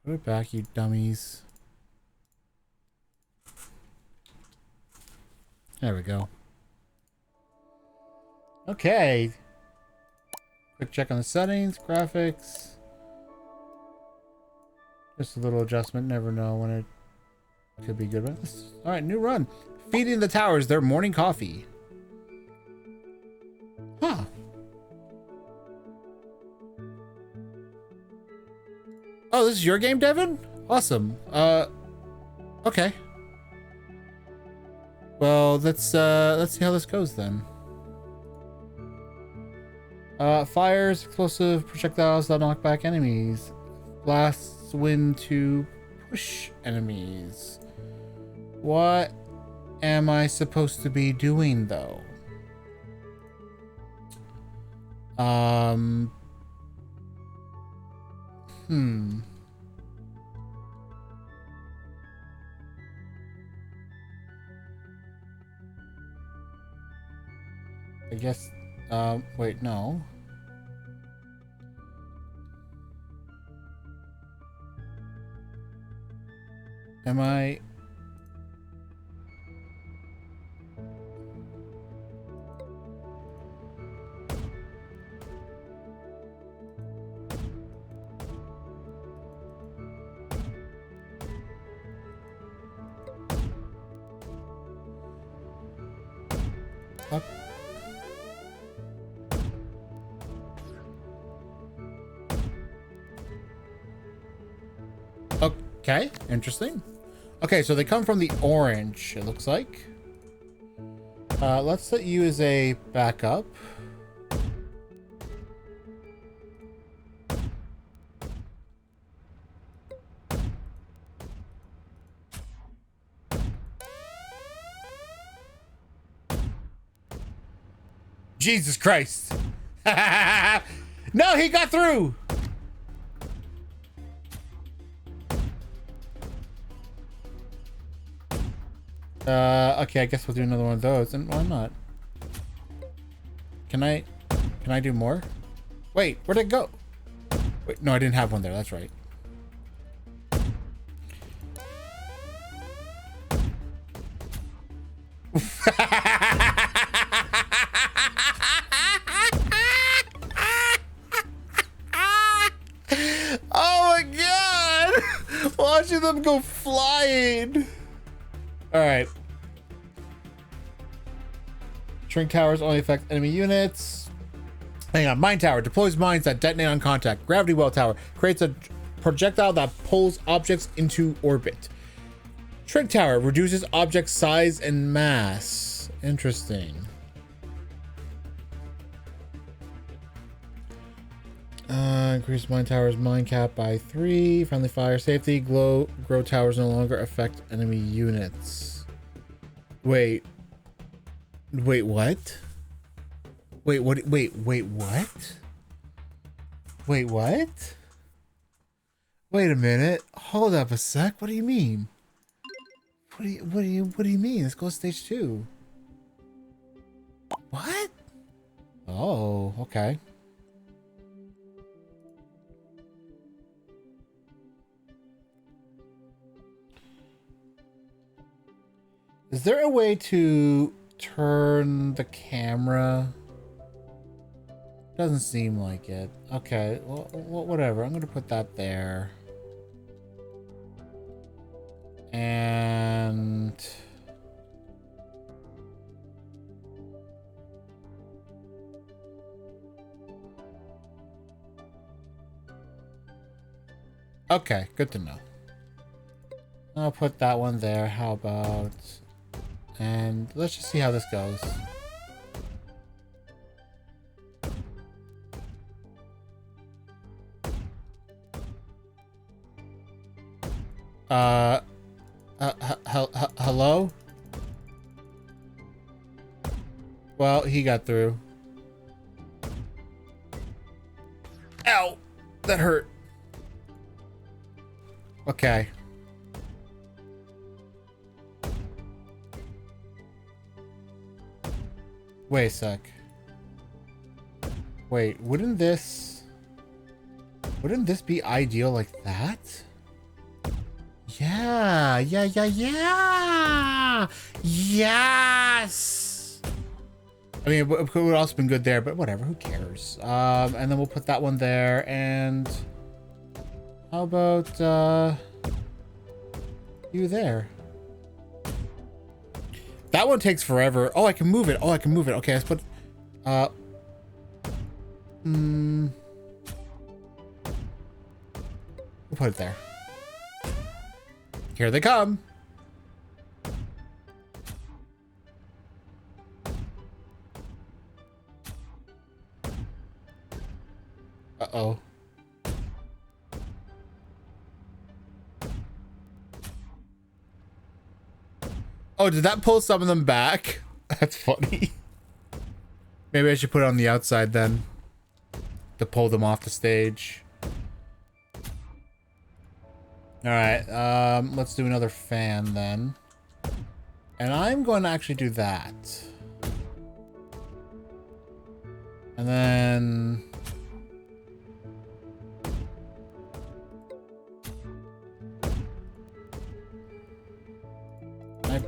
Put it back, you dummies. There we go. Okay. Quick check on the settings, graphics. Just a little adjustment. Never know when it could be good. All right, new run. Feeding the towers their morning coffee. Huh. Oh, this is your game, Devin? Awesome. Okay. Well, let's see how this goes then. Fires explosive projectiles that knock back enemies. Blasts wind to push enemies. What am I supposed to be doing though? I guess, wait, no. Am I... Up. Okay, interesting. Okay, so they come from the orange, it looks like. Let's set you as a backup. Jesus Christ. No, he got through. Okay, I guess we'll do another one of those, and why not? Can I do more? Wait, where'd it go? Wait, no, I didn't have one there, that's right. Oh my god! Watching them go flying! Alright. Shrink towers only affect enemy units. Hang on. Mine tower deploys mines that detonate on contact. Gravity well tower creates a projectile that pulls objects into orbit. Shrink tower reduces object size and mass. Interesting. Increase mine towers mine cap by 3. Friendly fire safety. Grow towers no longer affect enemy units. Wait, what? Wait, what? Wait, what? Wait, what? Wait a minute. Hold up a sec. What do you mean? What do you mean? Let's go to stage 2. What? Oh, okay. Is there a way to turn the camera? Doesn't seem like it. Okay, well, whatever. I'm gonna put that there. And okay, good to know. I'll put that one there. How about... And let's just see how this goes. Hello? Well, he got through. Ow! That hurt. Okay. Wait a sec. Wait, wouldn't this be ideal like that? Yeah, yeah. Yes. I mean, it would have also been good there, but whatever, who cares? And then we'll put that one there, and how about you there? That one takes forever. Oh, I can move it. Oh, I can move it. Okay, let's put we'll put it there. Here they come. Uh-oh. Oh, did that pull some of them back? That's funny. Maybe I should put it on the outside then to pull them off the stage. All right, let's do another fan then. And I'm going to actually do that. And then... Let's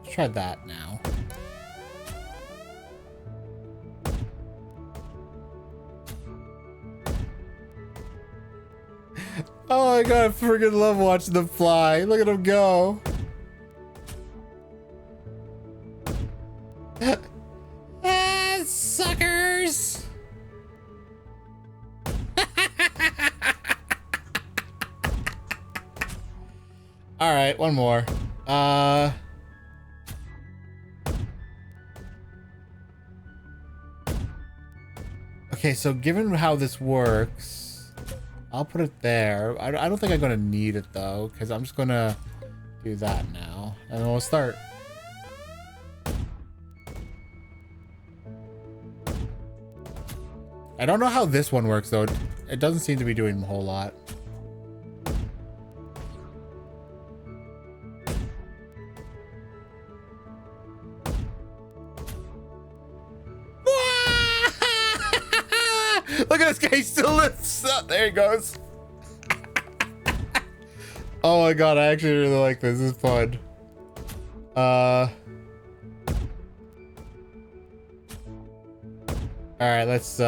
try that now. Oh my god, I freaking love watching them fly. Look at them go. Ah, suckers! Alright, one more. Okay, so given how this works, I'll put it there. I don't think I'm gonna need it though, because I'm just gonna do that now, and then we'll start. I don't know how this one works though. It doesn't seem to be doing a whole lot. Look at this guy, he still lifts up. There he goes. Oh my god, I actually really like this. This is fun. Alright, let's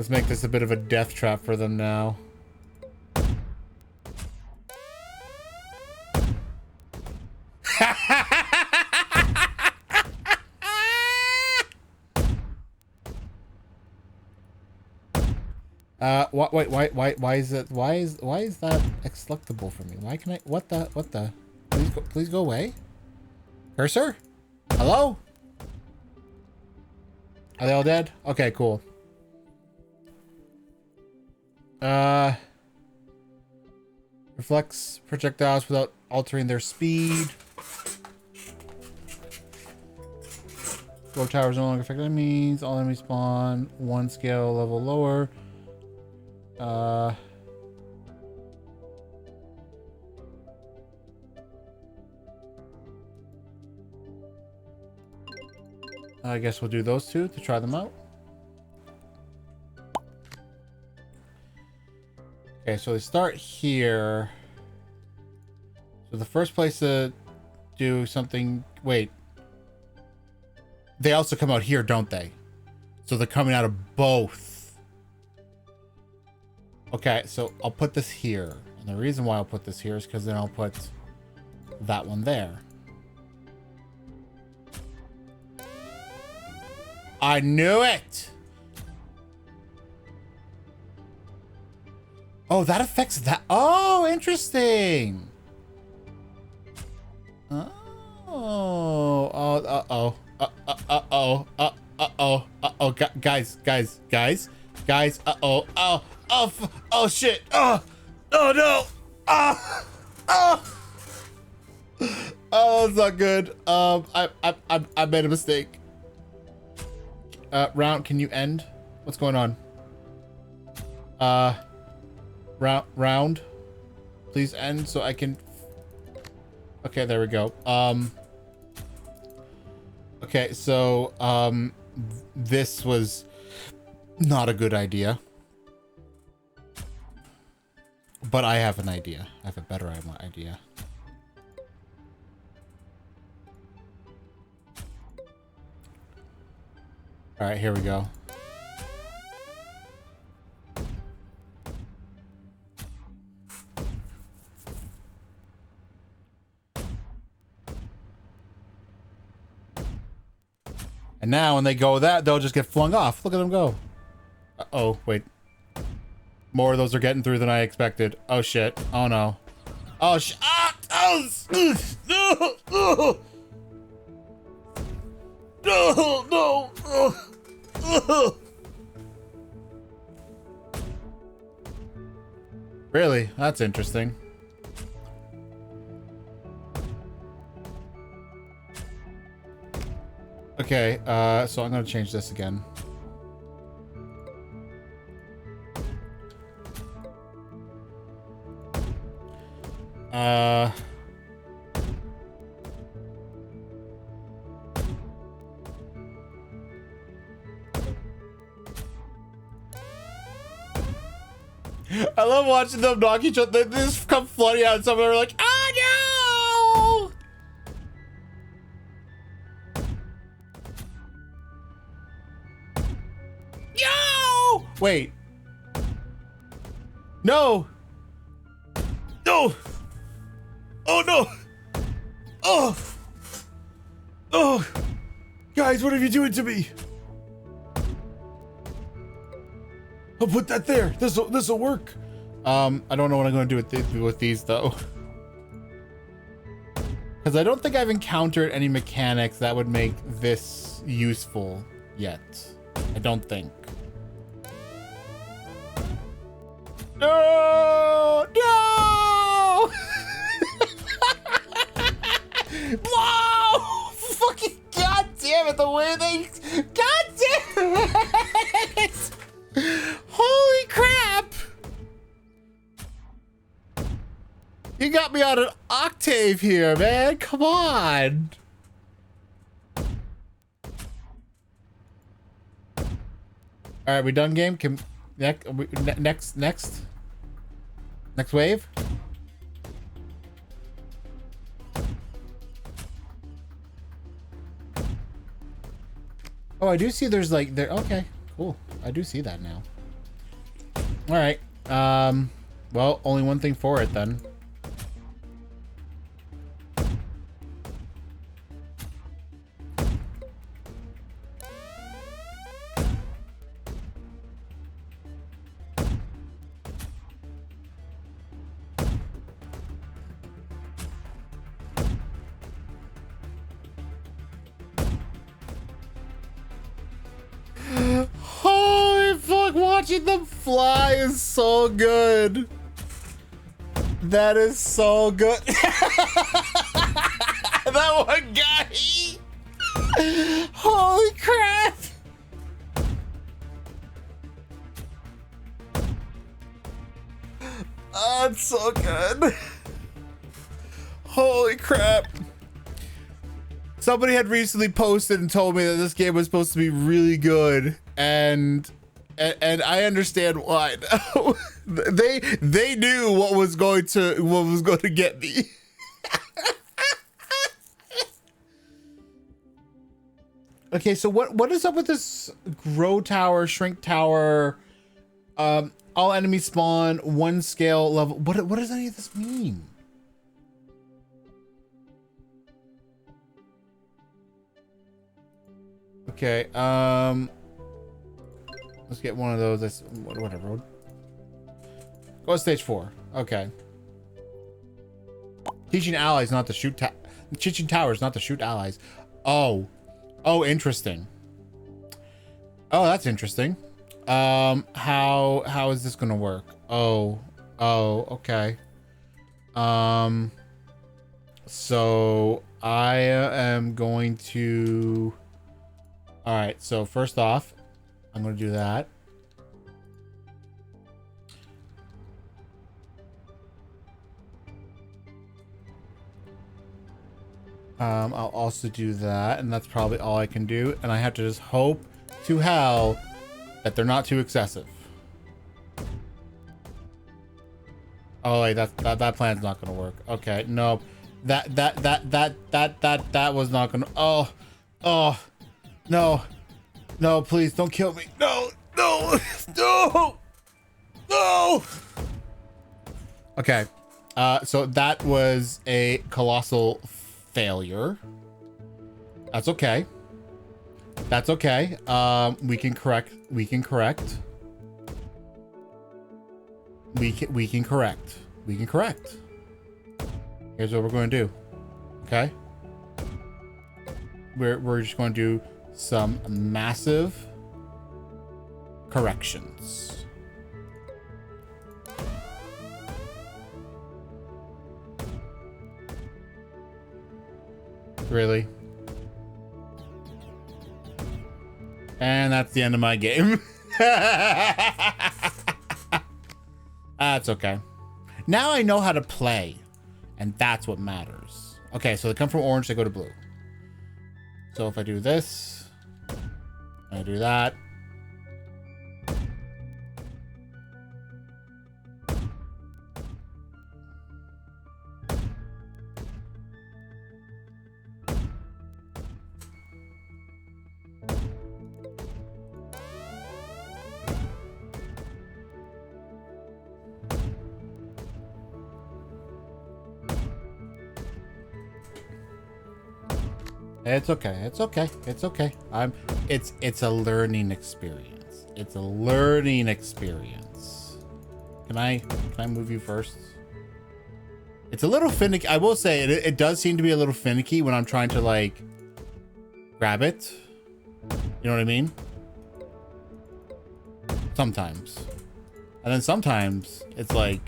make this a bit of a death trap for them now. Why is that acceptable for me? Why can I, what the, please go away. Cursor? Hello? Are they all dead? Okay, cool. Reflects projectiles without altering their speed. Glow towers no longer affect enemies. All enemies spawn one scale level lower. I guess we'll do those two to try them out. Okay, so they start here. So the first place to do something... Wait. They also come out here, don't they? So they're coming out of both. Okay, so I'll put this here. And the reason why I'll put this here is because then I'll put that one there. I knew it! Oh, that affects that. Oh, interesting. Oh, uh-oh. Uh-oh. Guys. Uh-oh. Oh, shit. Oh, no. Oh, that's not good. I made a mistake. Round, can you end? What's going on? Round, please end so I can... Okay, there we go. Okay, so, this was not a good idea. But I have an idea. I have a better idea. All right, here we go. And now when they go that, they'll just get flung off. Look at them go. Uh-oh, wait. More of those are getting through than I expected. Oh, shit. Oh, no. Oh, no. Really? That's interesting. Okay, so I'm gonna change this again. I love watching them knock each other. They just come flooding out and some of them are like, oh no! No! Wait. No! No! Oh no! Oh! Oh! Guys, what are you doing to me? I'll put that there. This'll work. I don't know what I'm gonna do with these though. Because I don't think I've encountered any mechanics that would make this useful yet. I don't think. No! No! Whoa! Fucking goddamn it! The way they... Goddamn it! Holy crap! You got me on an octave here, man. Come on. All right, we done game? Can next wave? Oh, I do see there's like there. Okay, cool. I do see that now. All right. Well, only one thing for it then. Holy fuck, watching them fly is so good. That is so good. That one guy. Holy crap. Oh, it's so good. Holy crap. Somebody had recently posted and told me that this game was supposed to be really good, and I understand why now. they knew what was going to get me. Okay, so what is up with this grow tower, shrink tower, all enemies spawn, 1 scale level? What does any of this mean? Okay, let's get one of those. That's whatever. Go to stage 4. Okay. Teaching allies not to shoot. Teaching towers not to shoot allies. Oh, interesting. Oh, that's interesting. How is this gonna work? Oh, okay. So I am going to. All right, so first off, I'm going to do that. I'll also do that, and that's probably all I can do. And I have to just hope to hell that they're not too excessive. Oh, wait, that plan's not going to work. Okay, no, that was not going to. Oh. No, please don't kill me. No. Okay. So that was a colossal failure. That's okay. We can correct. We can correct. Here's what we're going to do. Okay? We're just going to do some massive corrections. Really? And that's the end of my game. That's okay. Now I know how to play, and that's what matters. Okay, so they come from orange, they go to blue. So if I do this, I do that. It's okay. It's a learning experience. Can I move you first? It's a little finicky. I will say it does seem to be a little finicky when I'm trying to like grab it. You know what I mean? Sometimes. And then sometimes it's like,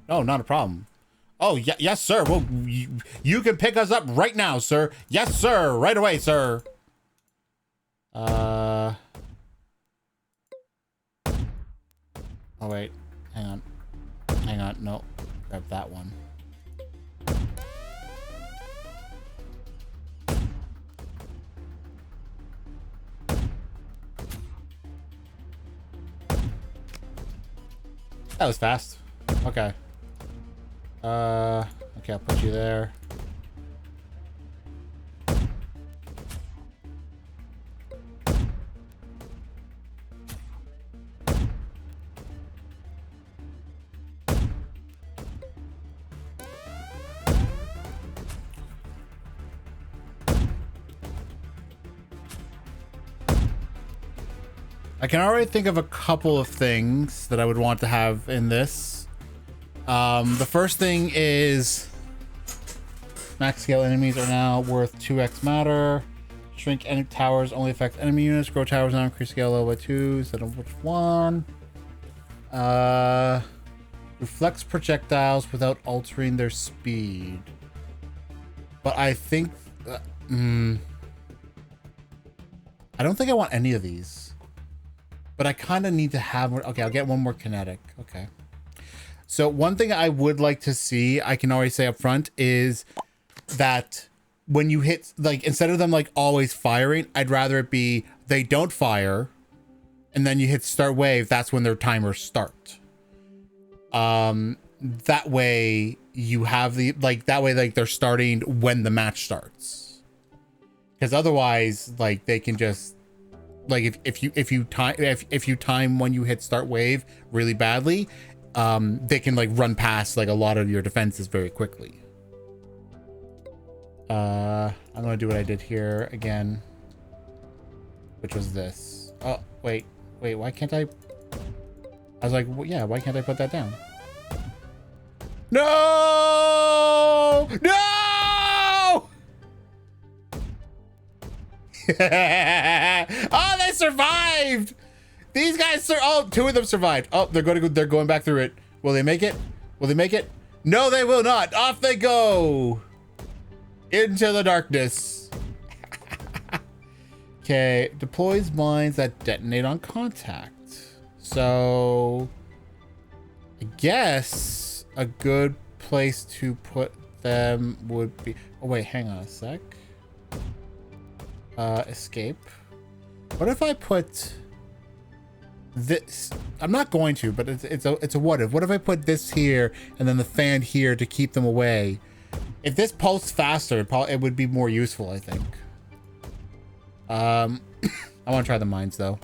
oh, not a problem. Oh, yes, sir. Well, you can pick us up right now, sir. Yes, sir. Right away, sir. Oh, wait. Hang on. No. Grab that one. That was fast. Okay. Okay, I'll put you there. I can already think of a couple of things that I would want to have in this. The first thing is max scale enemies are now worth 2x matter. Shrink enemy towers only affect enemy units. Grow towers now increase scale level by 2 instead of which 1. Reflects projectiles without altering their speed. But I think I don't think I want any of these. But I kind of need to have more. Okay, I'll get one more kinetic. Okay. So one thing I would like to see, I can already say up front, is that when you hit, like, instead of them like always firing, I'd rather it be they don't fire, and then you hit start wave. That's when their timers start. That way you have the, like, that way, like, they're starting when the match starts. Because otherwise, like, they can just, like, if you time when you hit start wave really badly, they can, like, run past, like, a lot of your defenses very quickly. I'm gonna do what I did here again, which was this. Oh, wait, why can't I was like, well, yeah, why can't I put that down? No! No! Oh, they survived! These guys, oh, two of them survived. Oh, they're going back through it. Will they make it? Will they make it? No, they will not. Off they go into the darkness. Okay, deploys mines that detonate on contact. So I guess a good place to put them would be, oh wait, hang on a sec. Escape. What if I put this? I'm not going to, but it's a what if. What if I put this here and then the fan here to keep them away? If this pulsed faster, it would be more useful, I think. I want to try the mines though.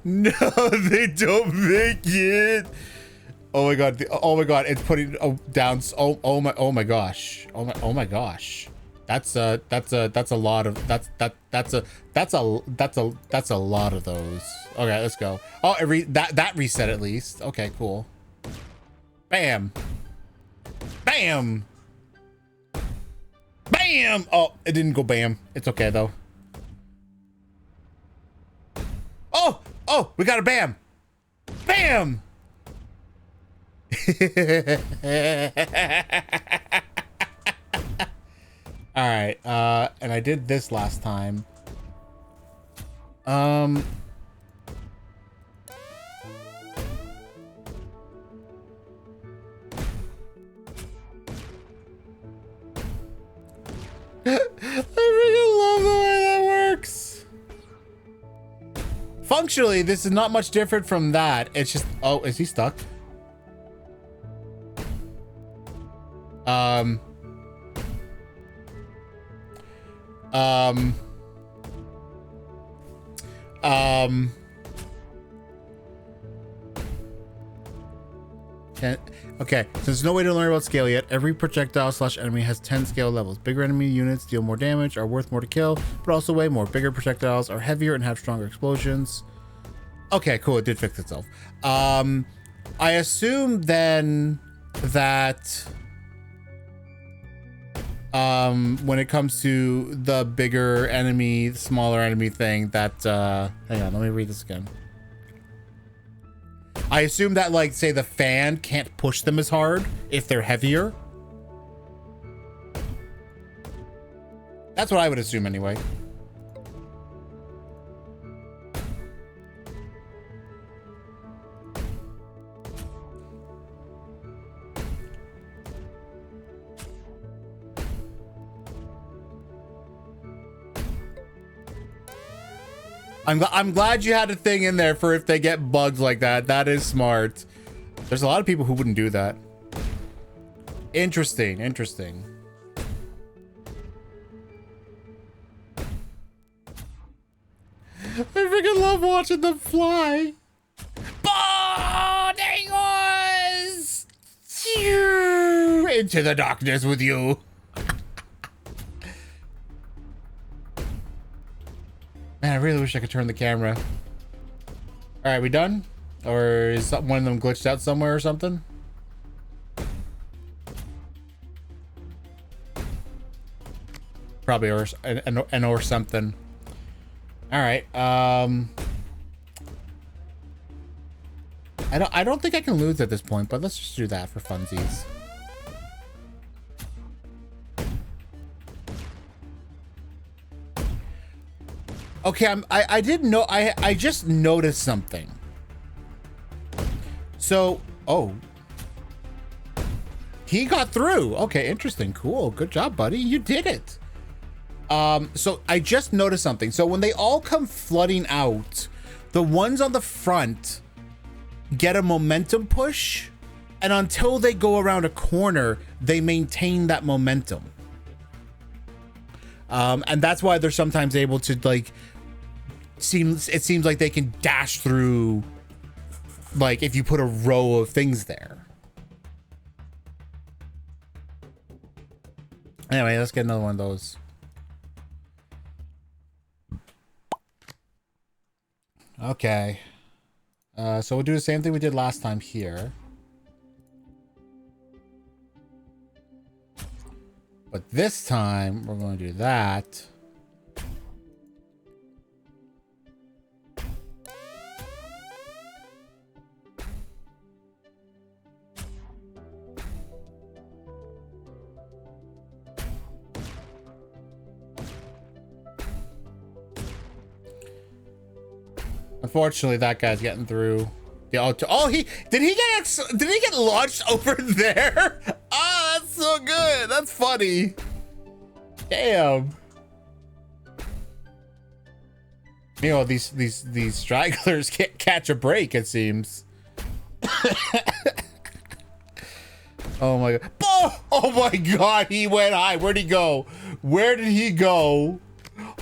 No, they don't make it. Oh my god! Oh my god! It's putting down. Oh my gosh! Oh my gosh! That's a lot of that's a lot of those. Okay, let's go. Oh, that reset at least. Okay, cool. Bam! Bam! Bam! Oh, it didn't go bam. It's okay though. Oh! Oh, we got a bam! Bam! All right, and I did this last time. I really love the way that works. Functionally, this is not much different from that. It's just, oh, is he stuck? Okay, so there's no way to learn about scale yet. Every projectile / enemy has 10 scale levels. Bigger enemy units deal more damage, are worth more to kill, but also weigh more. Bigger projectiles are heavier and have stronger explosions. Okay, cool, it did fix itself. I assume then that when it comes to the bigger enemy, the smaller enemy thing, that hang on, let me read this again. I assume that, like, say the fan can't push them as hard if they're heavier. That's what I would assume anyway. I'm glad you had a thing in there for if they get bugs like that. That is smart. There's a lot of people who wouldn't do that. Interesting, interesting. I freaking love watching them fly. Oh, there he goes! Into the darkness with you. Man, I really wish I could turn the camera. All right, we done? Or is one of them glitched out somewhere or something? Probably, or something. All right. I don't think I can lose at this point, but let's just do that for funsies. Okay, I didn't know. I just noticed something. So, oh. He got through. Okay, interesting. Cool. Good job, buddy. You did it. So I just noticed something. So when they all come flooding out, the ones on the front get a momentum push, and until they go around a corner, they maintain that momentum. And that's why they're sometimes able to, like, it seems like they can dash through, like, if you put a row of things there. Anyway, let's get another one of those. Okay. So we'll do the same thing we did last time here. But this time, we're going to do that. Unfortunately, that guy's getting through. Oh, did he get launched over there? Oh, that's so good. That's funny. Damn. You know, these stragglers can't catch a break, it seems. Oh my god. Oh my god, he went high. Where'd he go? Where did he go?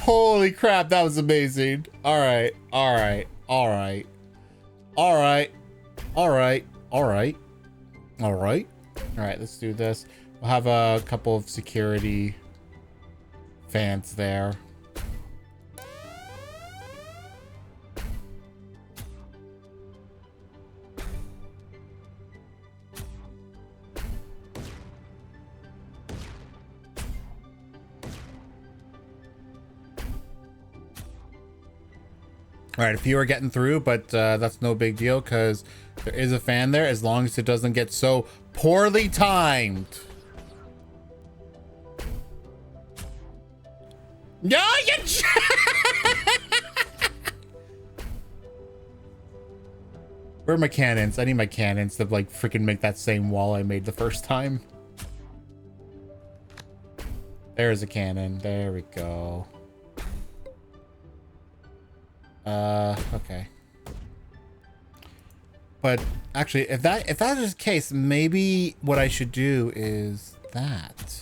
Holy crap, that was amazing. All right. All right, let's do this. We'll have a couple of security fans there. All right, a few are getting through, but that's no big deal because there is a fan there as long as it doesn't get so poorly timed. No, you... Where are my cannons? I need my cannons to, like, freaking make that same wall I made the first time. There's a cannon. There we go. Okay. But actually, if that is the case, maybe what I should do is that.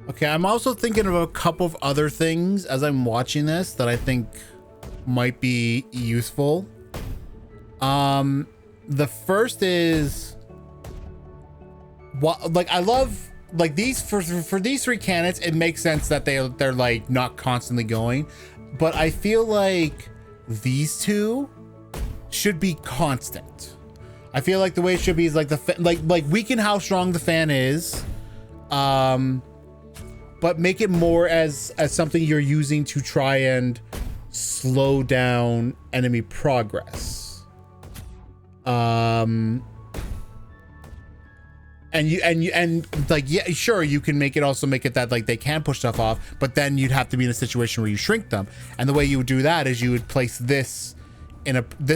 Okay, I'm also thinking of a couple of other things as I'm watching this that I think might be useful. The first is what, like, I love, like, these for these three cannons, it makes sense that they're like not constantly going, but I feel like these two should be constant. I feel like the way it should be is like like weaken how strong the fan is, but make it more as something you're using to try and slow down enemy progress. And like, yeah, sure, you can make it also make it that like they can push stuff off, but then you'd have to be in a situation where you shrink them. And the way you would do that is you would place this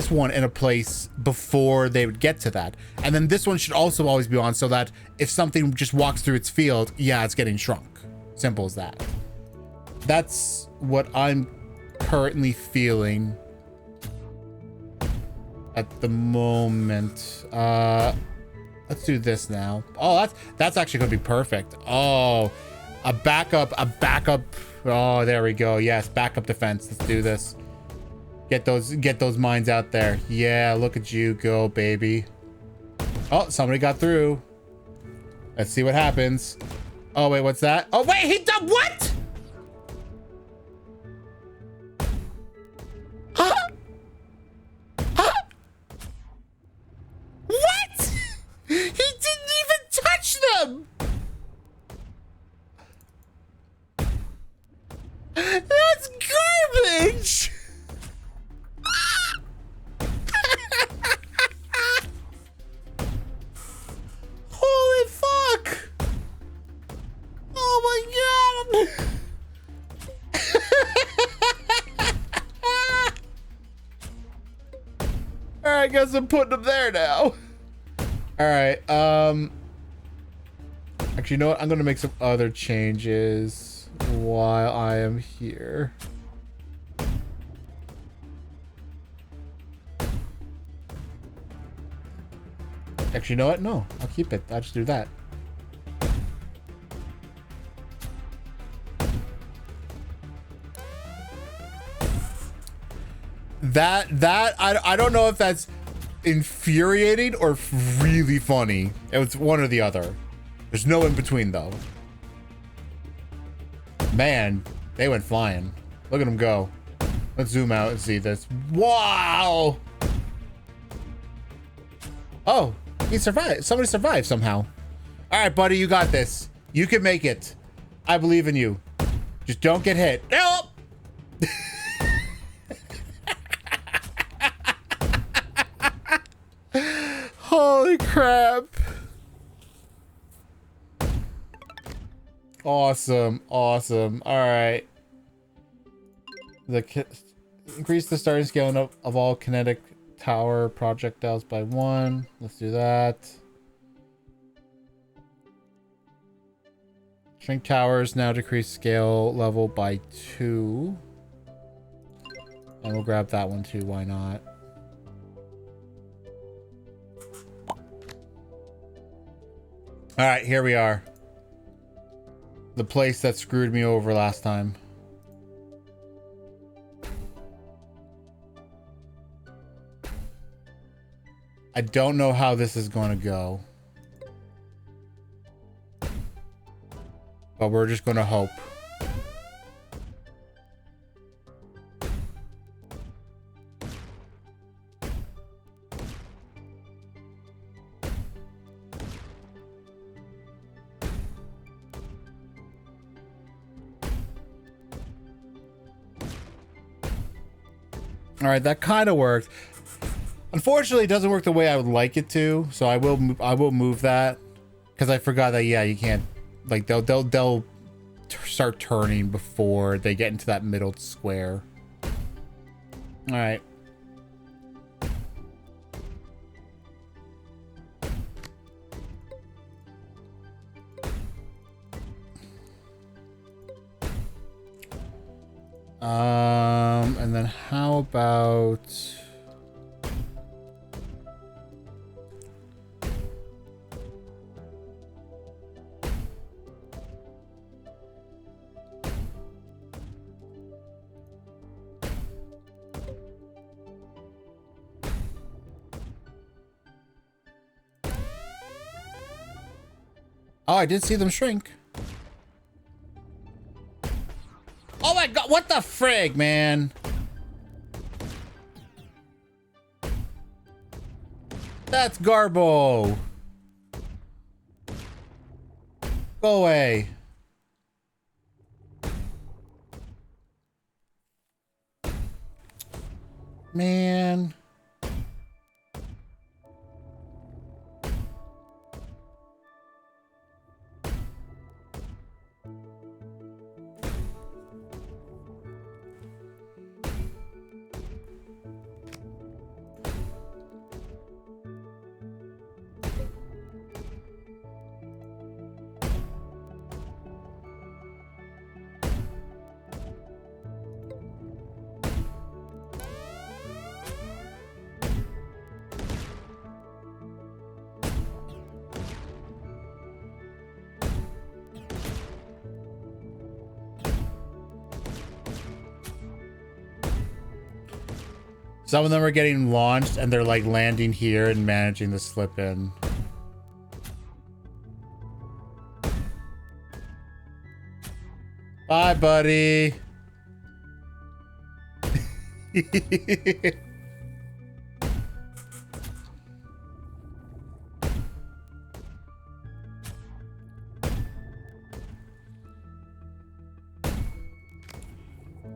one in a place before they would get to that. And then this one should also always be on so that if something just walks through its field, yeah, it's getting shrunk. Simple as that. That's what I'm currently feeling at the moment. Let's do this now. Oh, that's actually gonna be perfect. Oh, a backup. Oh, there we go. Yes, backup defense. Let's do this. Get those mines out there. Yeah, look at you go, baby. Oh, somebody got through. Let's see what happens. Oh, wait, what's that? Oh, wait, he done what? I guess I'm putting them there now. All right. Actually, you know what? I'm gonna make some other changes while I am here. Actually, you know what? No, I'll keep it. I'll just do that. I don't know if that's infuriating or really funny. It's one or the other. There's no in between though. Man, they went flying. Look at them go. Let's zoom out and see this. Wow. Oh, he survived. Somebody survived somehow. All right, buddy, you got this. You can make it. I believe in you. Just don't get hit. Nope. Holy crap. Awesome. Awesome. All right. Increase the starting scale of all kinetic tower projectiles by 1. Let's do that. Shrink towers now decrease scale level by 2. And we'll grab that one too. Why not? All right, here we are. The place that screwed me over last time. I don't know how this is going to go. But we're just going to hope. All right, that kind of worked. Unfortunately, it doesn't work the way I would like it to, so I will move that because I forgot that you can't, like, they'll start turning before they get into that middle square. All right. And then how about oh, I did see them shrink. Oh my god, what the frig, man? That's Garbo. Go away. Man. Some of them are getting launched and they're like landing here and managing to slip in. Bye, buddy.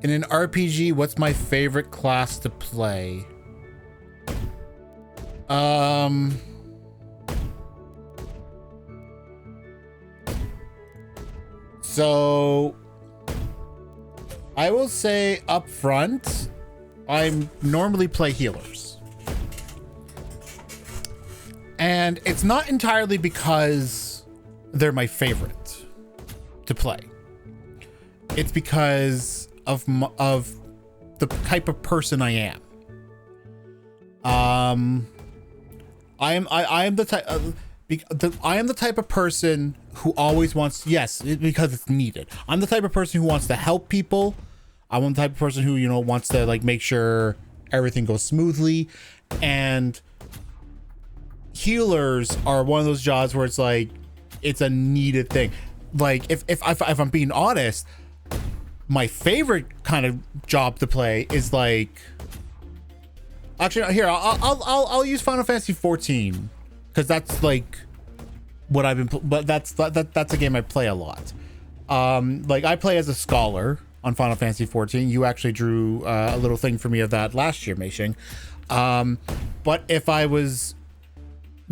In an RPG, what's my favorite class to play? So I will say up front, I normally play healers. And it's not entirely because they're my favorite to play. It's because of the type of person I am. I am the type I am the type of person who always wants, yes, because it's needed. I'm the type of person who wants to help people. I'm the type of person who, you know, wants to like make sure everything goes smoothly. And healers are one of those jobs where it's like it's a needed thing. Like if I'm being honest, my favorite kind of job to play is like, actually here I'll use Final Fantasy 14 because that's like what I've been, but that's a game I play a lot. Like I play as a scholar on Final Fantasy 14. You actually drew a little thing for me of that last year, Meishing. But if I was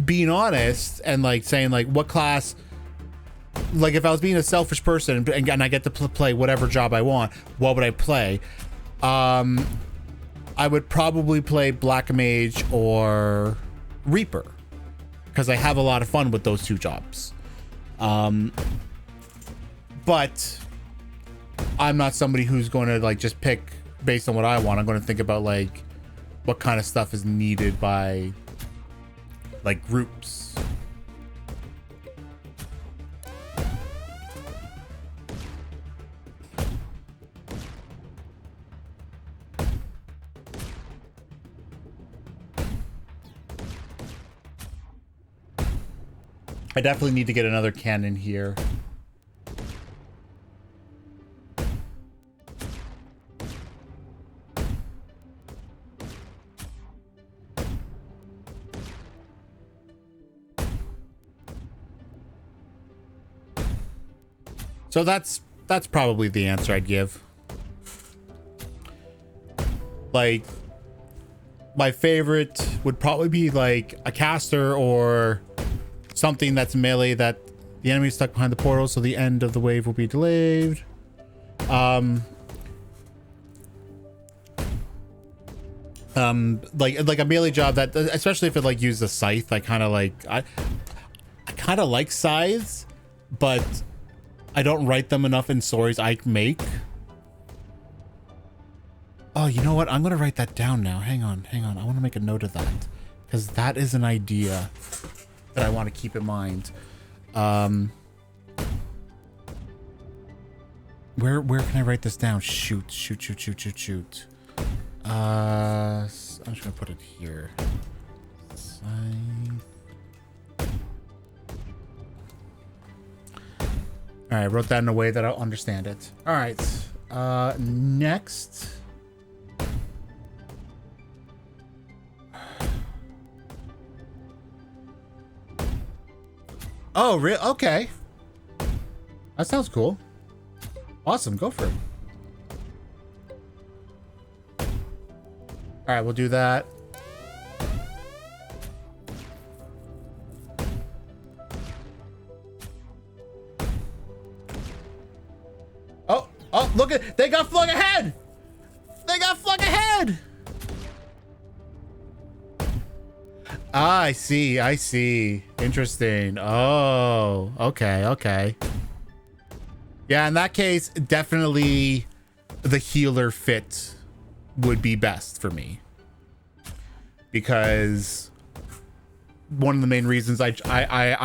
being honest and like saying like what class, like if I was being a selfish person and I get to play whatever job I want, what would I play? I would probably play Black Mage or Reaper because I have a lot of fun with those two jobs. But I'm not somebody who's going to like just pick based on what I want. I'm going to think about like what kind of stuff is needed by like groups. I definitely need to get another cannon here. So that's probably the answer I'd give. Like, my favorite would probably be like a caster or something that's melee that the enemy is stuck behind the portal, so the end of the wave will be delayed. Like a melee job that, especially if it like uses a scythe, I kind of like, I kind of like scythes, but I don't write them enough in stories I make. Oh, you know what? I'm gonna write that down now. Hang on. I want to make a note of that because that is an idea that I want to keep in mind. Where can I write this down? Shoot. I'm just gonna put it here. All right, I wrote that in a way that I'll understand it. All right, next. Oh, really? Okay. That sounds cool. Awesome, go for it. All right, we'll do that. Oh, look at, they got flung ahead. Ah, I see. Interesting. Oh, okay. Yeah, in that case, definitely the healer fit would be best for me. Because one of the main reasons I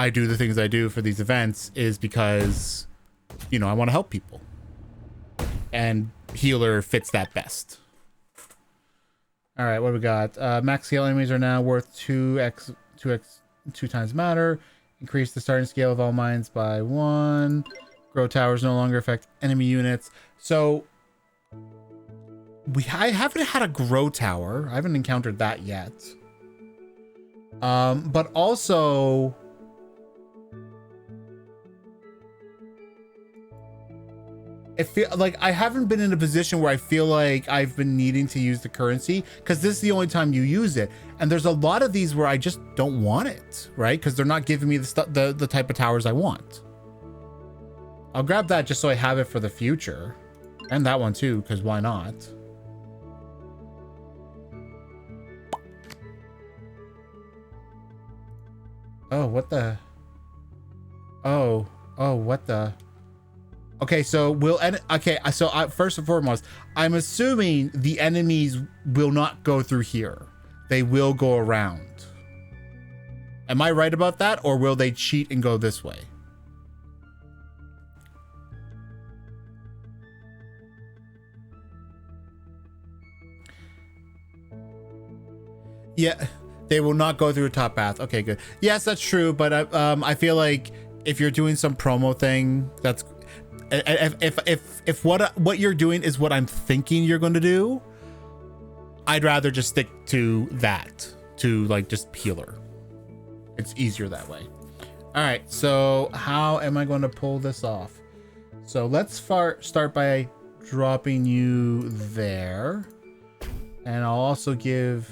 do the things I do for these events is because, you know, I want to help people. And healer fits that best. All right, what do we got? Max scale enemies are now worth 2 times matter. Increase the starting scale of all mines by 1. Grow towers no longer affect enemy units. So I haven't had a grow tower. I haven't encountered that yet. But also I feel like I haven't been in a position where I feel like I've been needing to use the currency because this is the only time you use it. And there's a lot of these where I just don't want it, right? Because they're not giving me the type of towers I want. I'll grab that just so I have it for the future. And that one too, because why not? Oh, what the? Oh, what the? Okay, so first and foremost, I'm assuming the enemies will not go through here. They will go around. Am I right about that? Or will they cheat and go this way? Yeah, they will not go through a top path. Okay, good. Yes, that's true. But I feel like if you're doing some promo thing, that's if what you're doing is what I'm thinking you're going to do, I'd rather just stick to that, to like just healer. It's easier that way. All right, so how am I going to pull this off? So let's start by dropping you there, and I'll also give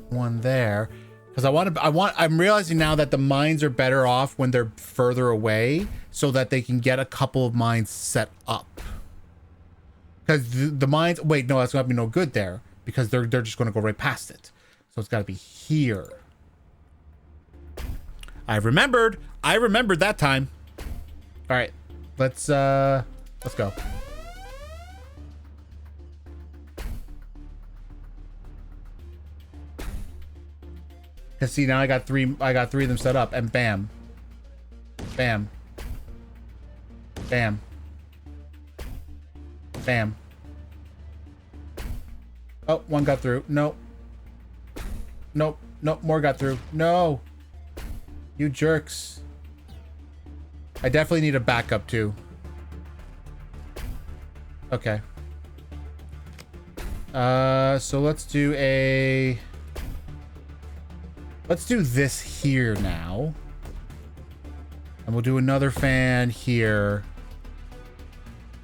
one there because I'm realizing now that the mines are better off when they're further away so that they can get a couple of mines set up. Because the mines, wait, no, that's gonna be no good there because they're just gonna go right past it. So it's gotta be here. I remembered that time. All right, let's go. Cause see, now I got three of them set up, and bam, bam, bam, bam. Oh, one got through. Nope. Nope. Nope. More got through. No. You jerks. I definitely need a backup too. Okay. So let's do this here now. And we'll do another fan here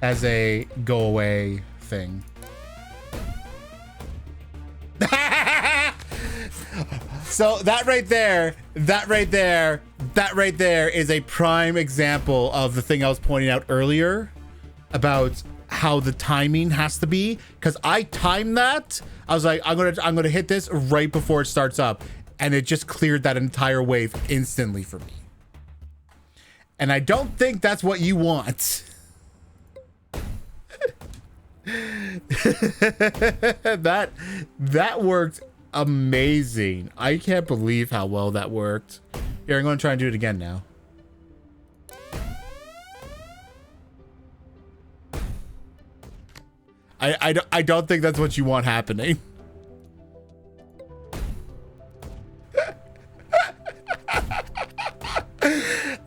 as a go away thing. So that right there is a prime example of the thing I was pointing out earlier about how the timing has to be, because I timed that. I was like, I'm gonna hit this right before it starts up, and it just cleared that entire wave instantly for me. And I don't think that's what you want. that worked amazing. I can't believe how well that worked. Here, I'm going to try and do it again now. I don't think that's what you want happening.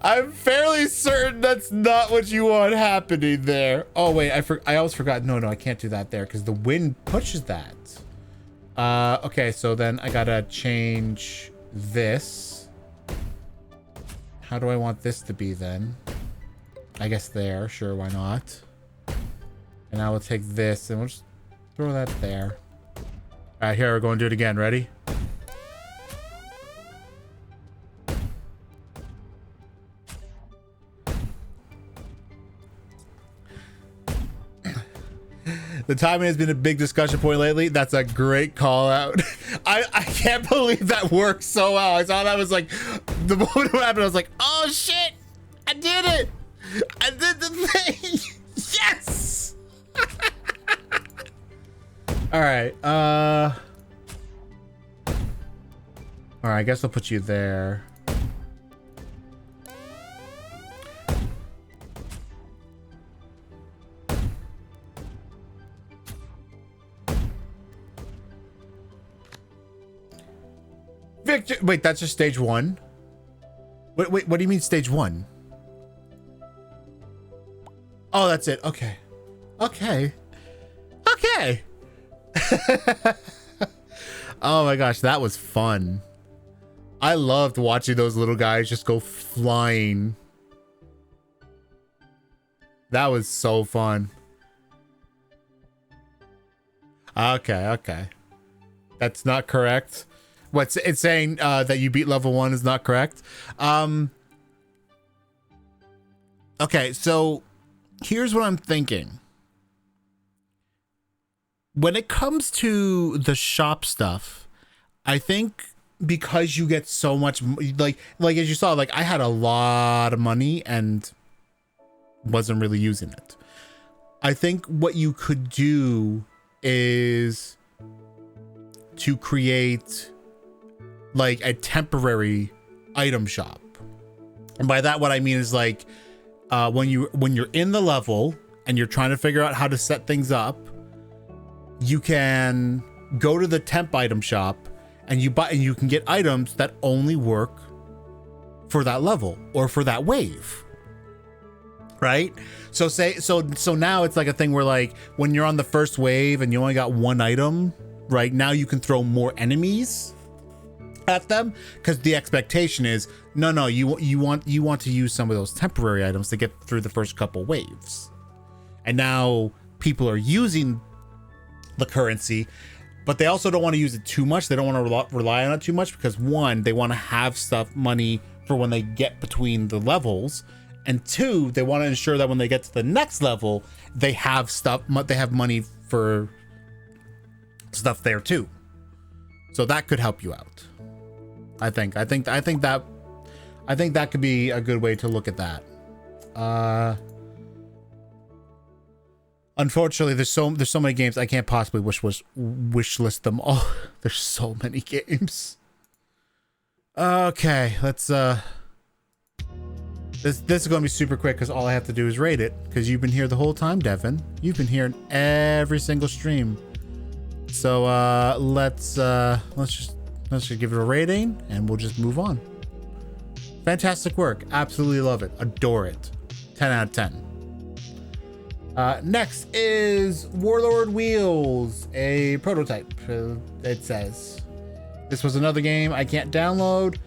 I'm fairly certain that's not what you want happening there. Oh wait, I almost forgot. No, I can't do that there because the wind pushes that. Okay, so then I gotta change this. How do I want this to be then? I guess there, sure, why not? And I will take this and we'll just throw that there. All right, here, we're going to do it again. Ready? The timing has been a big discussion point lately. That's a great call out. I can't believe that worked so well. I saw that was like, the moment it happened, I was like, oh shit, I did it. I did the thing. Yes. All right. All right, I guess I'll put you there. Victor, wait, that's just stage one? Wait, what do you mean stage one? Oh, that's it. Okay. Okay. Okay. Oh my gosh, that was fun. I loved watching those little guys just go flying. That was so fun. Okay. That's not correct. What's it's saying that you beat level 1 is not correct. Okay, so here's what I'm thinking. When it comes to the shop stuff, I think because you get so much, like as you saw, like I had a lot of money and wasn't really using it. I think what you could do is to create like a temporary item shop. And by that, what I mean is like when you're in the level and you're trying to figure out how to set things up, you can go to the temp item shop and you can get items that only work for that level or for that wave. Right? So now it's like a thing where like when you're on the first wave and you only got one item, right? Now you can throw more enemies at them because the expectation is no, you want to use some of those temporary items to get through the first couple waves. And now people are using the currency, but they also don't want to use it too much. They don't want to rely on it too much because one, they want to have money for when they get between the levels, and two, they want to ensure that when they get to the next level, they have money for stuff there too. So that could help you out. I think that could be a good way to look at that. Unfortunately, there's so many games I can't possibly wish list them all. There's so many games. Okay, let's this is gonna be super quick because all I have to do is rate it. Because you've been here the whole time, Devin. You've been here in every single stream. So let's just give it a rating and we'll just move on. Fantastic work. Absolutely love it. Adore it. 10 out of 10. Next is Warlord Wheels, a prototype. It says this was another game I can't download.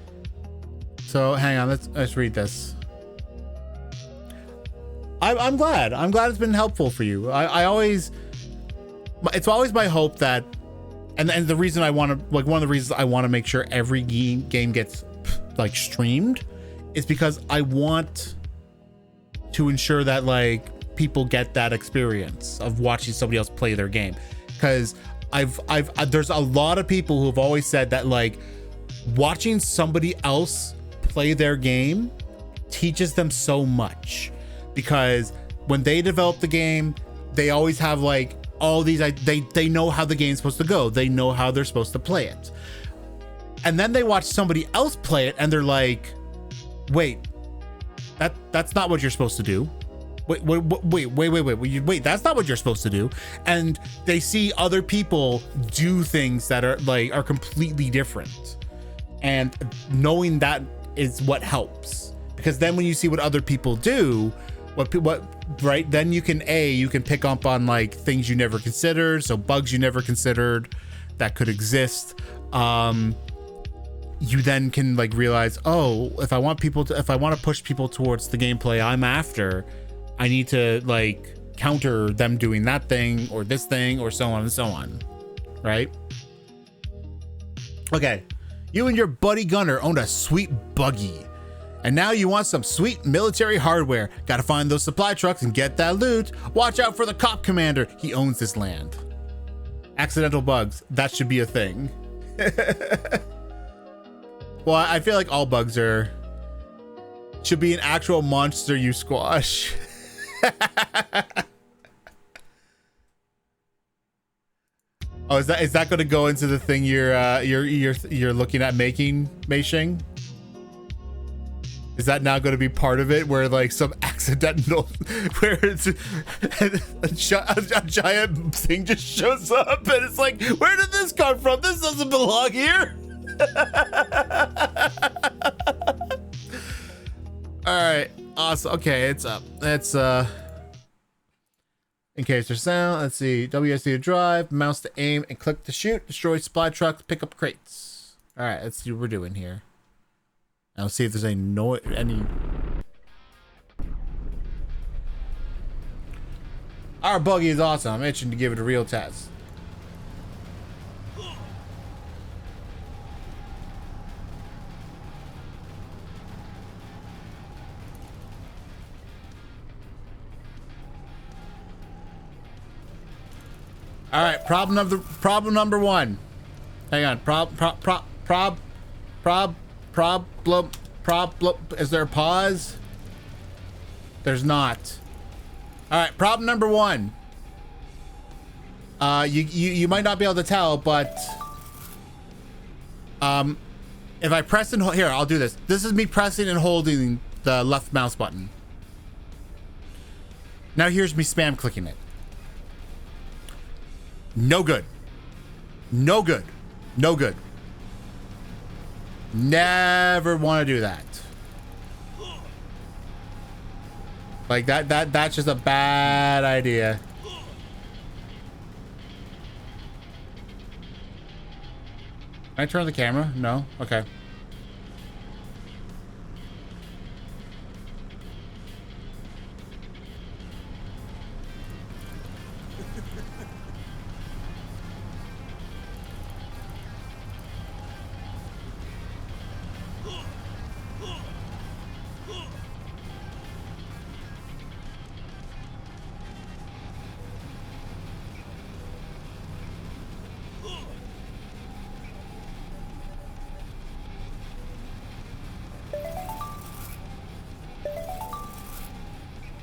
So hang on, let's read this. I'm glad it's been helpful for you. It's always my hope that, and the reason I want to, like, one of the reasons I want to make sure every game gets like streamed is because I want to ensure that like people get that experience of watching somebody else play their game. Because there's a lot of people who have always said that like watching somebody else play their game teaches them so much, because when they develop the game, they always have like all these, they know how the game's supposed to go. They know how they're supposed to play it. And then they watch somebody else play it and they're like, wait, that's not what you're supposed to do. Wait, that's not what you're supposed to do. And they see other people do things that are completely different. And knowing that is what helps. Because then when you see what other people do, right, then you can pick up on like things you never considered, so bugs you never considered that could exist. You then can like realize, oh, if I want to push people towards the gameplay I'm after, I need to like counter them doing that thing or this thing or so on and so on, right? Okay, you and your buddy Gunner owned a sweet buggy, and now you want some sweet military hardware. Gotta find those supply trucks and get that loot. Watch out for the cop commander. He owns this land. Accidental bugs. That should be a thing. Well, I feel like all bugs should be an actual monster you squash. Oh, is that going to go into the thing you're looking at making, Meishing? Is that now going to be part of it, where like some accidental, where it's a giant thing just shows up and it's like, where did this come from? This doesn't belong here. All right, awesome. Okay, it's up. It's in case there's sound. Let's see. WSD to drive, mouse to aim, and click to shoot. Destroy supply trucks, pick up crates. All right, let's see what we're doing here. I'll see if there's any. Our buggy is awesome. I'm itching to give it a real test. All right, problem number one. Hang on, Problem. Is there a pause? There's not. All right, problem number 1. You might not be able to tell, but if I press and hold, here, I'll do this. This is me pressing and holding the left mouse button. Now here's me spam clicking it. No good. No good. No good. Never want to do that. Like that's just a bad idea. Can I turn the camera? No? Okay.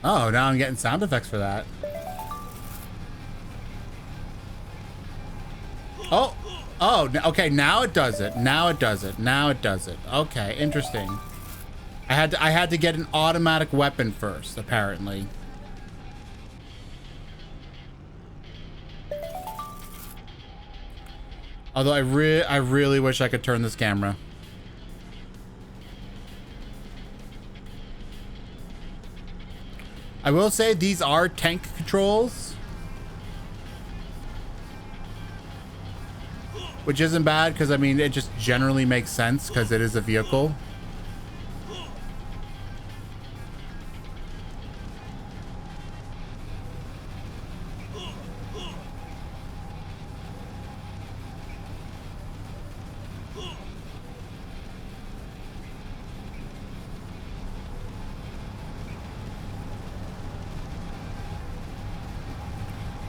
Oh, now I'm getting sound effects for that. Oh, okay. Now it does it. Now it does it. Now it does it. Okay, interesting. I had to get an automatic weapon first, apparently. Although I really wish I could turn this camera. I will say these are tank controls, which isn't bad because I mean it just generally makes sense because it is a vehicle.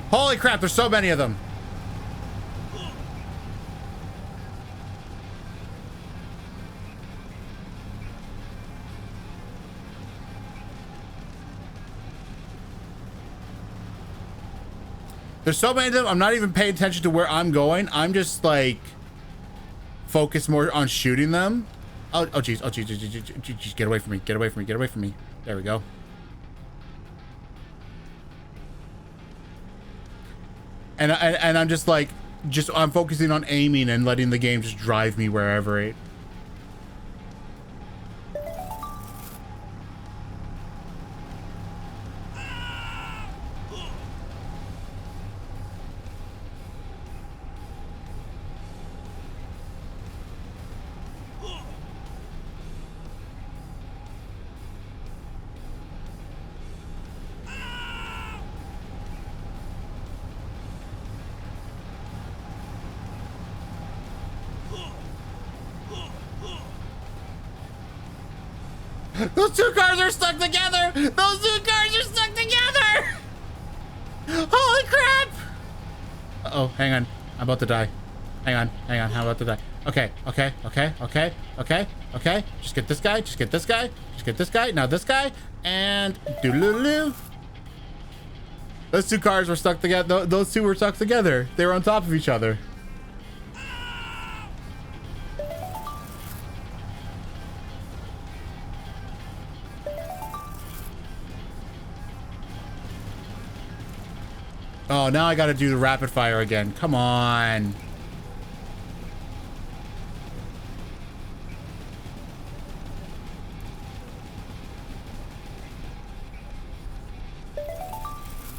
Holy crap, there's so many of them. There's so many of them, I'm not even paying attention to where I'm going. I'm just like focused more on shooting them. Oh jeez, oh jeez, get away from me, get away from me, get away from me. There we go. And I'm just like, I'm focusing on aiming and letting the game just drive me wherever it. Those two cars are stuck together! Those two cars are stuck together! Holy crap! Uh-oh, hang on. I'm about to die. Hang on, I'm about to die. Okay. Just get this guy, just get this guy, just get this guy, now this guy, and doodaloo. Those two cars were stuck together. Those two were stuck together. They were on top of each other. Oh, now I gotta do the rapid fire again. Come on.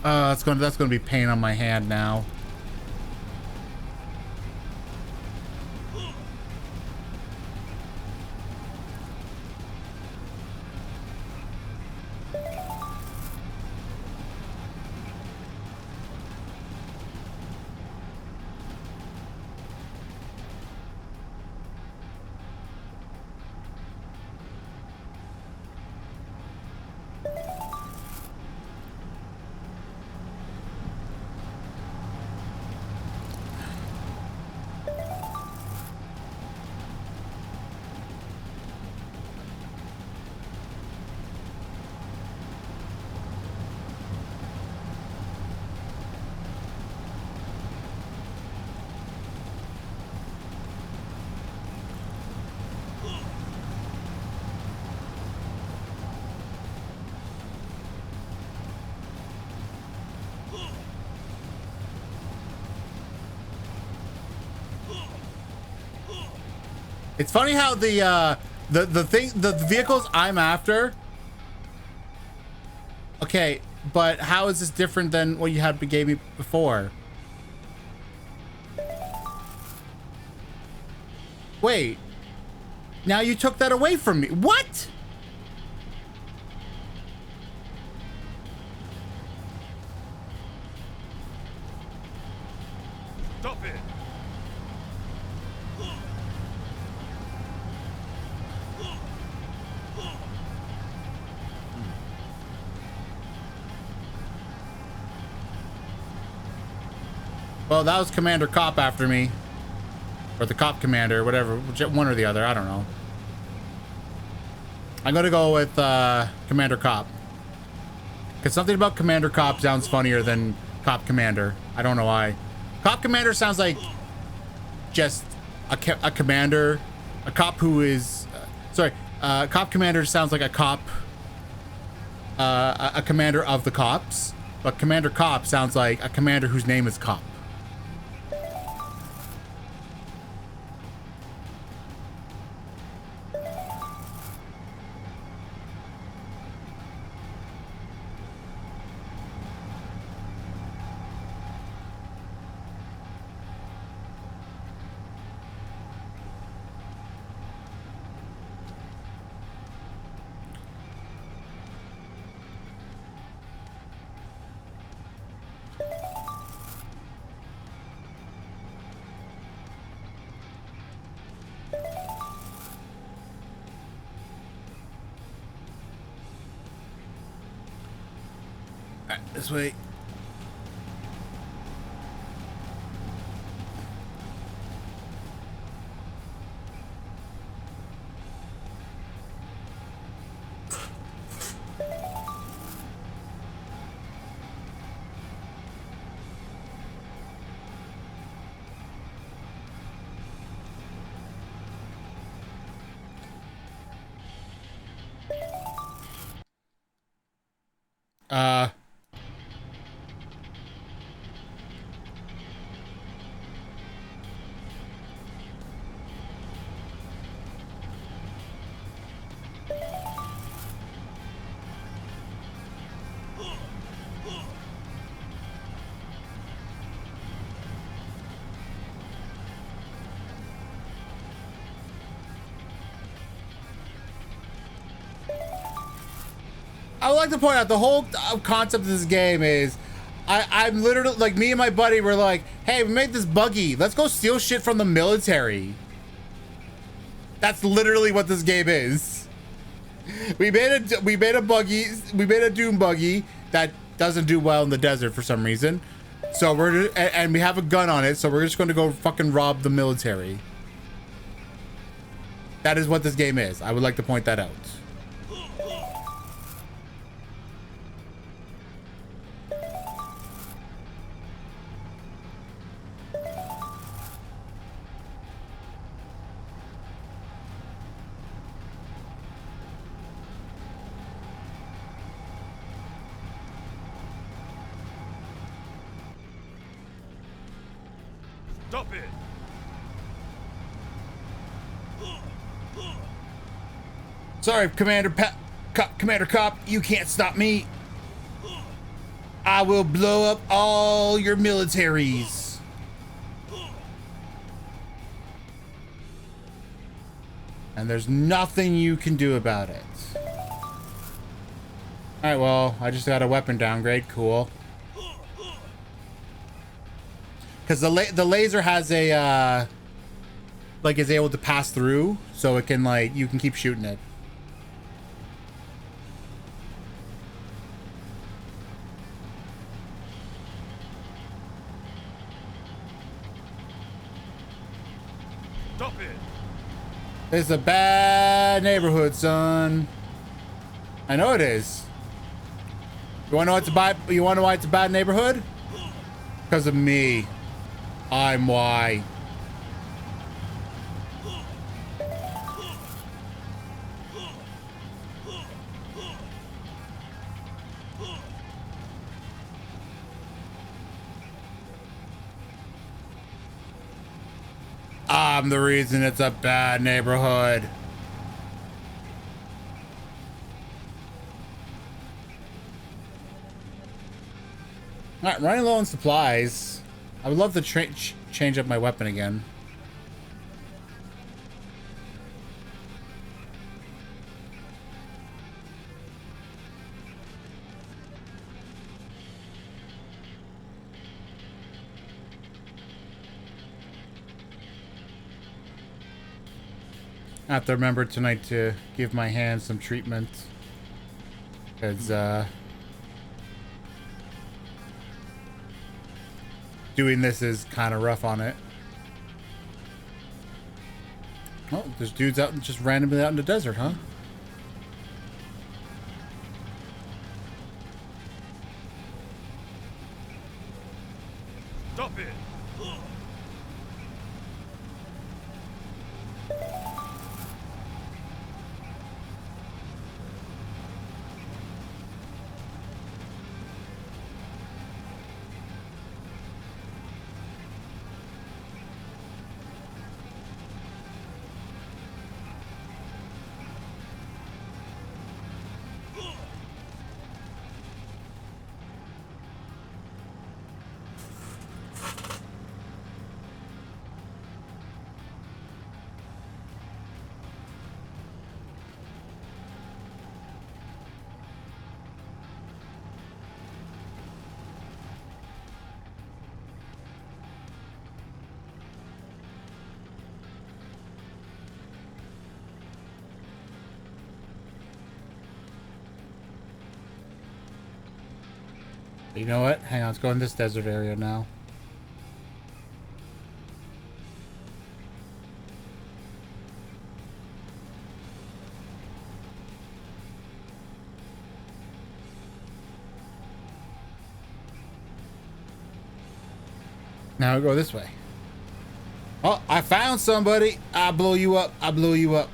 That's gonna be pain on my hand now. It's funny how the vehicles I'm after. Okay, but how is this different than what you had gave me before? Wait. Now you took that away from me. What? Stop it. Well, that was Commander Cop after me. Or the Cop Commander, whatever. One or the other. I don't know. I'm going to go with Commander Cop. Because something about Commander Cop sounds funnier than Cop Commander. I don't know why. Cop Commander sounds like just a commander. A cop who is... Cop Commander sounds like a cop. A commander of the cops. But Commander Cop sounds like a commander whose name is Cop. This way. I would like to point out the whole concept of this game is I'm literally like, me and my buddy were like, hey, we made this buggy, let's go steal shit from the military. That's literally what this game is. We made a Doom buggy that doesn't do well in the desert for some reason. So and we have a gun on it, so we're just going to go fucking rob the military. That is what this game is. I would like to point that out. Stop it. Sorry, Commander Cop, you can't stop me. I will blow up all your militaries. And there's nothing you can do about it. Alright, well, I just got a weapon downgrade. Cool. Because the laser has a, like, is able to pass through, so it can, like, you can keep shooting it. Stop it. It's a bad neighborhood, son. I know it is. You wanna know why it's a bad neighborhood? Because of me. I'm why. I'm the reason it's a bad neighborhood. All right, running low on supplies. I would love to change up my weapon again. I have to remember tonight to give my hand some treatment. Because, doing this is kind of rough on it. Oh, there's dudes out just randomly out in the desert, huh? Stop it! You know what? Hang on, let's go in this desert area now. Now we go this way. Oh, I found somebody. I blow you up. I blow you up.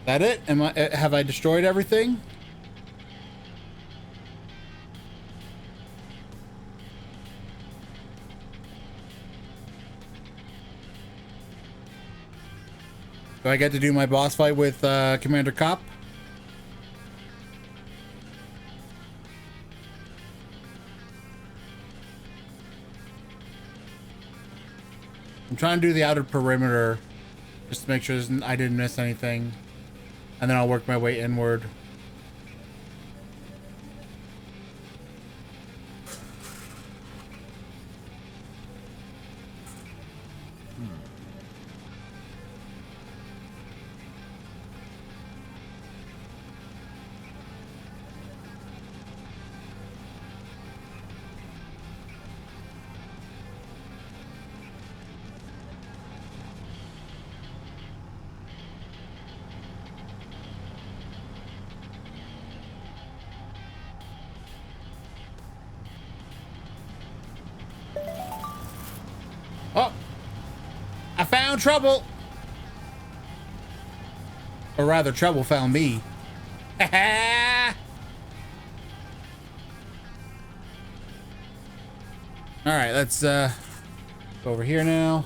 That it? Am I? Have I destroyed everything? Do I get to do my boss fight with Commander Cop? I'm trying to do the outer perimeter just to make sure I didn't miss anything. And then I'll work my way inward. Oh, I found trouble. Or rather, trouble found me. All right, let's go over here now.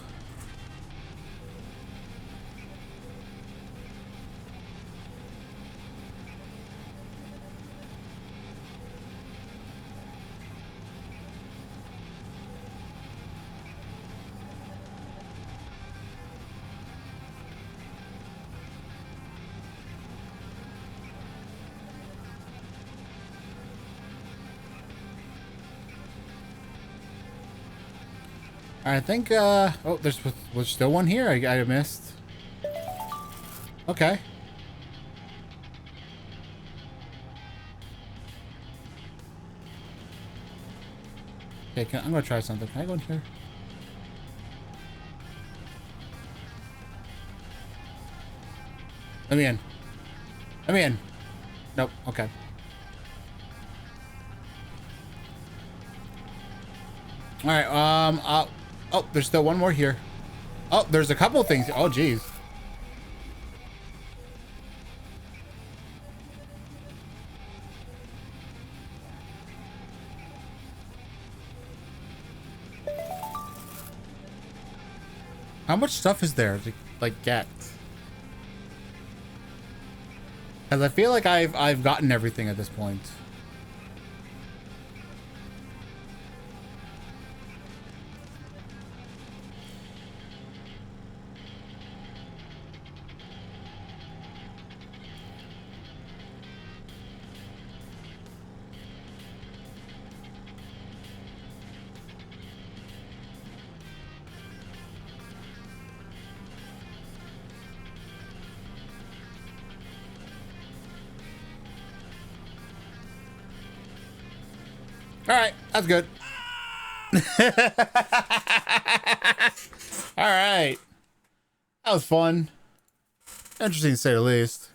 I think, oh, there's still one here I missed. Okay. Okay, I'm gonna try something. Can I go in here? Let me in. Let me in. Nope, okay. Alright, oh, there's still one more here. Oh, there's a couple things. Oh, geez. How much stuff is there to like get? Because I feel like I've gotten everything at this point. All right, that's good. All right, that was fun. Interesting to say the least.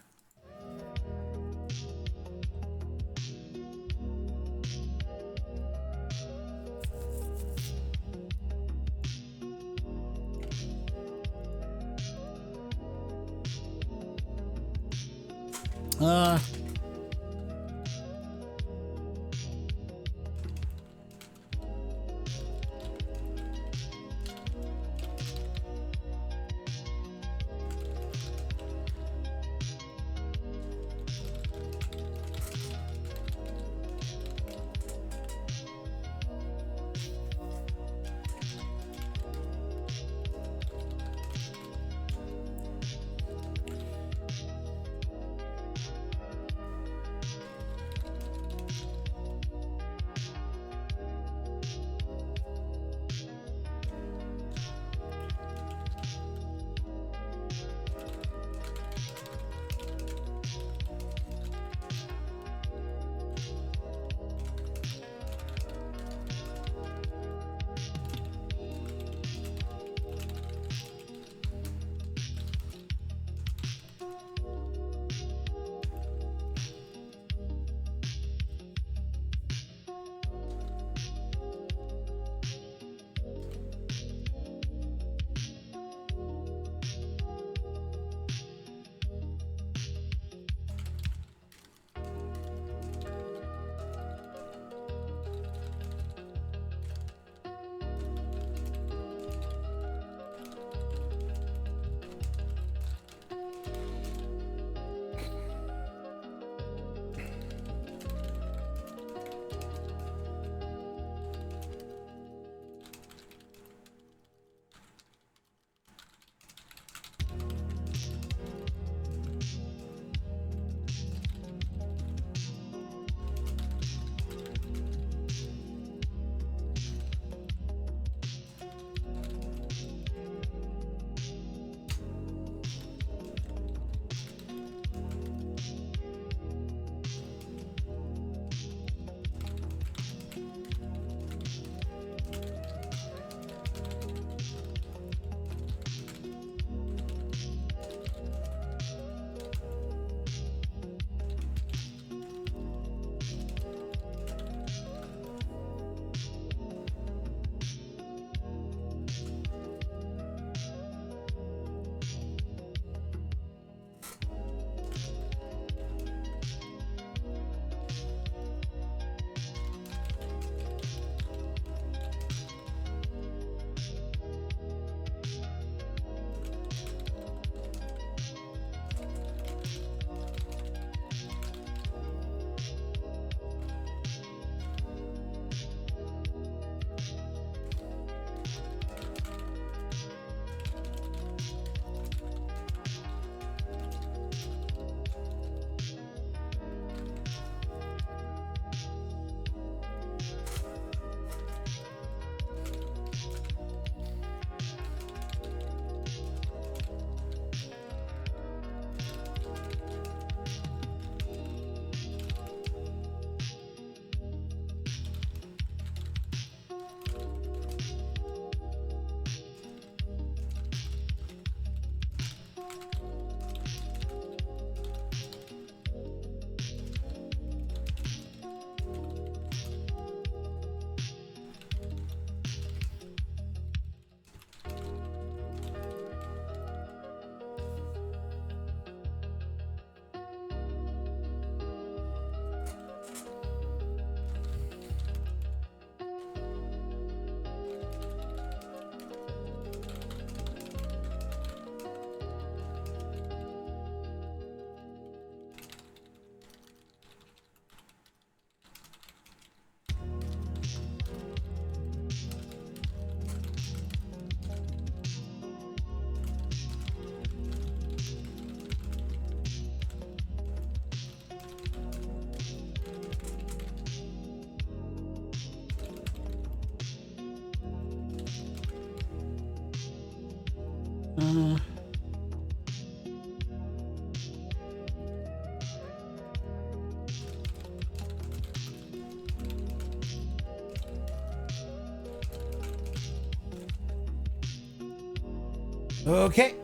Okay,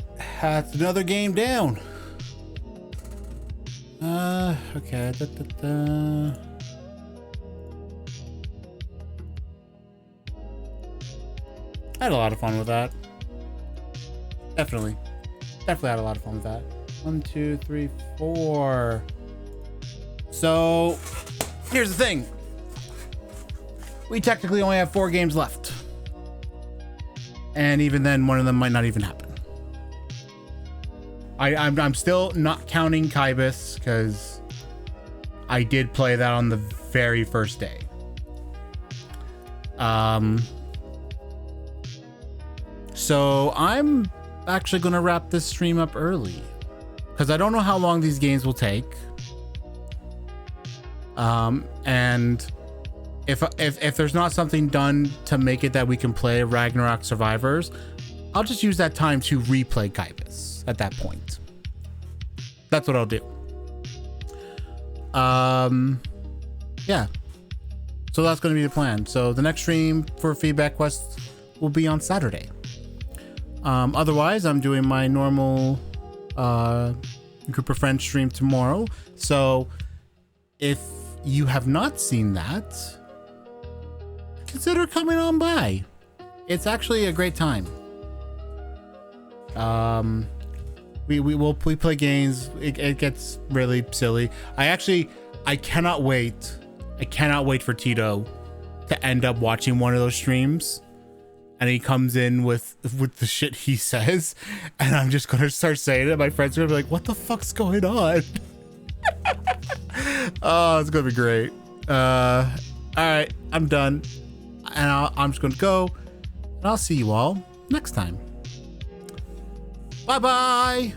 that's another game down. Okay. I had a lot of fun with that. Definitely had a lot of fun with that. 1, 2, 3, 4. So here's the thing. We technically only have 4 games left. And even then, one of them might not even happen. I'm still not counting Kybus because I did play that on the very first day. So I'm actually going to wrap this stream up early because I don't know how long these games will take. And if there's not something done to make it that we can play Ragnarok Survivors, I'll just use that time to replay Kybus at that point. That's what I'll do. Yeah. So that's going to be the plan. So the next stream for Feedback Quest will be on Saturday. Otherwise, I'm doing my normal group of friends stream tomorrow. So if you have not seen that, consider coming on by. It's actually a great time. We play games. It gets really silly. I cannot wait. I cannot wait for Tito to end up watching one of those streams and he comes in with the shit he says and I'm just gonna start saying it. My friends are gonna be like, what the fuck's going on? Oh, it's gonna be great. All right, I'm done. And I'm just gonna go and I'll see you all next time. Bye-bye.